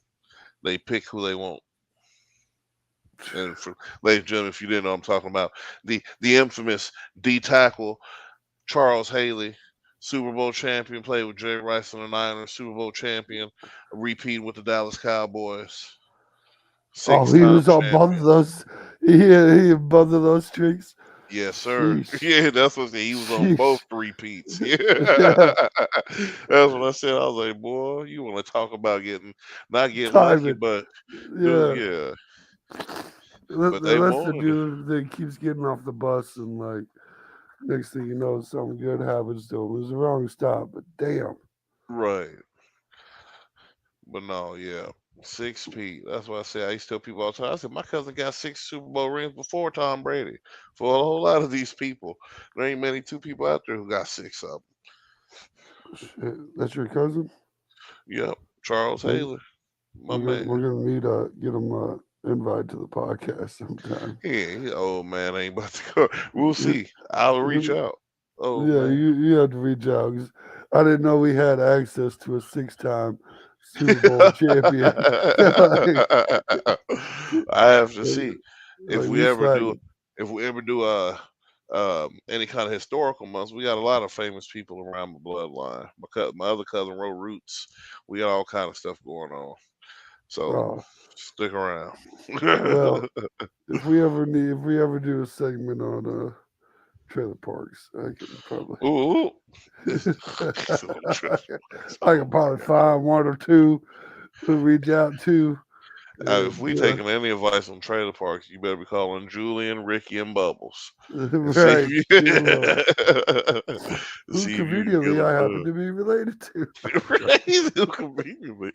they pick who they want. And for ladies and gentlemen, if you didn't know, I'm talking about the infamous D tackle Charles Haley, Super Bowl champion, played with Jerry Rice and the Niners, Super Bowl champion, repeat with the Dallas Cowboys, Oh, six he time was on both of champion. those. He had both of those streaks. Yes, sir. Sheesh. Yeah, that's what he was on both Sheesh. repeats. Yeah, Yeah. that's what I said. I was like, boy, you want to talk about not getting lucky, Timing. but dude, Yeah. yeah, but they That's the wanted it. dude that keeps getting off the bus and like next thing you know, something good happens to him. It was the wrong stop, but damn. Right. But no, yeah. 6 Pete. That's why I say I used to tell people all the time. I said my cousin got 6 Super Bowl rings before Tom Brady. For a whole lot of these people, there ain't many two people out there who got 6 of them. Shit. That's your cousin? Yep, Charles We're, Haley, my man. we're gonna need to get him invite to the podcast sometime. He old man ain't about to go. We'll see. I'll reach out. Oh Yeah, man. you have to reach out 'cause I didn't know we had access to a 6-time Super Bowl champion. like, I have to like, see if like we we ever swag. do any kind of historical months. We got a lot of famous people around my bloodline. My other cousin wrote Roots. We got all kind of stuff going on. So Oh stick around. well, if we ever do a segment on trailer parks, I can probably Ooh, this is so I oh can my probably god. find one or two to reach out to, If we and taking any advice on trailer parks, you better be calling Julian, Ricky, and Bubbles and see right, if to you who see if you can get conveniently them I happen hooked. to be related to. Right? Conveniently.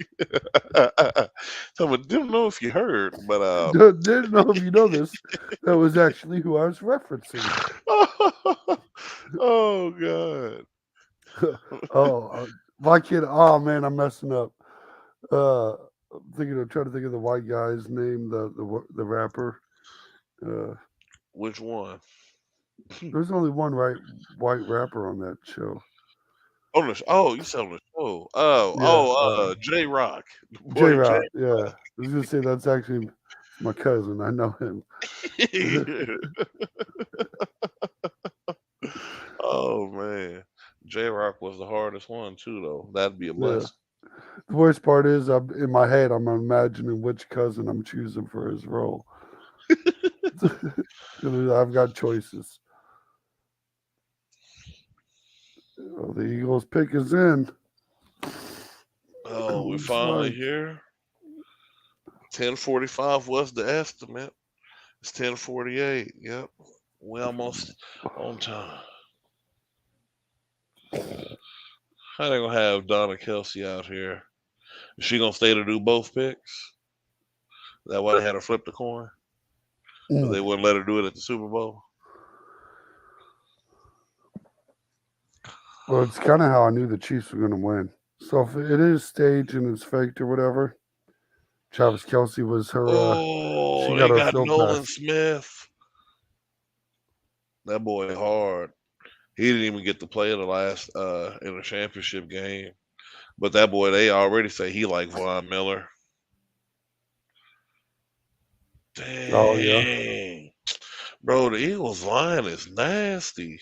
So I didn't know if you heard, but Didn't know if you know this. That was actually who I was referencing. oh god. oh, why can't? Oh man, I'm messing up. I'm trying to think of the white guy's name, the rapper. Uh, Which one? there's only one white rapper on that show. You said on the show. Yeah, J Rock. J Boy J. Rock. Yeah, I was gonna say that's actually it's my cousin. I know him. Oh man. J Rock was the hardest one too though. That'd be a Yeah. blessing. The worst part is, I'm in my head. I'm imagining which cousin I'm choosing for his role. I've got choices. The Eagles pick is in. Oh, we Looks finally like. here. 10:45 was the estimate. It's 10:48. Yep. We almost on time. How they gonna have Donna Kelsey out here? Is she gonna stay to do both picks? That why they had her flip the coin? Because Mm. they wouldn't let her do it at the Super Bowl. Well, it's kind of how I knew the Chiefs were going to win. So if it is staged and it's faked or whatever, Travis Kelsey was her. She Oh, got they her got field Nolan pass. Smith. That boy hard. He didn't even get to play in the last in the championship game. But that boy, they already say he like Von Miller. Oh yeah, Dang. Bro, the Eagles line is nasty.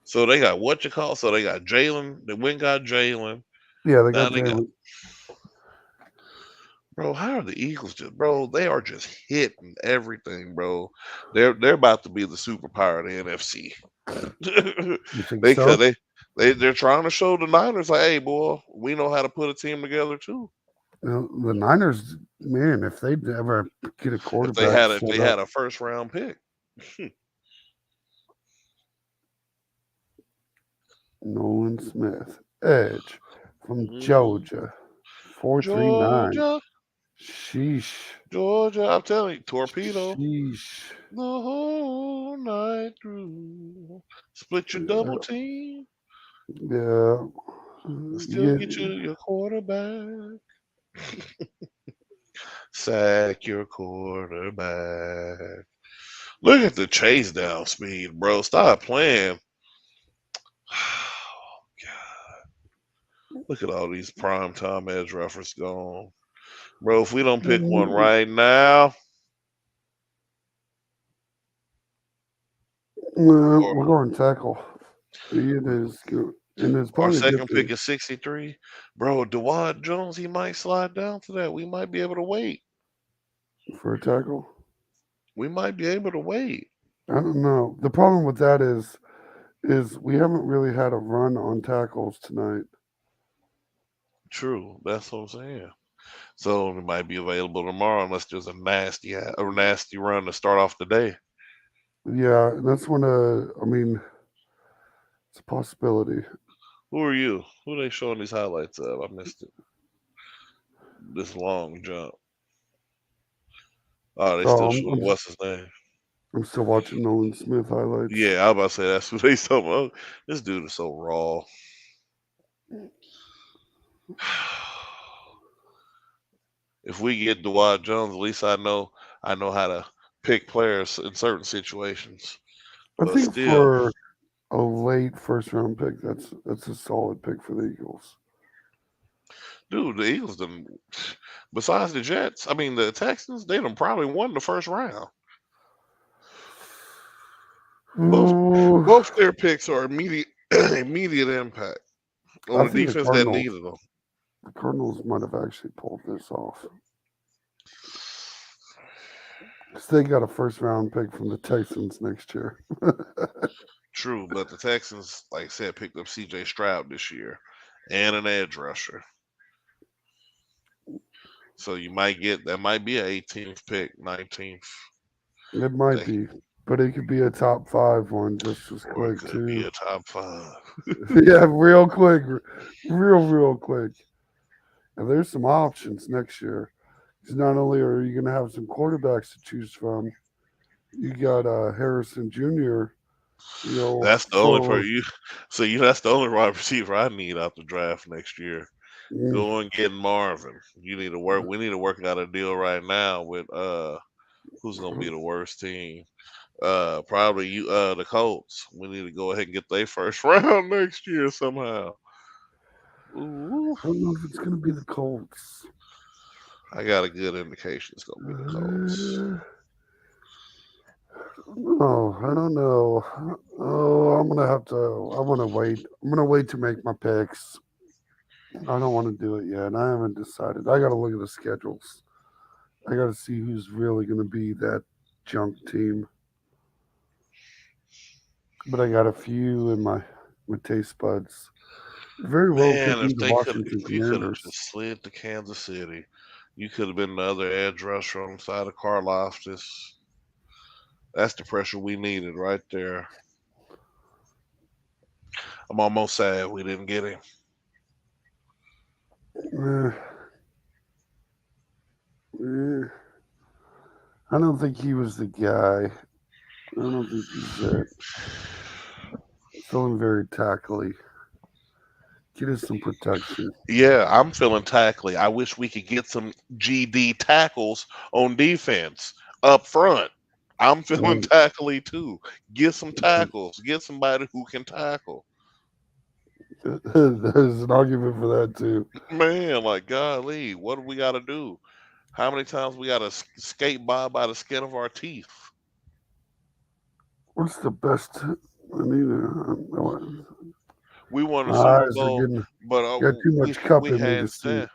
So they got what you call? So they got Jalen. They went and got Jalen. yeah. They Now got they got Jalen. Bro, how are the Eagles just, bro? They are just hitting everything, bro. They're about to be the superpower of the NFC. You think they so? cut they're trying to show the Niners like, hey, boy, we know how to put a team together too. The Niners, man, if they'd ever get a quarterback If set they up, had a first round pick. Nolan Smith, edge from Hmm. Georgia, 439. Georgia, Sheesh. Georgia, I'm telling you, torpedo Sheesh. the whole night through. Split your double Yeah. team Yeah. and still Yeah. get you your quarterback. Sack your quarterback. Look at the chase down speed, bro. Stop playing. Look at all these prime time edge rushers gone. Bro, if we don't pick one Mm, right now, or we're going tackle. It is good. And it's our probably a good second thing pick is 63, bro, Dewad Jones, he might slide down to that. We might be able to wait. for a tackle. We might be able to wait. I don't know. The problem with that is we haven't really had a run on tackles tonight. True, that's what I'm saying. So it might be available tomorrow unless there's a nasty run to start off the day. Yeah, and that's when I mean, it's a possibility. Who are you? Who are they showing these highlights of? I missed it. This long jump. Oh, they Oh, still showing what's his name? I'm still watching Nolan Smith highlights. Yeah, I was about to say that's what they talking about. This dude is so raw. If we get Dwight Jones, at least I know how to pick players in certain situations. I But think still, for a late first round pick, that's a solid pick for the Eagles. dude, the Eagles done besides the Jets, I mean the Texans, they done probably won the first round. Both Ooh, both their picks are immediate immediate impact on I the think defense that needed them. the Cardinals might have actually pulled this off because they got a first round pick from the Texans next year. True, but the Texans, like I said, picked up CJ Stroud this year and an edge rusher. So you might get that might be an 18th pick, 19th. It might They, be, but it could be a top five one just as or it quick could be too. a top five. Yeah, real quick, real quick. And there's some options next year. Because not only are you going to have some quarterbacks to choose from, you got Harrison Jr. You know, That's the only per for you. So you that's the only wide receiver I need out the draft next year. mm, Go and get Marvin. You need to work. We need to work out a deal right now with who's gonna be the worst team. Probably you the Colts. We need to go ahead and get their first round next year somehow. Ooh, I don't know if it's going to be the Colts. I got a good indication it's gonna be the Colts. No, I don't know. Oh, I'm gonna have to. I want to wait. I'm gonna wait to make my picks. I don't want to do it yet. I haven't decided. I got to look at the schedules. I got to see who's really going to be that junk team. But I got a few in my taste buds. Very well could Man, be the if Washington you could have Commanders. just slid to Kansas City, you could have been the other edge rusher on the side of Karloftis. That's the pressure we needed right there. I'm almost sad we didn't get him. Eh, eh, I don't think he was the guy. I don't think he's that. Feeling very tackly. Get us some protection. Yeah, I'm feeling tackly. I wish we could get some GD tackles on defense up front. I'm feeling Mm, tackly too. Get some tackles. Get somebody who can tackle. There's an argument for that too. Man, like golly, what do we got to do? How many times we got to skate by the skin of our teeth? What's the best? I need We won the my Super eyes are Bowl, getting but got too much cup we in me to had see.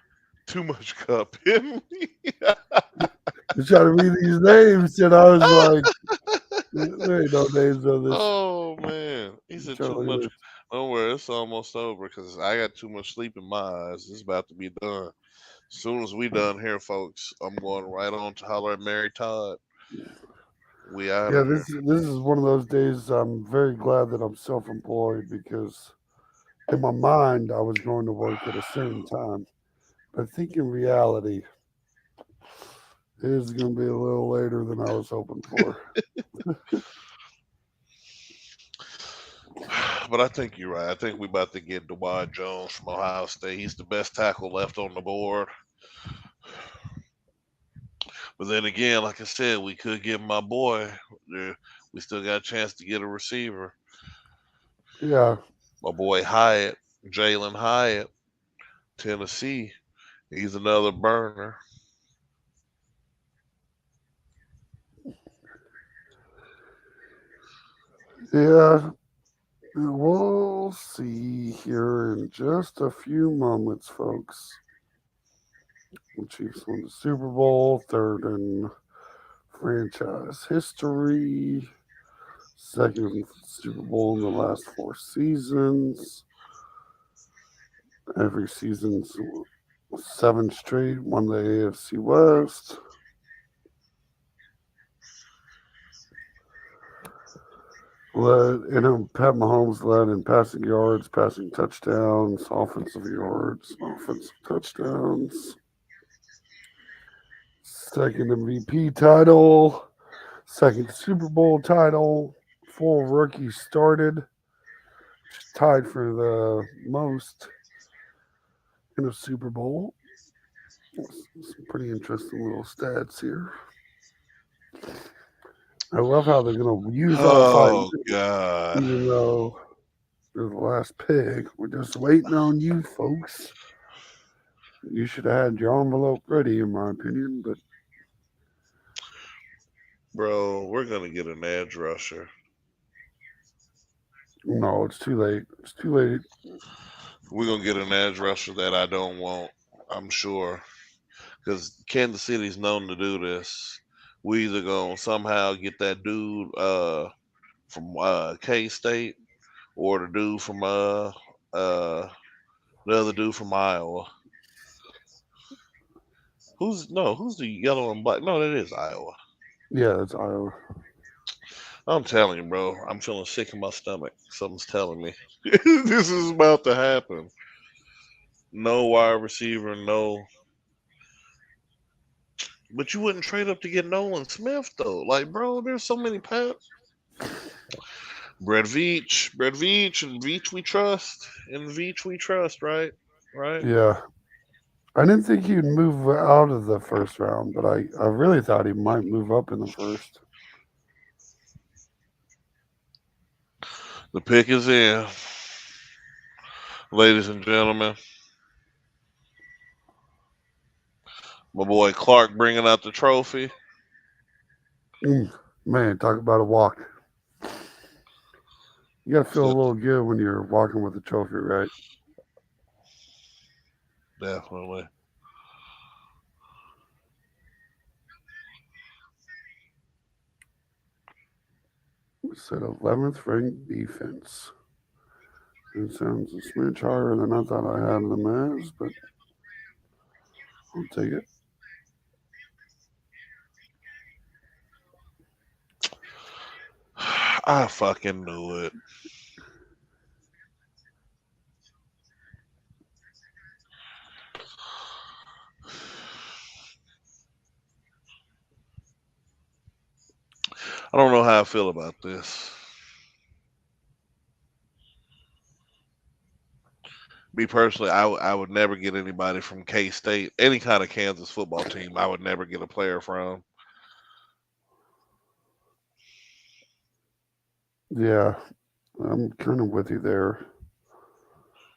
Too much cup in me. You're trying to read these names, and I was like, there ain't no names on this. Oh man, he I'm said trying to too look at much. this. Don't worry, it's almost over because I got too much sleep in my eyes. It's about to be done. As soon as we done here, folks, I'm going right on to holler at Mary Todd. We out Yeah, of here. this is one of those days I'm very glad that I'm self-employed because in my mind I was going to work at a certain time. I think in reality it is going to be a little later than I was hoping for. But I think you're right. I think we about to get Dewad Jones from Ohio State. He's the best tackle left on the board. But then again, like I said, we could get my boy. We still got a chance to get a receiver. Yeah, My boy Hyatt, Jalen Hyatt, Tennessee. He's another burner. yeah. We'll see here in just a few moments, folks. The Chiefs won the Super Bowl, third in franchise history, second Super Bowl in the last four seasons. Every season's seven straight, won the AFC West. Pat Mahomes led in passing yards, passing touchdowns, offensive yards, offensive touchdowns. Second MVP title, second Super Bowl title. Four rookies started, which is tied for the most in a Super Bowl. Some pretty interesting little stats here. I love how they're going to use all five, Oh God, even though they're the last pick. We're just waiting on you, folks. You should have had your envelope ready, in my opinion, but bro, we're gonna get an edge rusher. no, it's too late. It's too late. We're gonna get an edge rusher that I don't want. I'm sure because Kansas City's known to do this. We either gonna somehow get that dude from K State or the dude from uh the other dude from Iowa. Who's the yellow and black? No, that is Iowa. Yeah, that's Iowa. I'm telling you, bro. I'm feeling sick in my stomach. Something's telling me this is about to happen. No wide receiver, no. But you wouldn't trade up to get Nolan Smith though. Like, bro, there's so many Brett Veach, and Veach we trust, and Veach we trust, right? Right. Yeah. I didn't think he'd move out of the first round, but I really thought he might move up in the first. The pick is in, ladies and gentlemen. My boy Clark bringing out the trophy. Mm, man, talk about a walk. You got to feel a little good when you're walking with a trophy, right? Definitely. We said 11th ranked defense. It sounds a smidge higher than I thought I had them as, but I'll take it. I fucking knew it. I don't know how I feel about this. Me personally, I would never get anybody from K State, any kind of Kansas football team. I would never get a player from. Yeah, I'm kind of with you there,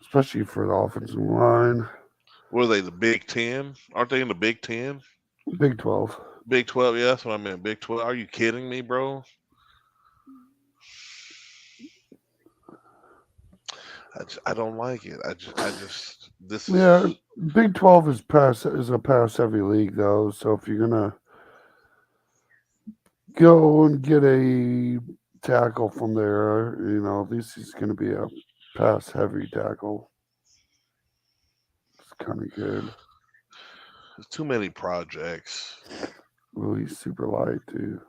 especially for the offensive line. What are they? The Big Ten? Aren't they in the Big Ten? Big 12. Big 12? Yeah, that's what I meant. Big 12. Are you kidding me, bro? I don't like it. I just This Yeah, is Big 12 is a pass heavy league though, so if you're gonna go and get a tackle from there, at least he's gonna be a pass heavy tackle. It's kind of good. too many projects. Well, he's super light too.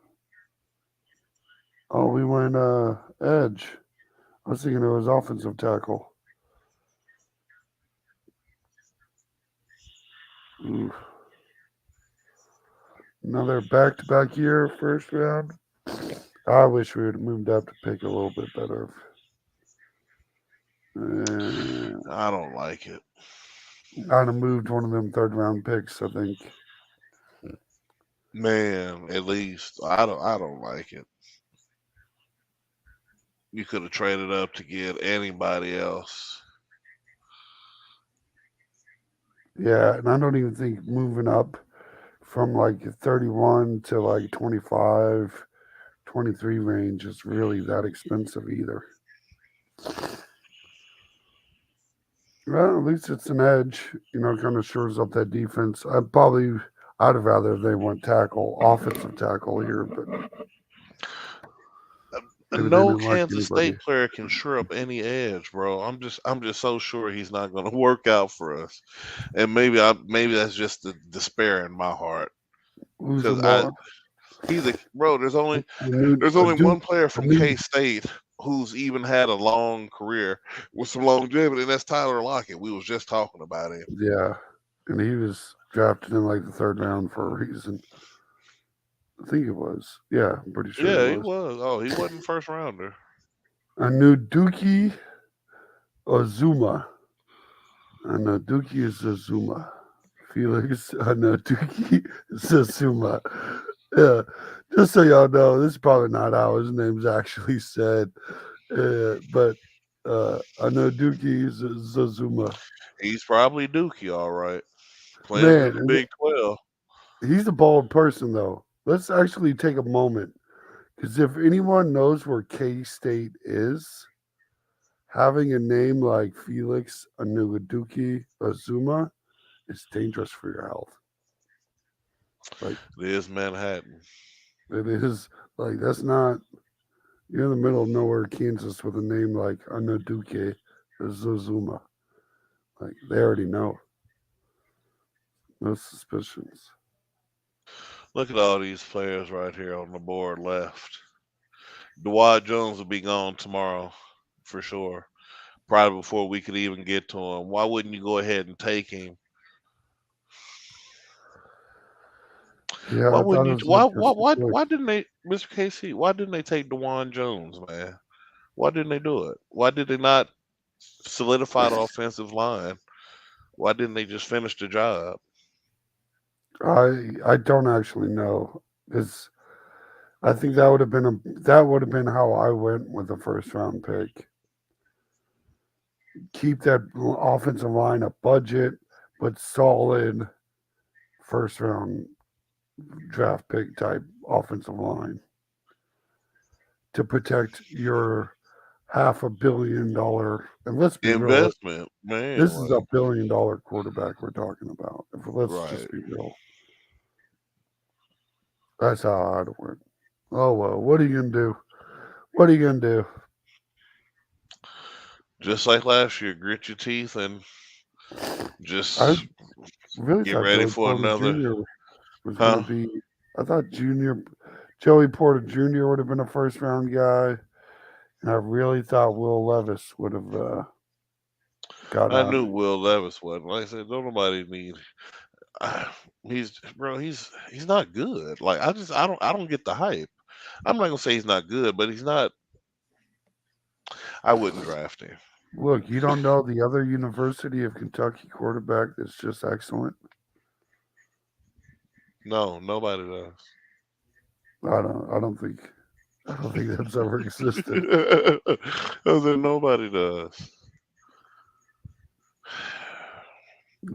Oh, we went edge. I was thinking it was offensive tackle. Oof. Another back-to-back year first round. I wish we would have moved up to pick a little bit better. I don't like it. I'd have moved one of them third round picks, I think. Man, at least I don't like it. You could have traded up to get anybody else. Yeah, and I don't even think moving up from like 31 to like 25, 23 range is really that expensive either. Well, at least it's an edge, kind of shores up that defense. I'd have rather they went tackle, offensive tackle here, but maybe they No didn't like Kansas anybody. State player can sure up any edge, bro. I'm just so sure he's not going to work out for us. And maybe that's just the despair in my heart Who's a because I more he's a bro. a new There's a only Duke one player a from new K State who's even had a long career with some longevity, and that's Tyler Lockett. We was just talking about him. yeah, and he was drafted in like the third round for a reason. I think it was. Yeah, I'm pretty sure he Yeah, he was. was. Oh, he wasn't first rounder. A new Dookie Ozuma. And Dookie is Azuma. Felix Anaduki Sasuma. Yeah, just so y'all know, this is probably not how his name's actually said, but Anaduki Zazuma. He's probably Dookie, all right. Playing Man, in the and Big 12. he's a bold person, though. Let's actually take a moment because if anyone knows where K State is, having a name like Felix Anugaduki Azuma is dangerous for your health. Like, It is Manhattan. it is, like, that's not. You're in the middle of nowhere, Kansas, with a name like Anaduke Zuzuma. Like, they already know. No suspicions. Look at all these players right here on the board left. Dwight Jones will be gone tomorrow for sure. Probably before we could even get to him. Why wouldn't you go ahead and take him? Yeah, Why I thought wouldn't it you? was an interesting Why pick. didn't they, Mr. KC? Why didn't they take Dewan Jones, man? Why didn't they do it? Why did they not solidify the offensive line? Why didn't they just finish the job? I don't actually know because I think that would have been how I went with the first round pick. Keep that offensive line a budget, but solid first round draft pick type offensive line to protect your $500 million. And let's be real, Investment, man. this is a Like, $1 billion quarterback we're talking about. Let's right. just be real. That's how I'd went. Oh well, what are you gonna do? What are you gonna do? Just like last year, grit your teeth and I just really get thought ready Joey for Porter another. Jr. was gonna Huh? be. I thought Joey Porter Jr. would have been a first round guy, and I really thought Will Levis would have got I out. knew Will Levis wasn't. Like I said, don't nobody need. He's bro. He's not good. Like I don't get the hype. I'm not gonna say he's not good, but he's not. I wouldn't draft him. Look, you don't know the other University of Kentucky quarterback that's just excellent. No, nobody does. I don't think that's ever existed. I said nobody does.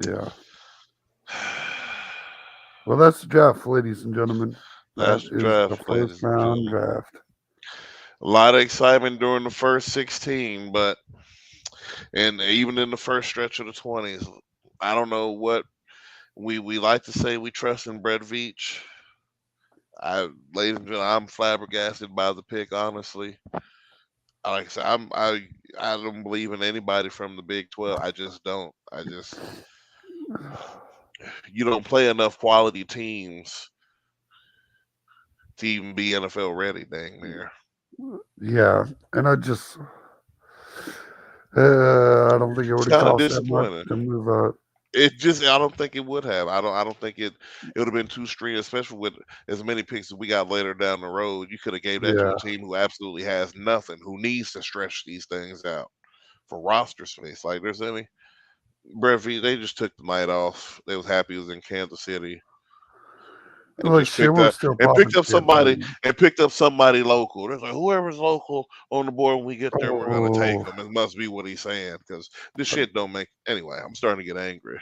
Yeah. Well, that's the draft, ladies and gentlemen. That That's the is the draft, first ladies and round gentlemen. draft. A lot of excitement during the first 16, but And even in the first stretch of the 20s, I don't know what we like to say we trust in Brett Veach. Ladies and gentlemen, I'm flabbergasted by the pick. Honestly, like I said, I don't believe in anybody from the Big 12. I just don't. I just you don't play enough quality teams to even be NFL ready. Dang near. Yeah, and I don't think it It's would have kind of cost that much disappointing. to move out. It just I don't think it would have. I don't think it would have been too strenuous, especially with as many picks as we got later down the road. You could have gave that to Yeah, a team who absolutely has nothing, who needs to stretch these things out for roster space. Like there's any Brett V, they just took the night off. They was happy it was in Kansas City and like just shit, picked we're up still and picked popping up somebody champagne. and picked up somebody local. There's like whoever's local on the board when we get there, we're gonna take Oh, them. It must be what he's saying because this shit don't make anyway. I'm starting to get angry.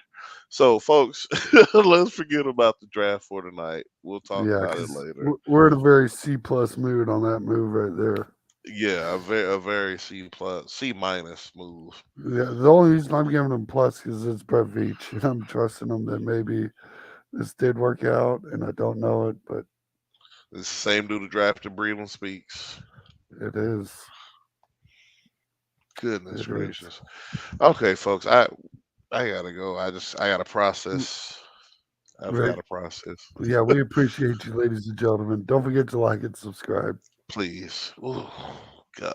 So, folks, let's forget about the draft for tonight. We'll talk yeah, about it because later. we're in a very C plus mood on that move right there. Yeah, a very C plus C minus move. Yeah, the only reason I'm giving him plus is it's Brett Veach, and I'm trusting him that maybe this did work out, and I don't know it, but It's the same dude who drafted Breland Speaks. it is. Goodness It is. gracious. Okay, folks, I gotta go. I gotta process. I've Right. got to process. Yeah, we appreciate you, ladies and gentlemen. Don't forget to like and subscribe. Please. Ooh.